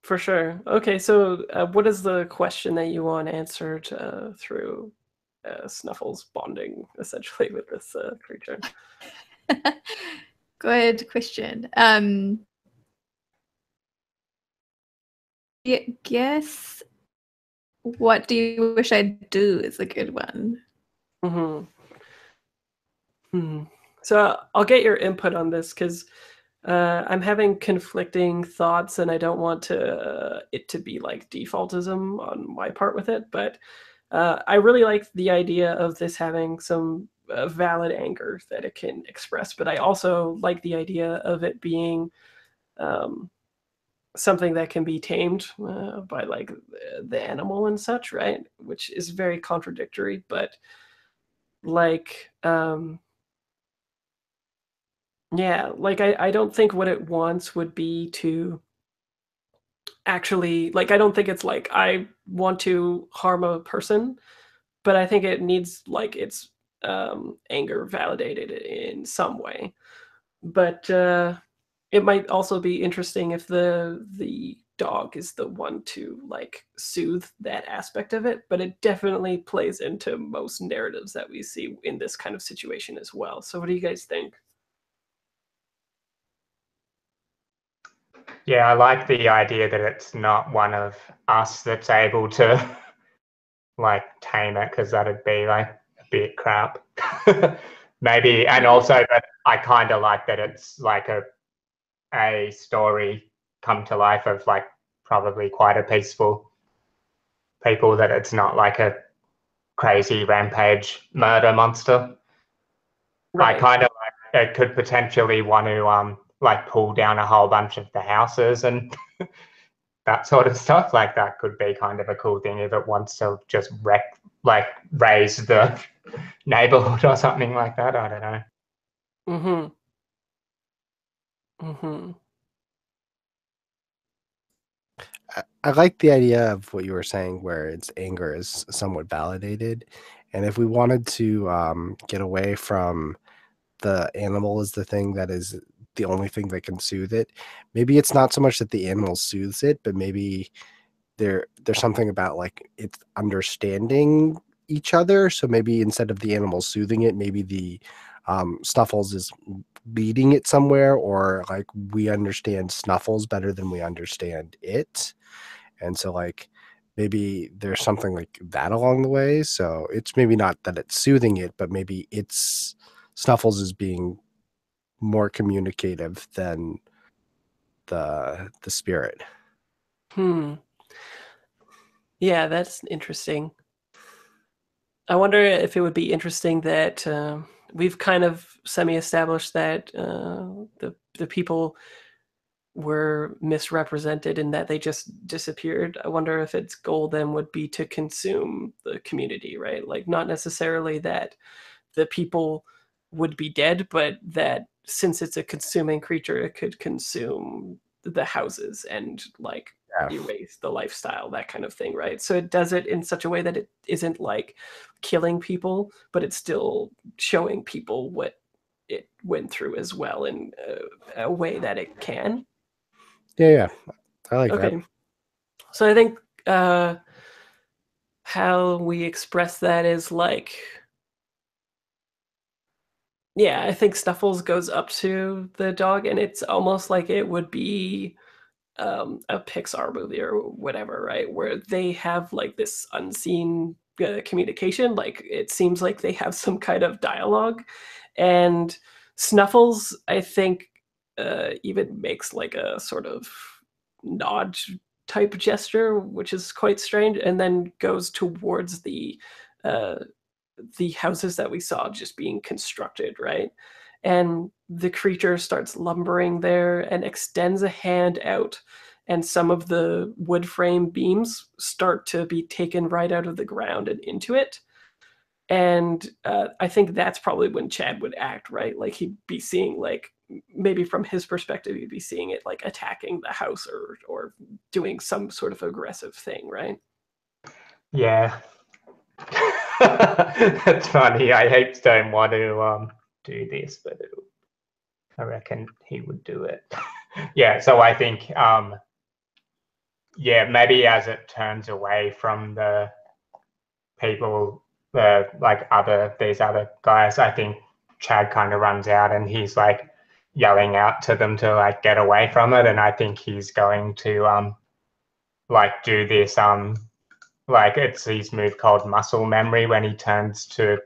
For sure. Okay, so what is the question that you want answered through Snuffles bonding, essentially, with this creature? Good question. Yeah, guess what do you wish I'd do is a good one. So I'll get your input on this, because I'm having conflicting thoughts, and I don't want it to be like defaultism on my part with it, but I really like the idea of this having some valid anger that it can express, but I also like the idea of it being something that can be tamed by like the animal and such, right? Which is very contradictory, but like yeah, like I don't think what it wants would be to actually, like, I don't think it's like I want to harm a person, but I think it needs like its anger validated in some way. But it might also be interesting if the dog is the one to like soothe that aspect of it, but it definitely plays into most narratives that we see in this kind of situation as well. So what do you guys think? Yeah, I like the idea that it's not one of us that's able to like tame it, because that'd be like a bit crap. Maybe, and also that I kind of like that it's like a story come to life of like probably quite a peaceful people, that it's not like a crazy rampage murder monster. Right. I kind of like it could potentially want to like pull down a whole bunch of the houses and that sort of stuff. Like that could be kind of a cool thing if it wants to just raise the neighborhood or something like that. I don't know. I like the idea of what you were saying, where its anger is somewhat validated. And if we wanted to get away from the animal is the thing that is the only thing that can soothe it, maybe it's not so much that the animal soothes it, but maybe there's something about like it's understanding each other. So maybe instead of the animal soothing it, maybe the Snuffles is leading it somewhere, or like we understand Snuffles better than we understand it. And so like maybe there's something like that along the way. So it's maybe not that it's soothing it, but maybe it's Snuffles is being more communicative than the spirit. Yeah, that's interesting. I wonder if it would be interesting that we've kind of semi-established that the people were misrepresented in that they just disappeared. I wonder if its goal then would be to consume the community, right? Like not necessarily that the people would be dead, but that since it's a consuming creature, it could consume the houses and like erase the lifestyle, that kind of thing, right? So it does it in such a way that it isn't like killing people, but it's still showing people what went through as well in a way that it can. Yeah, I like Okay. that. So I think how we express that is like, yeah, I think Snuffles goes up to the dog, and it's almost like it would be a Pixar movie or whatever, right? Where they have like this unseen communication. Like it seems like they have some kind of dialogue, and Snuffles, I think, even makes like a sort of nod type gesture, which is quite strange, and then goes towards uh, the houses that we saw just being constructed, right? And the creature starts lumbering there and extends a hand out, and some of the wood frame beams start to be taken right out of the ground and into it. And I think that's probably when Chad would act, right? Like he'd be seeing, like, maybe from his perspective, he'd be seeing it like attacking the house or doing some sort of aggressive thing, right? Yeah. That's funny. I heaps don't want to do this, but I reckon he would do it. Yeah, so I think yeah, maybe as it turns away from the people, like these other guys, I think Chad kind of runs out and he's like yelling out to them to like get away from it, and I think he's going to like do this like it's his move called muscle memory when he turns to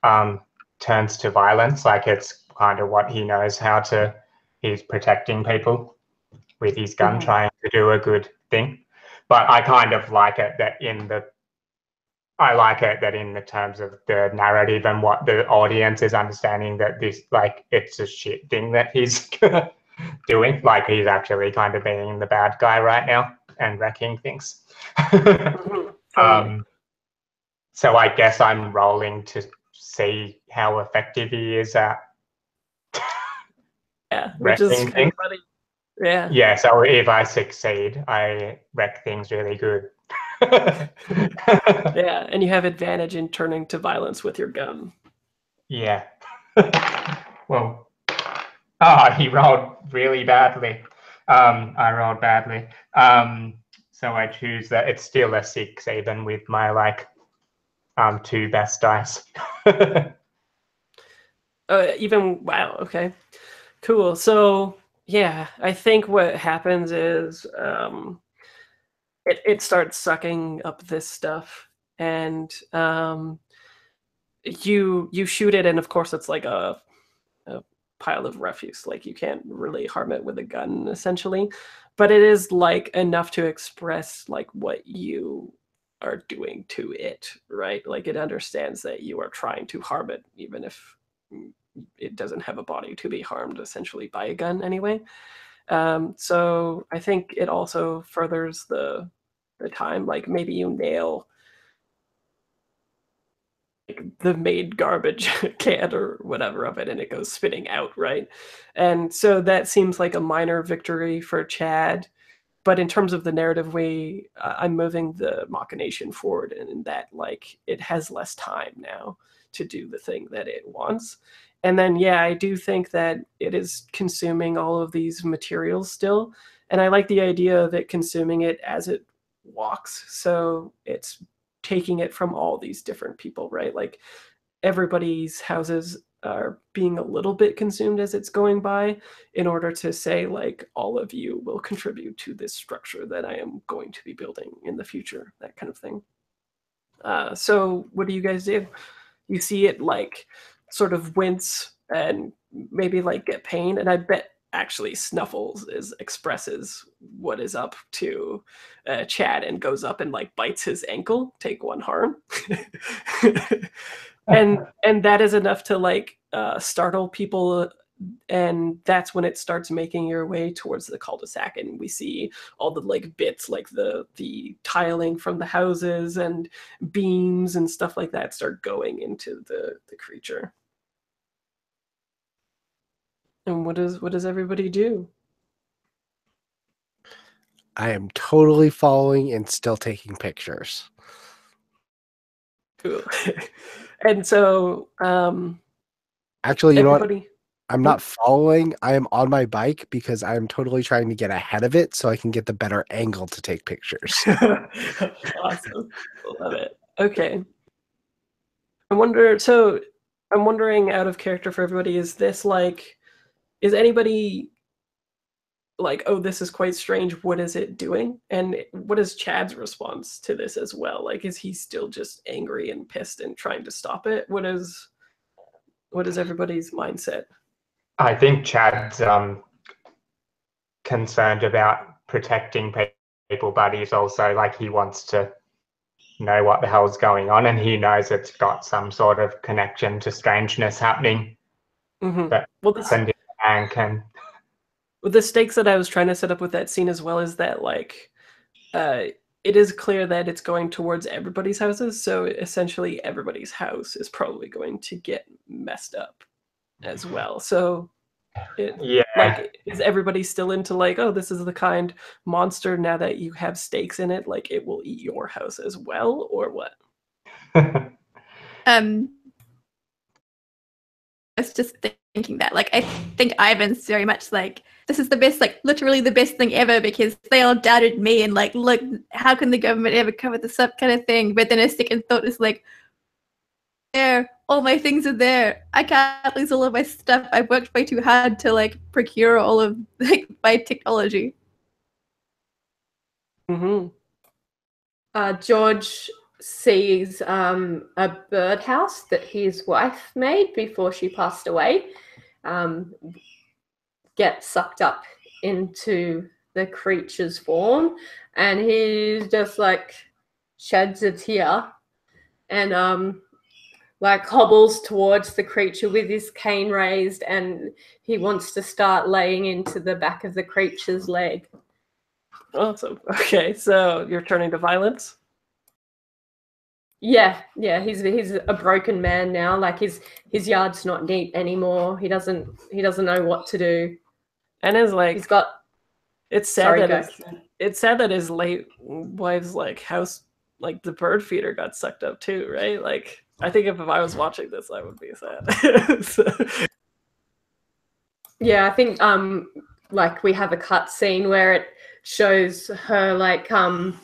violence. Like it's kind of what he knows how to. He's protecting people with his gun, trying to do a good thing. But I kind of like it that in the terms of the narrative and what the audience is understanding, that this, like, it's a shit thing that he's doing. Like he's actually kind of being the bad guy right now and wrecking things. Totally. So I guess I'm rolling to see how effective he is at which is wrecking kind of things. funny. Yeah. Yeah, so if I succeed, I wreck things really good. Yeah, and you have advantage in turning to violence with your gun. Yeah. Well, he rolled really badly. I rolled badly. So I choose that. It's still a 6, even with my like 2 best dice. Even, wow, okay. Cool. So yeah, I think what happens is it starts sucking up this stuff, and you shoot it, and of course it's like a pile of refuse. Like you can't really harm it with a gun, essentially, but it is like enough to express like what you are doing to it, right? Like it understands that you are trying to harm it, even if it doesn't have a body to be harmed, essentially, by a gun anyway. So I think it also furthers the time. Like maybe you nail the main garbage can or whatever of it, and it goes spinning out, right? And so that seems like a minor victory for Chad. But in terms of the narrative way, I'm moving the machination forward, and in that, like, it has less time now to do the thing that it wants. And then, yeah, I do think that it is consuming all of these materials still. And I like the idea of it consuming it as it walks. So it's taking it from all these different people, right? Like everybody's houses are being a little bit consumed as it's going by, in order to say, like, all of you will contribute to this structure that I am going to be building in the future, that kind of thing. So what do you guys do? You see it like sort of wince and maybe like get pain, and I bet actually Snuffles expresses what is up to Chad and goes up and like bites his ankle, take 1 harm. and that is enough to like startle people, and that's when it starts making your way towards the cul-de-sac, and we see all the like bits, like the tiling from the houses and beams and stuff like that start going into the creature. And what does everybody do? I am totally following and still taking pictures. Cool. And so actually, you know what? I'm not following. I am on my bike because I'm totally trying to get ahead of it so I can get the better angle to take pictures. Awesome. Love it. Okay. I'm wondering out of character for everybody, is anybody like, oh, this is quite strange, what is it doing? And what is Chad's response to this as well? Like, is he still just angry and pissed and trying to stop it? What is everybody's mindset? I think Chad's concerned about protecting people, but he's also like, he wants to know what the hell's going on, and he knows it's got some sort of connection to strangeness happening. That happened in the bank. And the stakes that I was trying to set up with that scene as well is that, like, it is clear that it's going towards everybody's houses, so essentially everybody's house is probably going to get messed up as well. So like, is everybody still into like, oh, this is the kind monster, now that you have stakes in it, like it will eat your house as well, or what? I was just thinking that, like, I think Ivan's very much like, this is the best, like, literally the best thing ever, because they all doubted me, and like, look, how can the government ever cover this up, kind of thing. But then a second thought is like, there, all my things are there. I can't lose all of my stuff. I worked way too hard to like procure all of like my technology. George sees a birdhouse that his wife made before she passed away get sucked up into the creature's form, and he just like sheds a tear and like hobbles towards the creature with his cane raised, and he wants to start laying into the back of the creature's leg. Awesome. Okay, so you're turning to violence? Yeah, he's a broken man now. Like his yard's not neat anymore. He doesn't know what to do. And is like, he's got. It's sad it's sad that his late wife's like house, like the bird feeder, got sucked up too, right? Like, I think if I was watching this, I would be sad. So. Yeah, I think like we have a cut scene where it shows her like crafting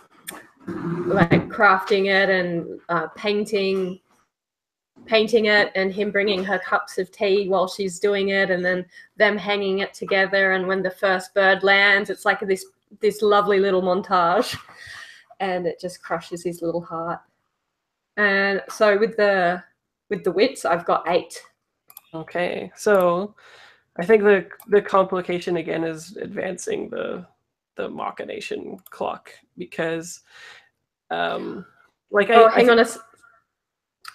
it and painting it, and him bringing her cups of tea while she's doing it, and then them hanging it together. And when the first bird lands, it's like this lovely little montage, and it just crushes his little heart. And so with the wits, I've got 8. Okay, so I think the complication again is advancing the machination clock, because like hang on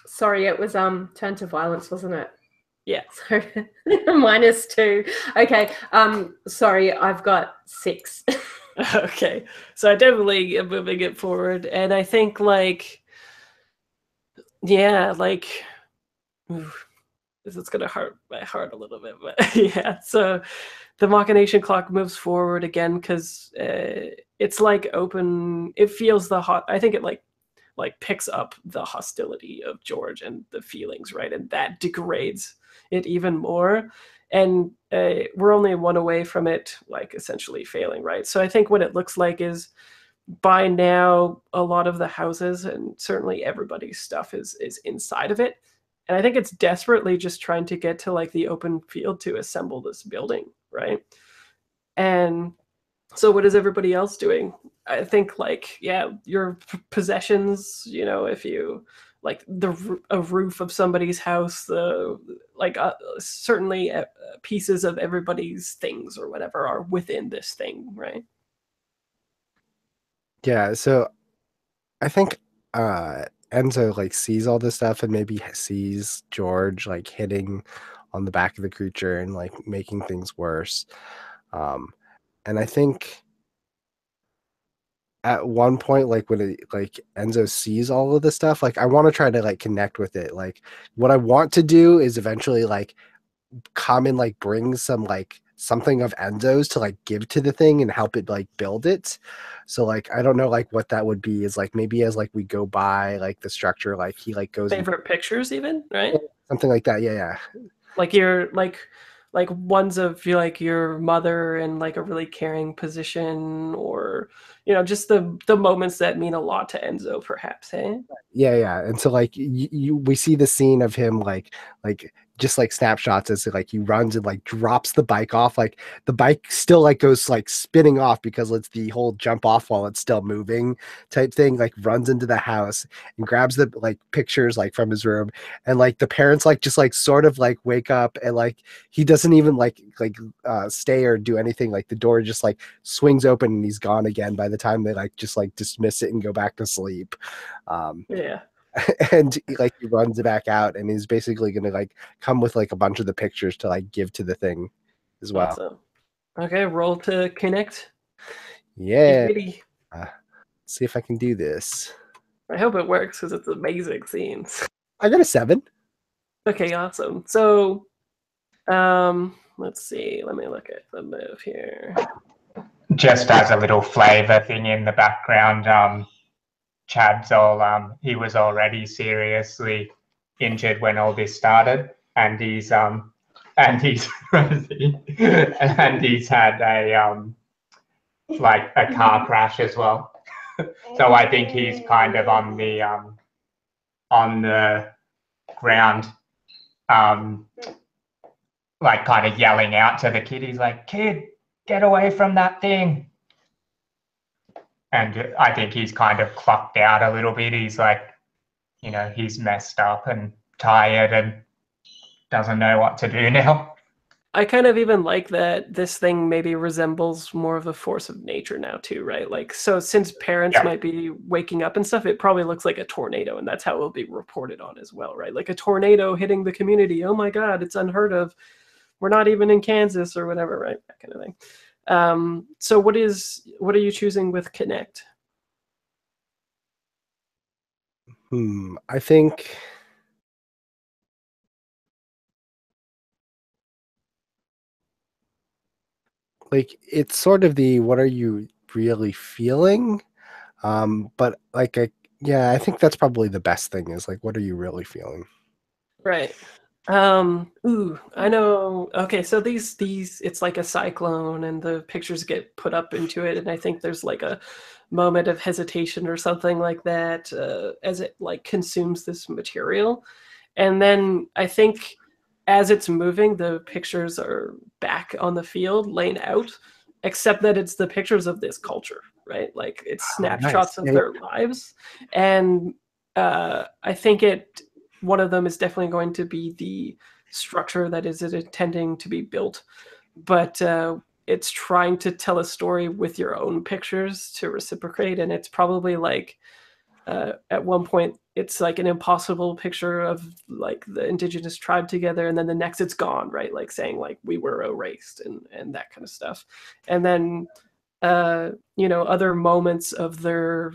sorry, it was turn to violence, wasn't it? Yeah. So -2. Okay. Sorry, I've got 6. Okay. So I definitely am moving it forward. And I think like, yeah, like, this is gonna hurt my heart a little bit, but yeah. So the machination clock moves forward again because it's like open. It feels I think it like picks up the hostility of George and the feelings, right? And that degrades it even more. And we're only one away from it, like essentially failing, right? So I think what it looks like is, by now, a lot of the houses and certainly everybody's stuff is inside of it. And I think it's desperately just trying to get to like the open field to assemble this building, right? And so what is everybody else doing? I think like, yeah, your possessions, you know, if you like a roof of somebody's house, certainly pieces of everybody's things or whatever are within this thing, right? Yeah, so I think Enzo like sees all this stuff and maybe sees George like hitting on the back of the creature and like making things worse. And I think at one point, like when Enzo sees all of this stuff, like I want to try to like connect with it. Like what I want to do is eventually like come and like bring some like something of Enzo's to like give to the thing and help it like build it. So like I don't know like what that would be, is like maybe as like we go by like the structure, like he like goes favorite pictures even, right? Something like that. Yeah. Like you're like like ones of like your mother in like a really caring position, or just the moments that mean a lot to Enzo, perhaps. Hey. Yeah. And so like we see the scene of him like just like snapshots as like he runs and like drops the bike off, like the bike still like goes like spinning off because it's the whole jump off while it's still moving type thing, like runs into the house and grabs the like pictures like from his room, and like the parents like just like sort of like wake up, and like he doesn't even like stay or do anything, like the door just like swings open and he's gone again by the time they like just like dismiss it and go back to sleep. Yeah. And like he runs it back out, and he's basically gonna like come with like a bunch of the pictures to like give to the thing as well. Awesome. Okay, roll to connect. Yeah. Let's See if I can do this. I hope it works because it's amazing scenes. I got a 7. Okay, awesome. So, let's see. Let me look at the move here. Just as a little flavor thing in the background, Chad's he was already seriously injured when all this started, and he's and he's had a like a car crash as well. So I think he's kind of on the ground, like kind of yelling out to the kid. He's like, "Kid, get away from that thing." And I think he's kind of clocked out a little bit. He's like, he's messed up and tired and doesn't know what to do now. I kind of even like that this thing maybe resembles more of a force of nature now too, right? Like, so since parents might be waking up and stuff, it probably looks like a tornado, and that's how it will be reported on as well, right? Like a tornado hitting the community. Oh my God, it's unheard of. We're not even in Kansas or whatever, right? That kind of thing. So what are you choosing with Connect? I think like it's sort of the what are you really feeling? But like I think that's probably the best thing is like what are you really feeling? Right. I know. Okay, so these it's like a cyclone and the pictures get put up into it, and I think there's like a moment of hesitation or something like that as it like consumes this material. And then I think as it's moving, the pictures are back on the field, laying out, except that it's the pictures of this culture, right? Like it's snapshots of their lives. And I think one of them is definitely going to be the structure that is intending to be built, but it's trying to tell a story with your own pictures to reciprocate. And it's probably like at one point it's like an impossible picture of like the indigenous tribe together, and then the next it's gone, right? Like saying like we were erased and that kind of stuff. And then other moments of their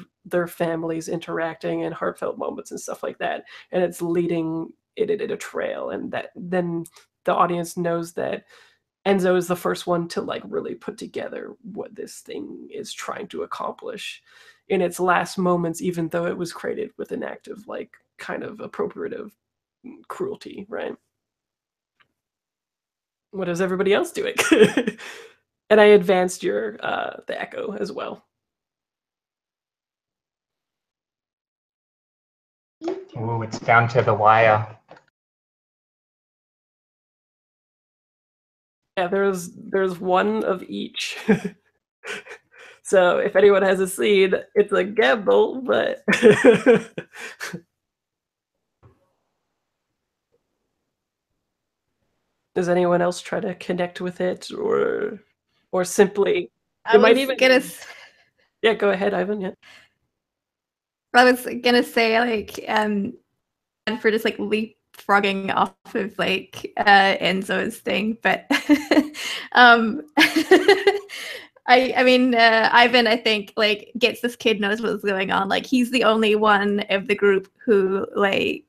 families interacting and heartfelt moments and stuff like that, and it's leading it in a trail, and that then the audience knows that Enzo is the first one to like really put together what this thing is trying to accomplish in its last moments, even though it was created with an act of like kind of appropriative cruelty, right? What is everybody else doing? And I advanced your the echo as well. Oh, it's down to the wire. Yeah, there's one of each. So if anyone has a scene, it's a gamble, but does anyone else try to connect with it, or simply I was gonna yeah, go ahead, Ivan. Yeah, I was gonna say like and for just like leapfrogging off of like Enzo's thing, but I mean Ivan I think like gets this kid knows what's going on. Like he's the only one of the group who like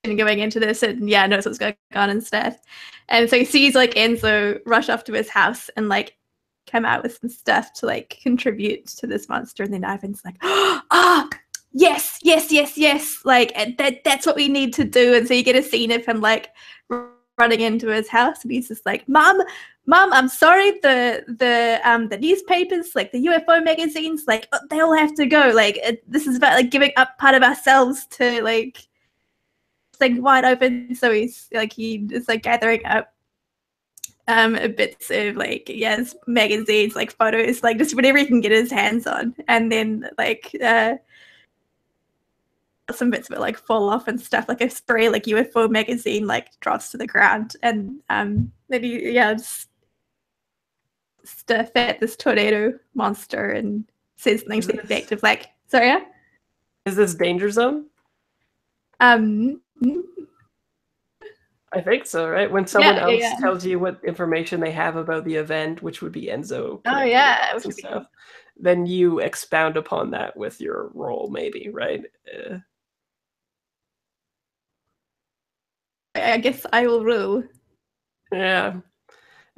going into this and knows what's going on instead. And so he sees like Enzo rush off to his house and like come out with some stuff to like contribute to this monster, and then Ivan's like, yes, like that's what we need to do. And so you get a scene of him like running into his house, and he's just like, Mom, I'm sorry, the newspapers, like the UFO magazines, like they all have to go. Like this is about like giving up part of ourselves to like wide open. So he's like he is like gathering up bits of like magazines, like photos, like just whatever he can get his hands on, and then like some bits of it like fall off and stuff, like a spray like UFO magazine like drops to the ground, and maybe just stuff at this tornado monster and says something to the effect of like, sorry, yeah? Is this danger zone? Mm, I think so, right? When someone else tells you what information they have about the event, which would be Enzo, and stuff, then you expound upon that with your role, maybe, right? I guess I will rule. Yeah,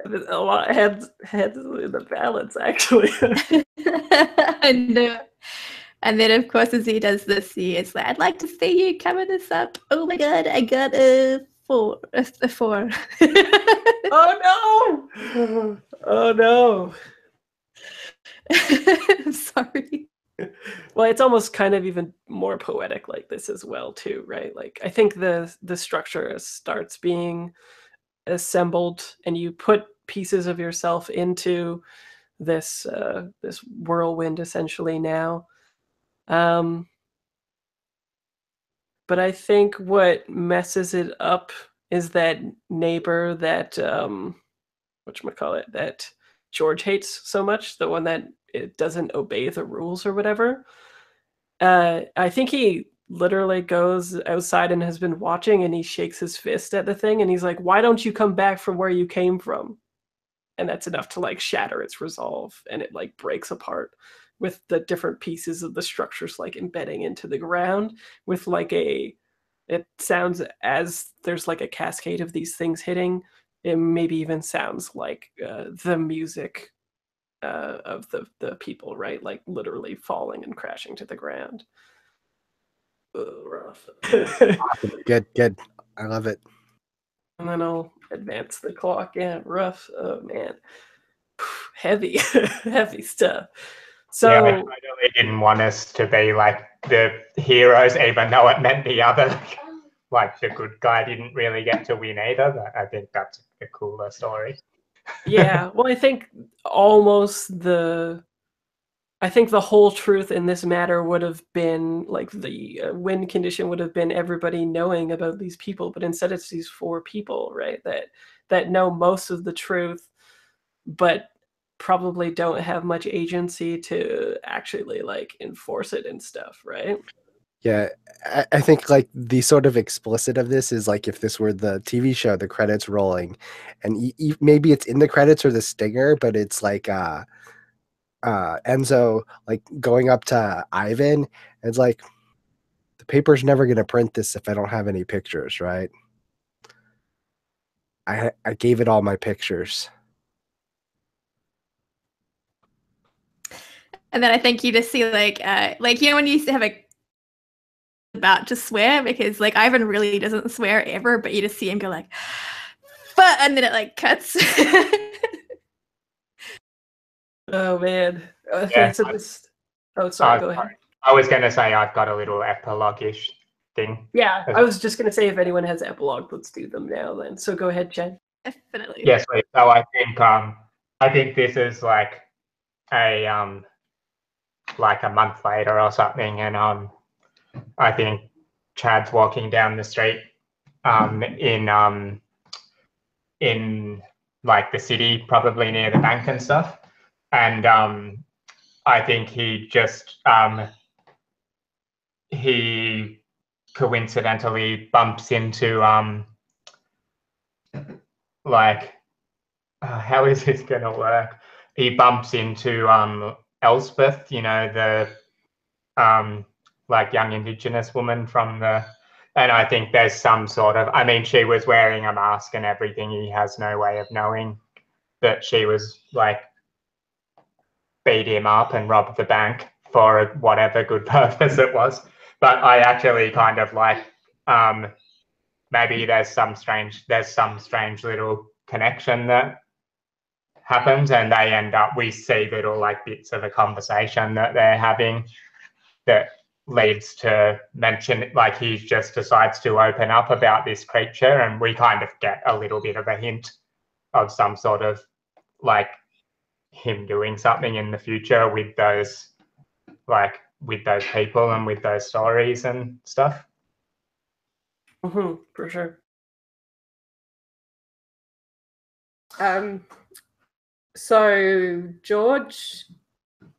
a lot heads in the balance, actually. And then, of course, as he does this, he is like, "I'd like to see you cover this up. Oh my god, I got a 4. A 4. Oh no! Oh no! I'm sorry. Well, it's almost kind of even more poetic like this as well, too, right? Like I think the structure starts being assembled, and you put pieces of yourself into this this whirlwind essentially now. But I think what messes it up is that neighbor that whatchamacallit, that George hates so much, the one that it doesn't obey the rules or whatever. I think he literally goes outside and has been watching, and he shakes his fist at the thing, and he's like, "Why don't you come back from where you came from?" And that's enough to like shatter its resolve, and it like breaks apart with the different pieces of the structures like embedding into the ground with like it sounds as there's like a cascade of these things hitting. It maybe even sounds like the music of the people, right? Like literally falling and crashing to the ground. Rough. Good. I love it. And then I'll advance the clock. Yeah, rough. Oh man. Heavy, heavy stuff. So yeah, I totally didn't want us to be like the heroes, even though it meant the other. Like the good guy didn't really get to win either. But I think that's a cooler story. Yeah, well, I think I think the whole truth in this matter would have been like the win condition would have been everybody knowing about these people, but instead it's these 4 people, right? That know most of the truth, but probably don't have much agency to actually like enforce it and stuff, right? Yeah, I think like the sort of explicit of this is like if this were the TV show, the credits rolling, and maybe it's in the credits or the stinger, but it's like Enzo like going up to Ivan, and it's like the paper's never gonna print this if I don't have any pictures, right? I gave it all my pictures. And then I think you just see like when you used to have a about to swear, because like Ivan really doesn't swear ever, but you just see him go like, "But," and then it like cuts. Oh man. Yeah, So sorry, go ahead. I was going to say I've got a little epilogue-ish thing. Yeah, I was just gonna say if anyone has epilogue, let's do them now then. So go ahead, Jen. Definitely. Yes, please. So I think this is like a month later or something, and I think Chad's walking down the street in like the city, probably near the bank and stuff, and I think he just he coincidentally bumps into how is this gonna work? He bumps into Elspeth, you know, the like young Indigenous woman from the, and I think there's some sort of, I mean, she was wearing a mask and everything. He has no way of knowing that she was like beat him up and robbed the bank for whatever good purpose it was. But I actually kind of like maybe there's some strange little connection that happens, and they end up, we see little like bits of a conversation that they're having that leads to mention, like he just decides to open up about this creature, and we kind of get a little bit of a hint of some sort of like him doing something in the future with those people and with those stories and stuff. For sure. So George,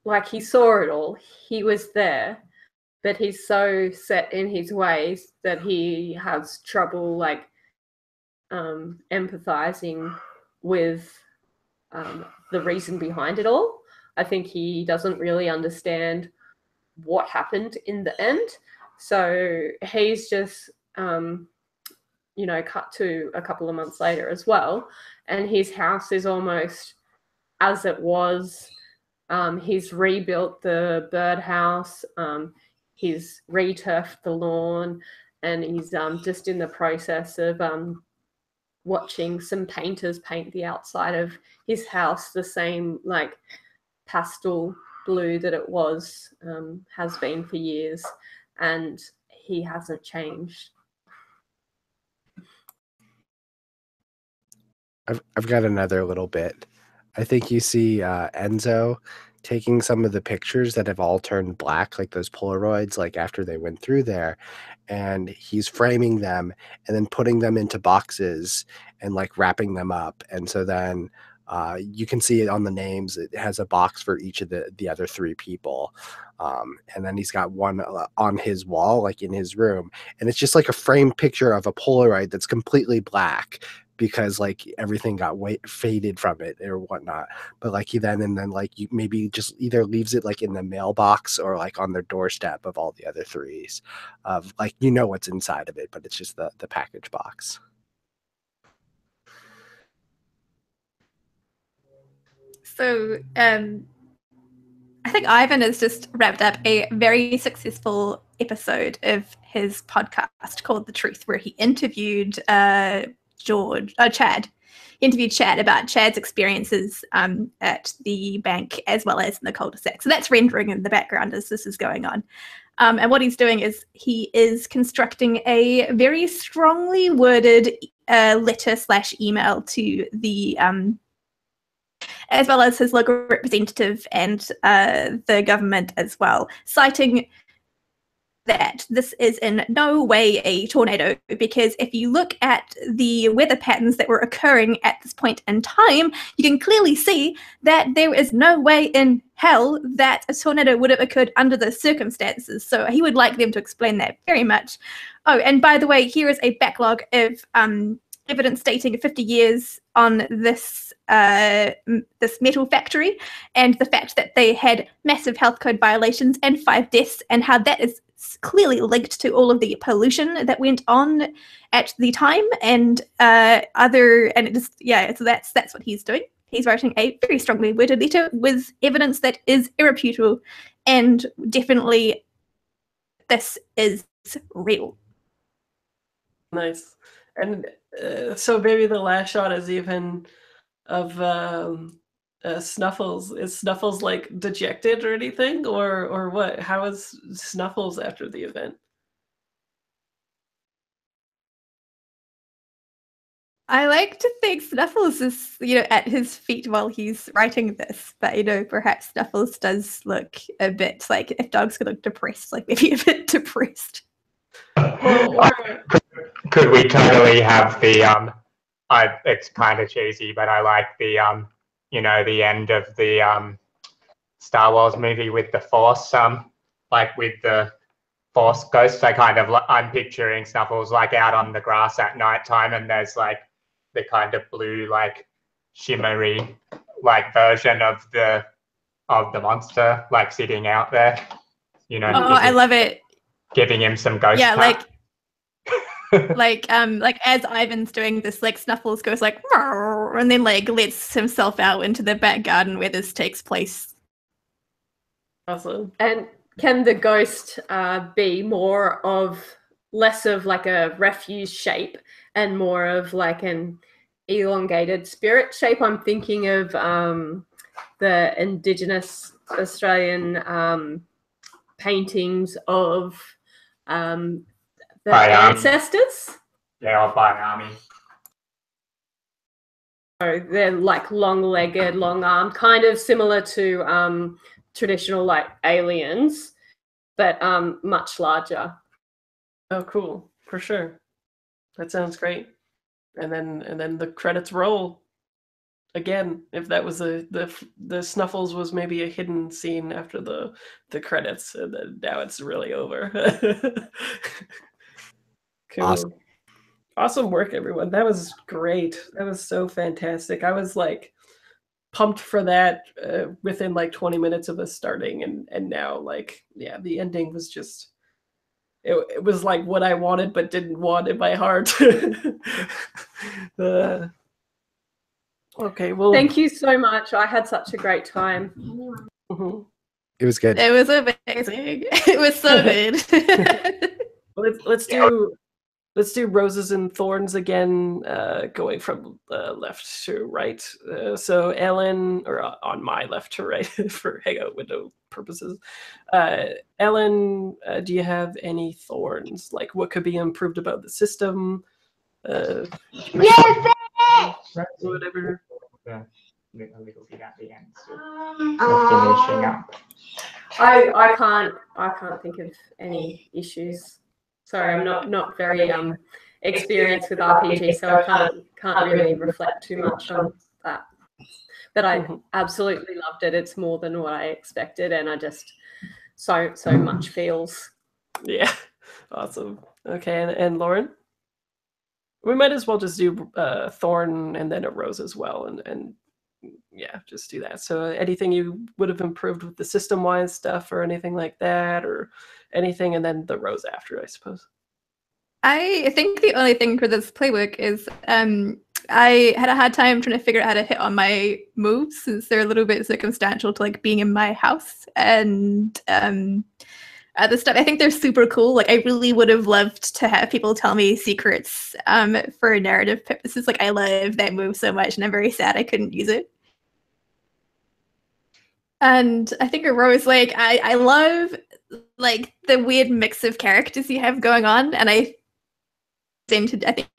like, he saw it all. He was there, but he's so set in his ways that he has trouble, like, empathizing with the reason behind it all. I think he doesn't really understand what happened in the end. So he's just, cut to a couple of months later as well. And his house is almost as it was. He's rebuilt the birdhouse. He's re-turfed the lawn, and he's just in the process of watching some painters paint the outside of his house the same like pastel blue that it was, has been for years, and he hasn't changed. I've got another little bit. I think you see Enzo taking some of the pictures that have all turned black, like those Polaroids, like after they went through there, and he's framing them and then putting them into boxes and like wrapping them up. And so then you can see it on the names. It has a box for each of the other three people. And then he's got one on his wall, like in his room. And it's just like a framed picture of a Polaroid that's completely black, because like everything got faded from it or whatnot. But like he then like you maybe just either leaves it like in the mailbox or like on their doorstep of all the other threes, of like, what's inside of it, but it's just the package box. So I think Ivan has just wrapped up a very successful episode of his podcast called The Truth, where he interviewed Chad. He interviewed Chad about Chad's experiences at the bank as well as in the cul-de-sac. So that's rendering in the background as this is going on. And what he's doing is he is constructing a very strongly worded letter/email to the as well as his local representative and the government as well, citing that this is in no way a tornado, because if you look at the weather patterns that were occurring at this point in time, you can clearly see that there is no way in hell that a tornado would have occurred under those circumstances. So he would like them to explain that very much. Oh, and by the way, here is a backlog of evidence dating 50 years on this metal factory, and the fact that they had massive health code violations and 5 deaths, and how that is clearly linked to all of the pollution that went on at the time, and so that's what he's doing. He's writing a very strongly worded letter with evidence that is irrefutable, and definitely this is real. Nice. And so maybe the last shot is even of Snuffles. Is Snuffles like dejected or anything, or what? How is Snuffles after the event? I like to think Snuffles is, at his feet while he's writing this, but perhaps Snuffles does look a bit like, if dogs could look depressed, like maybe a bit depressed. Could we totally have the it's kind of cheesy, but I like the the end of the Star Wars movie with the Force, like with the Force ghosts. I'm picturing Snuffles like out on the grass at nighttime, and there's like the kind of blue, like shimmery, like version of the monster, like sitting out there. I love it. Giving him some ghost. Yeah, like as Ivan's doing this, like Snuffles goes like, and then like lets himself out into the back garden where this takes place. Awesome. And can the ghost be more of less of like a refuse shape and more of like an elongated spirit shape. I'm thinking of the Indigenous Australian paintings of the ancestors. Yeah, or by an army. So they're like long-legged, long-armed, kind of similar to traditional like aliens, but much larger. Oh, cool. For sure. That sounds great. And then the credits roll. Again, if that was the Snuffles was maybe a hidden scene after the credits, and then now it's really over. Cool. Awesome work, everyone. That was great. That was so fantastic. I was like pumped for that within like 20 minutes of us starting, and now like yeah, the ending was just it was like what I wanted but didn't want in my heart. Okay, well, thank you so much. I had such a great time. Mhm. It was good. It was amazing. It was so good. Let's do roses and thorns again, going from left to right. So Ellen, or on my left to right for hangout window purposes. Ellen, do you have any thorns? Like what could be improved about the system? Yes, whatever. A little bit at the end, so finishing up. I can't think of any issues. Sorry, I'm not very experienced with RPG, so I can't really reflect too much on that. But I absolutely loved it. It's more than what I expected, and I just so much feels. Yeah, awesome. Okay, and Lauren, we might as well just do thorn and then a rose as well, and yeah, just do that. So anything you would have improved with the system-wise stuff or anything like that, or anything, and then the rose after, I suppose. I think the only thing for this playbook is I had a hard time trying to figure out how to hit on my moves since they're a little bit circumstantial to like being in my house. And the stuff, I think they're super cool. Like I really would have loved to have people tell me secrets for narrative purposes. Like I love that move so much and I'm very sad I couldn't use it. And I think a rose, like I love like the weird mix of characters you have going on, and I think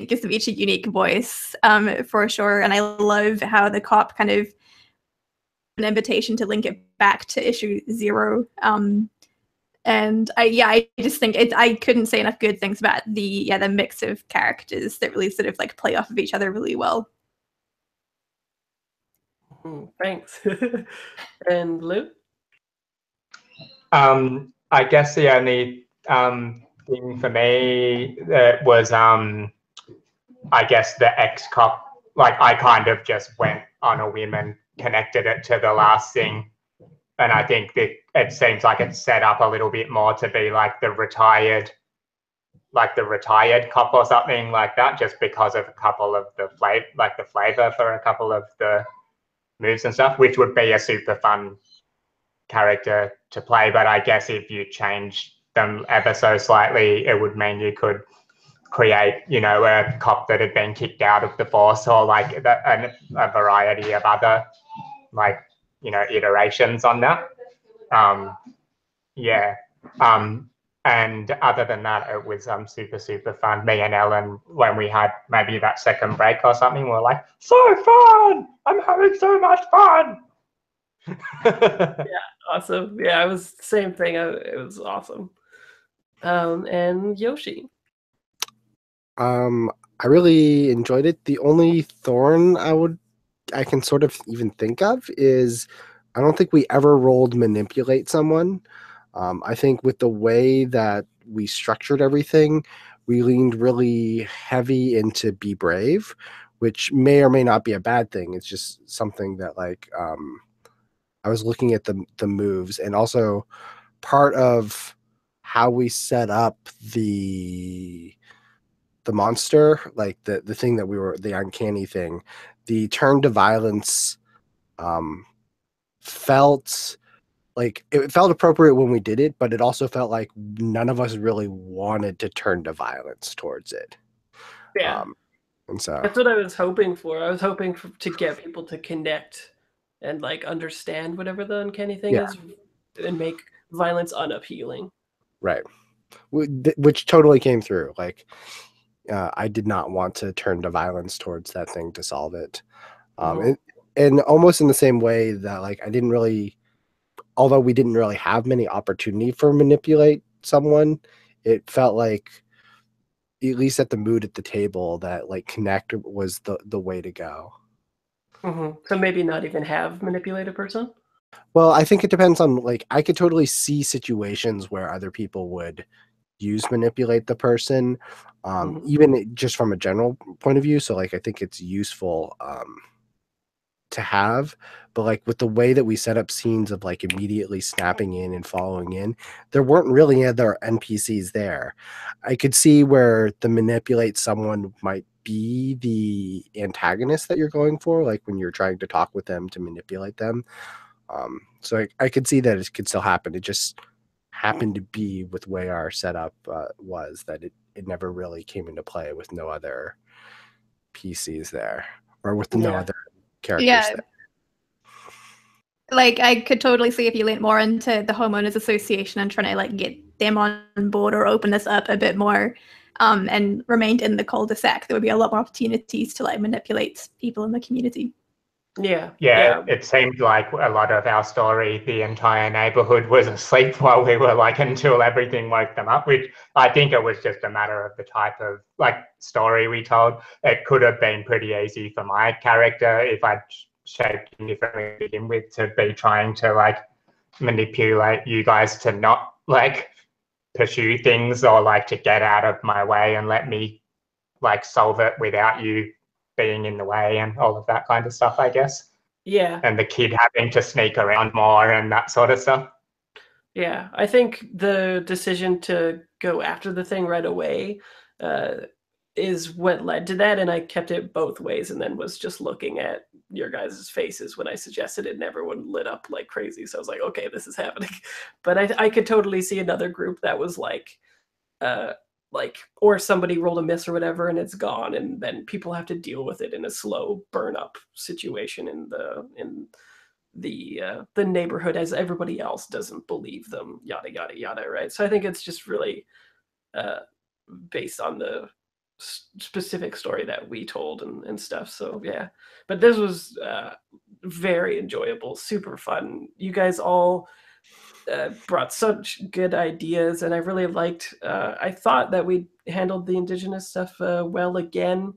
gives them each a unique voice for sure. And I love how the cop kind of an invitation to link it back to issue 0. And I just think I couldn't say enough good things about the mix of characters that really sort of like play off of each other really well. Thanks. And Lou? I guess the only thing for me that was I guess the ex-cop, like I kind of just went on a whim and connected it to the last thing. And I think that it seems like it's set up a little bit more to be like the retired cop or something like that, just because of a couple of the flavor for a couple of the moves and stuff, which would be a super fun character to play. But I guess if you change them ever so slightly, it would mean you could create, a cop that had been kicked out of the force, or like a variety of other iterations on that. And other than that, it was super fun. Me and Ellen, when we had maybe that second break or something, we were like, so fun! I'm having so much fun! Yeah, awesome. Yeah, it was the same thing. It was awesome. And Yoshi? I really enjoyed it. The only thorn I can sort of even think of is I don't think we ever rolled manipulate someone. I think with the way that we structured everything, we leaned really heavy into be brave, which may or may not be a bad thing. It's just something that I was looking at the moves, and also part of how we set up the monster, like the thing that the uncanny thing, the turn to violence felt like it felt appropriate when we did it, but it also felt like none of us really wanted to turn to violence towards it. Yeah. And so That's what I was hoping for. I was hoping to get people to connect and like understand whatever the uncanny thing Yeah. is and make violence unappealing. right, which totally came through. Like I did not want to turn to violence towards that thing to solve it. Mhm. And almost in the same way that like I didn't really, although we didn't really have many opportunity for manipulate someone, it felt like at least at the mood at the table that like connect was the way to go. So maybe not even have manipulate a person. Well, I think it depends on like I could totally see situations where other people would use manipulate the person, Mhm. even just from a general point of view. So like I think it's useful to have, but like with the way that we set up scenes of like immediately snapping in and following in, there weren't really other NPCs there. I could see where the manipulate someone might be the antagonist that you're going for, like when you're trying to talk with them to manipulate them. So I could see that it could still happen. It just happened to be with the way our setup was that it never really came into play with no other PCs there or with no Yeah. other characters Yeah. there. Like I could totally see if you leaned more into the homeowners association and trying to like get them on board or open this up a bit more, and remained in the cul-de-sac, there would be a lot more opportunities to like manipulate people in the community. Yeah. Yeah, it seemed like a lot of our story, the entire neighborhood was asleep while we were like until everything woke them up, which I think it was just a matter of the type of like story we told. It could have been pretty easy for my character if I'd shaped him differently to begin with to be trying to like manipulate you guys to not like pursue things or like to get out of my way and let me like solve it without you being in the way and all of that kind of stuff, I guess. Yeah. And the kid having to sneak around more and that sort of stuff. Yeah. I think the decision to go after the thing right away is what led to that. And I kept it both ways and then was just looking at your guys' faces when I suggested it and everyone lit up like crazy. So I was like, okay, this is happening. But I could totally see another group that was like, or somebody rolled a miss or whatever and it's gone and then people have to deal with it in a slow burn up situation in the neighborhood as everybody else doesn't believe them, yada yada yada, right? So I think it's just really uh based on the specific story that we told and stuff. So yeah, but this was very enjoyable, super fun. You guys all brought such good ideas, and I really liked. I thought that we handled the indigenous stuff well again,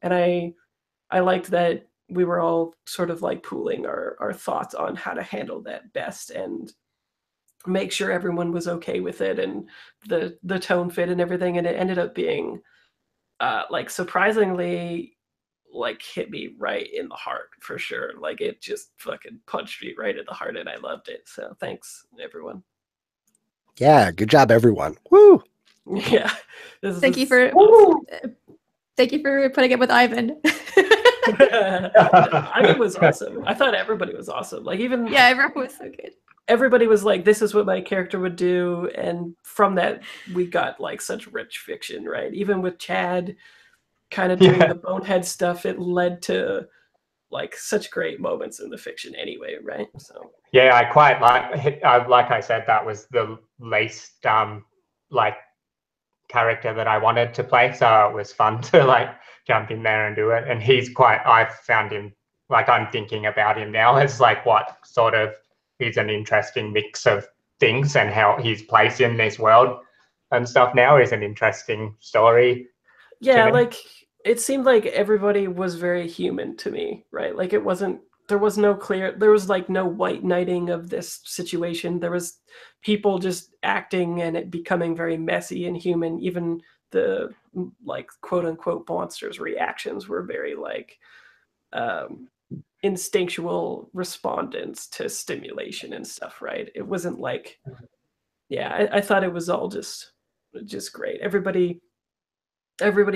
and I liked that we were all sort of like pooling our thoughts on how to handle that best and make sure everyone was okay with it and the tone fit and everything. And it ended up being like surprisingly like hit me right in the heart for sure. Like it just fucking punched me right in the heart and I loved it. So thanks everyone. Yeah, good job, everyone. Woo! Yeah. Thank you for putting it with Ivan. Ivan was awesome. I thought everybody was awesome. Like even yeah, everyone was so good. Everybody was like, this is what my character would do. And from that, we got like such rich fiction, right? Even with Chad kind of doing the bonehead stuff, it led to like such great moments in the fiction anyway, right? So yeah, I quite like I said, that was the least like character that I wanted to play, so it was fun to like jump in there and do it. And he's quite, I've found him, like I'm thinking about him now as like what sort of, he's an interesting mix of things, and how his place in this world and stuff now is an interesting story. yeah, like it seemed like everybody was very human to me, right? Like it wasn't, there was like no white knighting of this situation. There was people just acting and it becoming very messy and human. Even the like quote unquote monsters reactions were very like instinctual respondents to stimulation and stuff, right? It wasn't like, yeah, I thought it was all just great. Everybody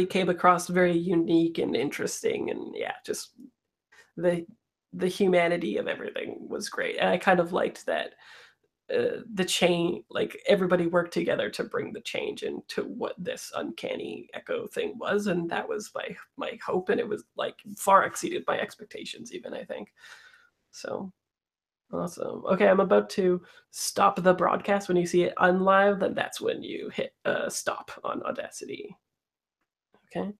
came across very unique and interesting, and yeah, just the humanity of everything was great. And I kind of liked that the change, like everybody worked together to bring the change into what this uncanny echo thing was, and that was my hope, and it was like far exceeded my expectations even, I think. So awesome. Okay, I'm about to stop the broadcast. When you see it unlive, then that's when you hit stop on Audacity. Okay.